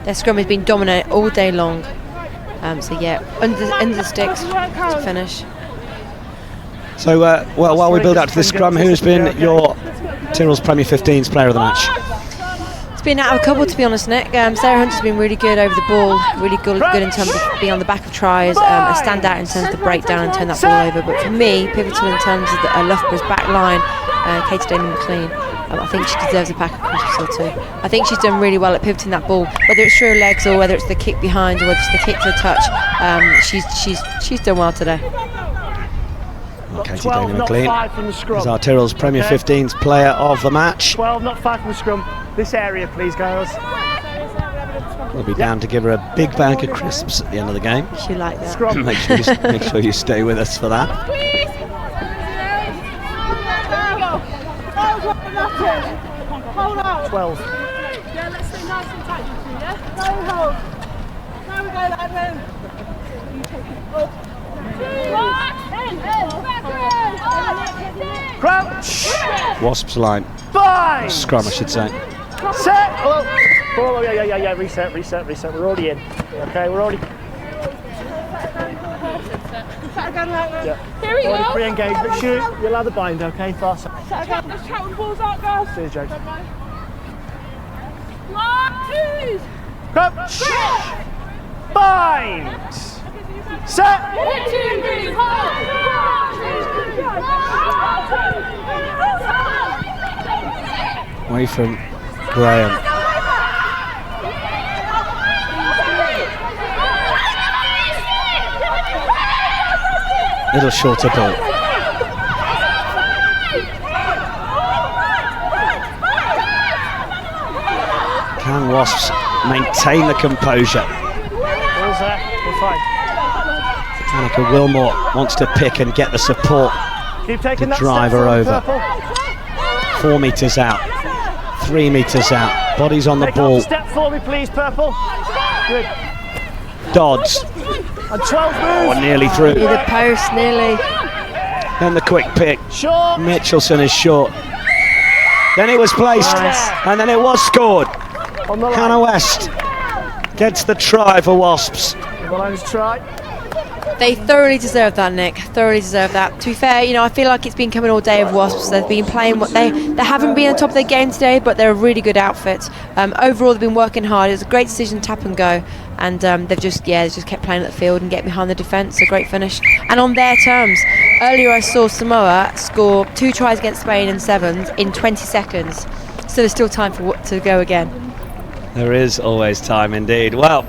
[SPEAKER 2] Their scrum has been dominant all day long. So yeah, under the sticks to finish.
[SPEAKER 6] So, well, while we build up to the scrum, who's been your Tyrrells Premier 15's player of the match?
[SPEAKER 2] It's been out of a couple, to be honest, Nick. Sarah Hunter's been really good over the ball, really good in terms of being on the back of tries, a standout in terms of the breakdown and turn that ball over. But for me, pivotal in terms of Loughborough's back line, Katie Taylor-McLean. I think she deserves a pack of credit too. I think she's done really well at pivoting that ball, whether it's through her legs or whether it's the kick behind or whether it's the kick to the touch. She's done well today.
[SPEAKER 6] Katie Taylor-McLean is our Tyrrells Premier 15's player of the match.
[SPEAKER 10] 12, not 5 from the scrum. This area, please, girls.
[SPEAKER 6] We'll be down to give her a big bag of crisps at the end of the game.
[SPEAKER 2] She like that.
[SPEAKER 10] Scrum.
[SPEAKER 6] make sure you stay with us for that.
[SPEAKER 10] 12.
[SPEAKER 11] Yeah, let's stay nice and tight, yeah? No hold. Now we go, Ladman.
[SPEAKER 10] Crouch.
[SPEAKER 6] Wasps line.
[SPEAKER 10] 5.
[SPEAKER 6] Scrum, I should say.
[SPEAKER 10] Set. Oh, yeah. Reset. We're already in. Okay, we're already.
[SPEAKER 11] Here we go.
[SPEAKER 10] Pre-engage, but shoot. You'll have the bind, okay? Far side.
[SPEAKER 11] Let's chat with the balls out, guys.
[SPEAKER 10] Cheers, Joe.
[SPEAKER 11] One, two.
[SPEAKER 10] Crunch. Bind. Set.
[SPEAKER 11] 1, 2, 3, hold.
[SPEAKER 6] Away from Graham. Little shorter ball. Can Wasps maintain the composure?
[SPEAKER 10] Ball's there. We're fine.
[SPEAKER 6] Annika Wilmore wants to pick and get the support
[SPEAKER 10] Keep taking
[SPEAKER 6] to
[SPEAKER 10] that
[SPEAKER 6] drive
[SPEAKER 10] step
[SPEAKER 6] her
[SPEAKER 10] forward,
[SPEAKER 6] over.
[SPEAKER 10] Purple.
[SPEAKER 6] 4 metres out, 3 metres out. Bodies on the
[SPEAKER 10] Take
[SPEAKER 6] ball.
[SPEAKER 10] off step for me, please, Purple. Good.
[SPEAKER 6] Dodds.
[SPEAKER 10] And 12 moves.
[SPEAKER 6] Oh, nearly through.
[SPEAKER 2] Near the post, nearly.
[SPEAKER 6] Then the quick pick.
[SPEAKER 10] Short.
[SPEAKER 6] Mitchelson is short. Then it was placed, and then it was scored.
[SPEAKER 10] On the line.
[SPEAKER 6] Hannah West gets the try for Wasps.
[SPEAKER 10] On the line is try.
[SPEAKER 2] They thoroughly deserve that, Nick. Thoroughly deserve that. To be fair, I feel like it's been coming all day of Wasps. They've been playing what they haven't been on top of their game today, but they're a really good outfit. Overall, they've been working hard. It was a great decision, tap and go, and they've just kept playing at the field and get behind the defence. A great finish, and on their terms. Earlier, I saw Samoa score 2 tries against Spain in sevens in 20 seconds. So there's still time to go again.
[SPEAKER 6] There is always time, indeed. Well,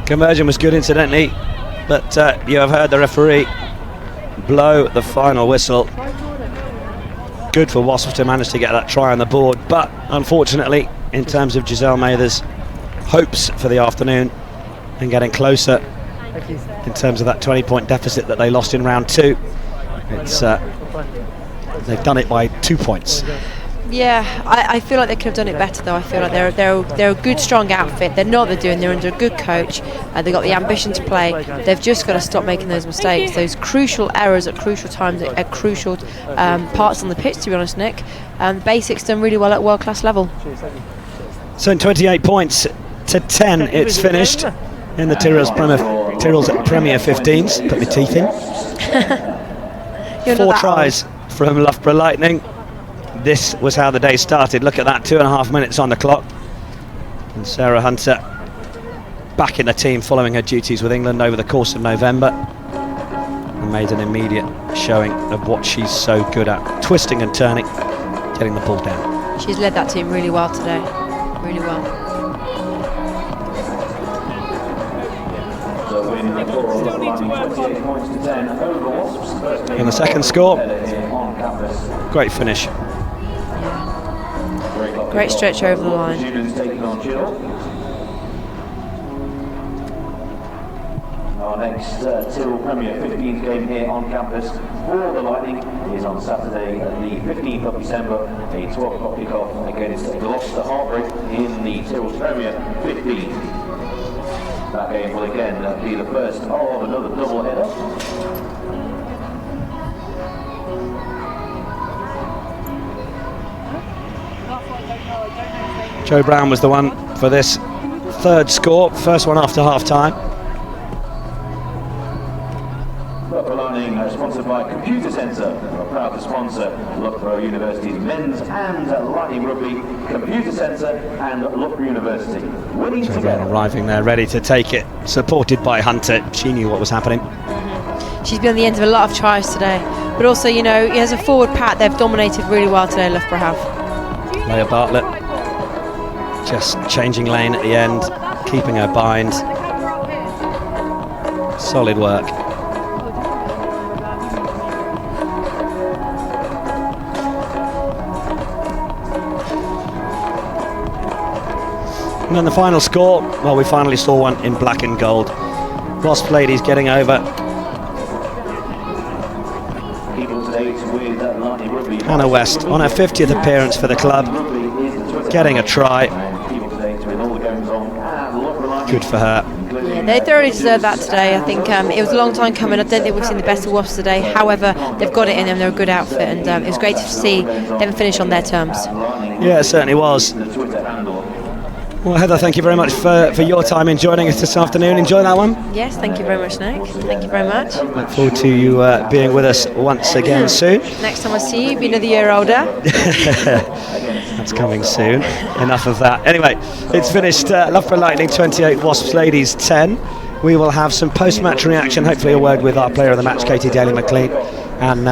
[SPEAKER 6] conversion was good, incidentally, but you have heard the referee blow the final whistle. Good for Wasps to manage to get that try on the board, but unfortunately, in terms of Giselle Mather's hopes for the afternoon and getting closer in terms of that 20-point deficit that they lost in round 2, it's they've done it by 2 points.
[SPEAKER 2] Yeah, I feel like they could have done it better though. I feel like they're a good, strong outfit. They know what they're doing. They're under a good coach. They've got the ambition to play. They've just got to stop making those mistakes, those crucial errors at crucial times, at crucial parts on the pitch. To be honest, Nick, basics done really well at world-class level.
[SPEAKER 6] So in 28 points to 10, it's finished in the Tyrrells Premier 15s. Put my teeth in. 4 tries from Loughborough Lightning. This was how the day started. Look at that, 2.5 minutes on the clock. And Sarah Hunter back in the team following her duties with England over the course of November. And made an immediate showing of what she's so good at. Twisting and turning, getting the ball down.
[SPEAKER 2] She's led that team really well today. Really well.
[SPEAKER 6] And the second score, great finish.
[SPEAKER 2] Great stretch over the line.
[SPEAKER 5] Our next Tyrrells Premier 15th game here on campus for the Lightning is on Saturday, the 15th of December, a 12 o'clock kickoff against Gloucester Hartbury in the Tyrrells Premier 15. That game will again be the first of another double header.
[SPEAKER 6] Joe Brown was the one for this third score, first one after half-time.
[SPEAKER 5] Loughborough Lightning, sponsored by Computer Centre, are proud to sponsor Loughborough University's men's and Lightning Rugby, Computer Centre and Loughborough University. Winning
[SPEAKER 6] Joe
[SPEAKER 5] together.
[SPEAKER 6] Brown arriving there, ready to take it, supported by Hunter. She knew what was happening.
[SPEAKER 2] She's been on the end of a lot of tries today, but also, as a forward pack, they've dominated really well today, Loughborough have.
[SPEAKER 6] Leah Bartlett just changing lane at the end, keeping her bind. Solid work. And then the final score, well, we finally saw one in black and gold. Wasps Ladies getting over. Hannah West on her 50th appearance for the club, getting a try. Good for her.
[SPEAKER 2] Yeah, they thoroughly deserve that today. I think it was a long time coming. I don't think we've seen the best of Wasps today. However, they've got it in them. They're a good outfit, and it was great to see them finish on their terms.
[SPEAKER 6] Yeah, it certainly was. Well, Heather, thank you very much for your time in joining us this afternoon. Enjoy that one.
[SPEAKER 2] Yes, thank you very much, Nick. Thank you very much.
[SPEAKER 6] Look forward to you being with us once again soon.
[SPEAKER 2] Next time I see you, be another year older.
[SPEAKER 6] That's coming soon. Enough of that. Anyway, it's finished. Loughborough Lightning 28, Wasps Ladies 10. We will have some post-match reaction, hopefully a word with our player of the match, Katie Daly-McLean, and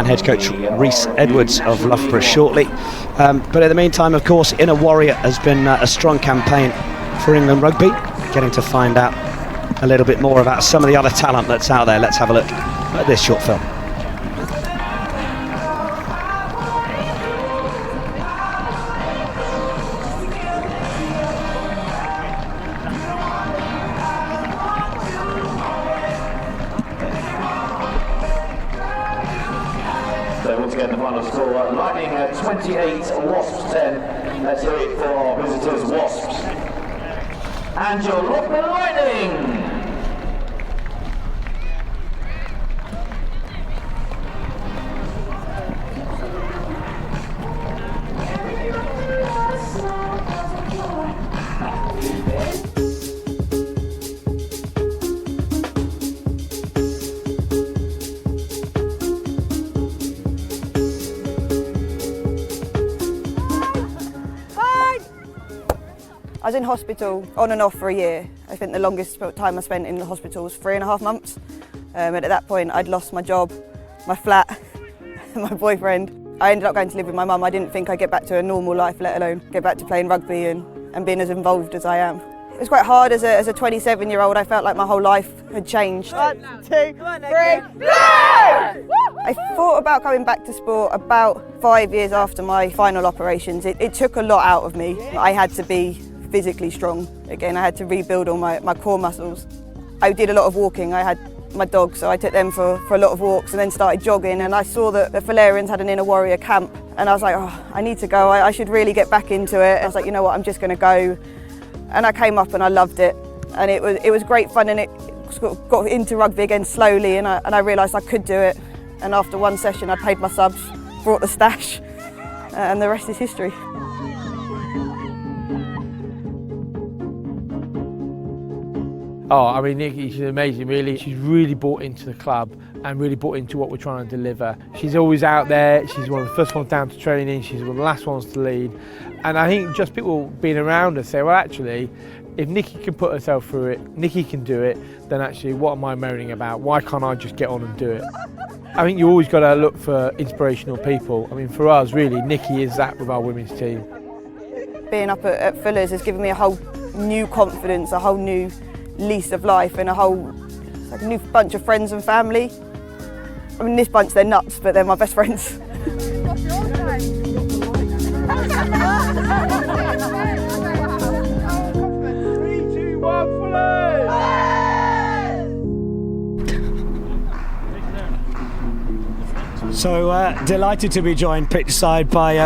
[SPEAKER 6] head coach Rhys Edwards of Loughborough shortly. But in the meantime, of course, Inner Warrior has been a strong campaign for England Rugby, getting to find out a little bit more about some of the other talent that's out there. Let's have a look at this short film.
[SPEAKER 5] Once again, the final score, Lightning 28, Wasps 10. Let's hear it for our visitors, Wasps. And your Loughborough Lightning!
[SPEAKER 12] I was in hospital on and off for a year. I think the longest time I spent in the hospital was 3.5 months. And at that point I'd lost my job, my flat, my boyfriend. I ended up going to live with my mum. I didn't think I'd get back to a normal life, let alone get back to playing rugby and being as involved as I am. It was quite hard as a 27-year-old. I felt like my whole life had changed. 1, 2, 3, I thought about coming back to sport about 5 years after my final operations. It took a lot out of me. I had to be physically strong again. I had to rebuild all my core muscles. I did a lot of walking. I had my dogs, so I took them for a lot of walks and then started jogging, and I saw that the Falerians had an Inner Warrior camp and I was like, oh, I need to go. I should really get back into it. I was like, you know what, I'm just going to go. And I came up and I loved it, and it was great fun, and it got into rugby again slowly, and I realised I could do it. And after one session I paid my subs, brought the stash, and the rest is history.
[SPEAKER 10] Oh, I mean, Nikki, she's amazing, really. She's really bought into the club and really bought into what we're trying to deliver. She's always out there. She's one of the first ones down to training. She's one of the last ones to lead. And I think just people being around her say, well, actually, if Nikki can put herself through it, Nikki can do it, then actually, what am I moaning about? Why can't I just get on and do it? I think you always got to look for inspirational people. I mean, for us, really, Nikki is that with our women's team. Being up at Fuller's has given me a whole new confidence, a whole new lease of life, and a whole new bunch of friends and family. I mean, this bunch, they're nuts, but they're my best friends.
[SPEAKER 11] 3, 2, 1, Fuller!
[SPEAKER 1] So delighted to be joined pitch side by,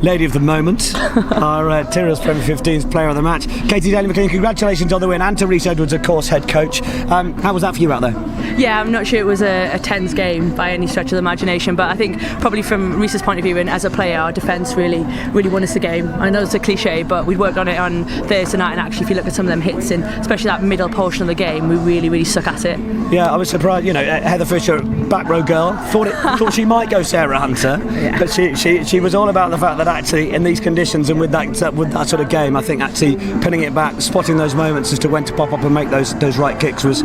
[SPEAKER 1] lady of the moment, our Tyrrells Premier 15's player of the match, Katie Daly-McLean. Congratulations on the win, and to Rhys Edwards, of course, head coach. How was that for you out there?
[SPEAKER 13] Yeah, I'm not sure it was a tense game by any stretch of the imagination, but I think probably from Rhys's point of view and as a player, our defence really won us the game. I know it's a cliche, but we'd worked on it on Thursday night, and actually if you look at some of them hits, in especially that middle portion of the game, we really stuck at it.
[SPEAKER 1] Yeah, I was surprised, Heather Fisher, back row girl, thought she might go Sarah Hunter, but she was all about the fact that actually in these conditions and with that sort of game, I think actually pinning it back, spotting those moments as to when to pop up and make those right kicks was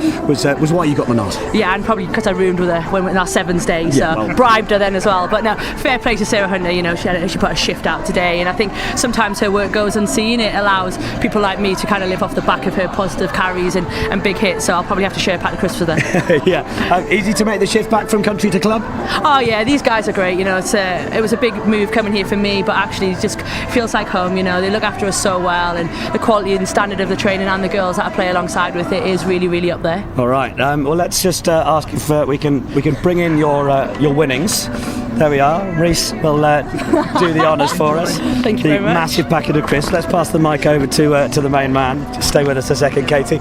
[SPEAKER 1] why you got the nod.
[SPEAKER 13] Yeah, and probably because I roomed with her when in our sevens day, so bribed her then as well. But no, fair play to Sarah Hunter. She put a shift out today, and I think sometimes her work goes unseen. It allows people like me to kind of live off the back of her positive carries and big hits. So I'll probably have to share a pack of crisps with her.
[SPEAKER 1] Yeah, easy to make the shift back from country to club.
[SPEAKER 13] Oh yeah, these guys are great. It was a big move coming here for me, but actually it just feels like home. They look after us so well, and the quality and standard of the training and the girls that I play alongside with it is really up there.
[SPEAKER 1] All right. Well, let's just ask if we can bring in your winnings. There we are. Rhys will do the honours for us.
[SPEAKER 13] Thank you very much.
[SPEAKER 1] Massive packet of crisps. Let's pass the mic over to the main man. Just stay with us a second, Katie.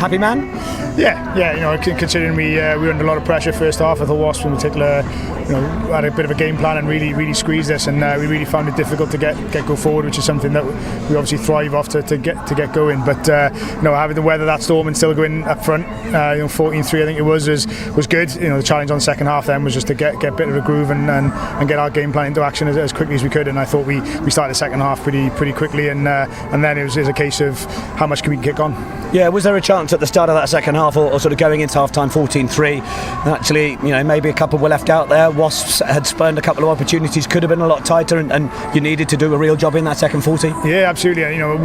[SPEAKER 6] Happy man?
[SPEAKER 3] Yeah. You know, considering we were under a lot of pressure first half, I thought Wasps in particular, you know, had a bit of a game plan and really squeezed us, and we really found it difficult to get go forward, which is something that we obviously thrive off to get going. But you know, having to weather that storm and still going up front, you know, 14-3 I think it was good. You know, the challenge on the second half then was just to get a bit of a groove and get our game plan into action as quickly as we could. And I thought we started the second half pretty quickly, and then it was a case of how much can we kick on.
[SPEAKER 6] Yeah, was there a chance at the start of that second half, or sort of going into half time 14-3, actually, you know, maybe a couple were left out there? Wasps had spurned a couple of opportunities, could have been a lot tighter, and you needed to do a real job in that second 40?
[SPEAKER 3] Yeah, absolutely. You know,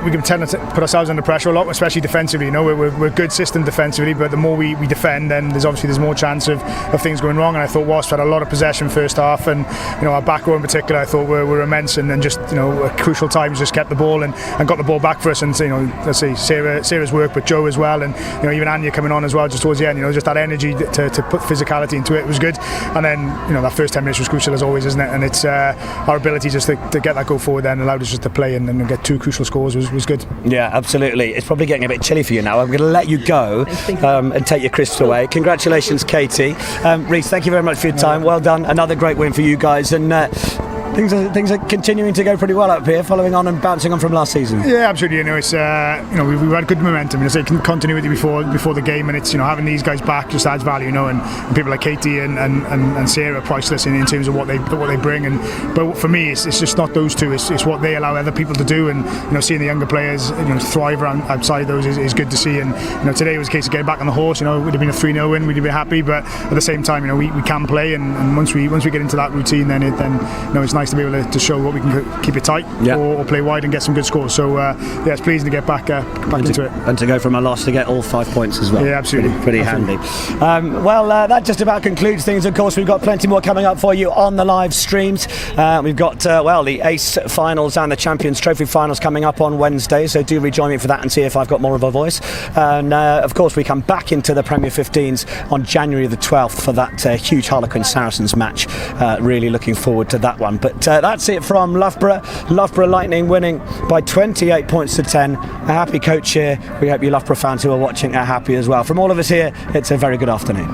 [SPEAKER 3] we can tend to put ourselves under pressure a lot, especially defensively. You know, we're a good system defensively, but the more we defend, then there's more chance of things going wrong. And I thought Wasps had a lot of possession first half, and you know, our back row in particular I thought were immense, and then just, you know, at crucial times just kept the ball and got the ball back for us. And you know, let's see, Sarah's work with Joe as well, and you know, even Anya coming on as well just towards the end. You know, just that energy to put physicality into it was good. And then, you know, that first 10 minutes was crucial as always, isn't it? And it's our ability just to get that go forward then allowed us just to play and get 2 crucial scores was good.
[SPEAKER 6] Yeah, absolutely. It's probably getting a bit chilly for you now. I'm going to let you go and take your crisps away. Congratulations, Katie. Reece, thank you very much for your time. Well done. Another great win for you guys, and things are continuing to go pretty well up here, following on and bouncing on from last season.
[SPEAKER 3] Yeah, absolutely. You know, it's you know, we've had good momentum. You know, continuity before the game, and it's, you know, having these guys back just adds value. You know, and people like Katie and Sarah are priceless in terms of what they bring. But for me, it's just not those two. It's what they allow other people to do, and you know, seeing the younger players, you know, thrive outside those is good to see. And you know, today was a case of getting back on the horse. You know, it would have been a 3-0 win. We'd have been happy, but at the same time, you know, we can play, and once we get into that routine, then you know, it's nice to be able to show what we can keep it tight, or play wide and get some good scores. So yeah, it's pleasing to get back into it,
[SPEAKER 6] and to go from a loss to get all 5 points as well.
[SPEAKER 3] Yeah, absolutely,
[SPEAKER 6] pretty handy. That just about concludes things. Of course, we've got plenty more coming up for you on the live streams. We've got the Ace finals and the Champions Trophy finals coming up on Wednesday, so do rejoin me for that and see if I've got more of a voice. And of course, we come back into the Premier 15s on January the 12th for that huge Harlequin Saracens match. Really looking forward to that one. But that's it from Loughborough. Loughborough Lightning winning by 28 points to 10. A happy coach here. We hope you Loughborough fans who are watching are happy as well. From all of us here, it's a very good afternoon.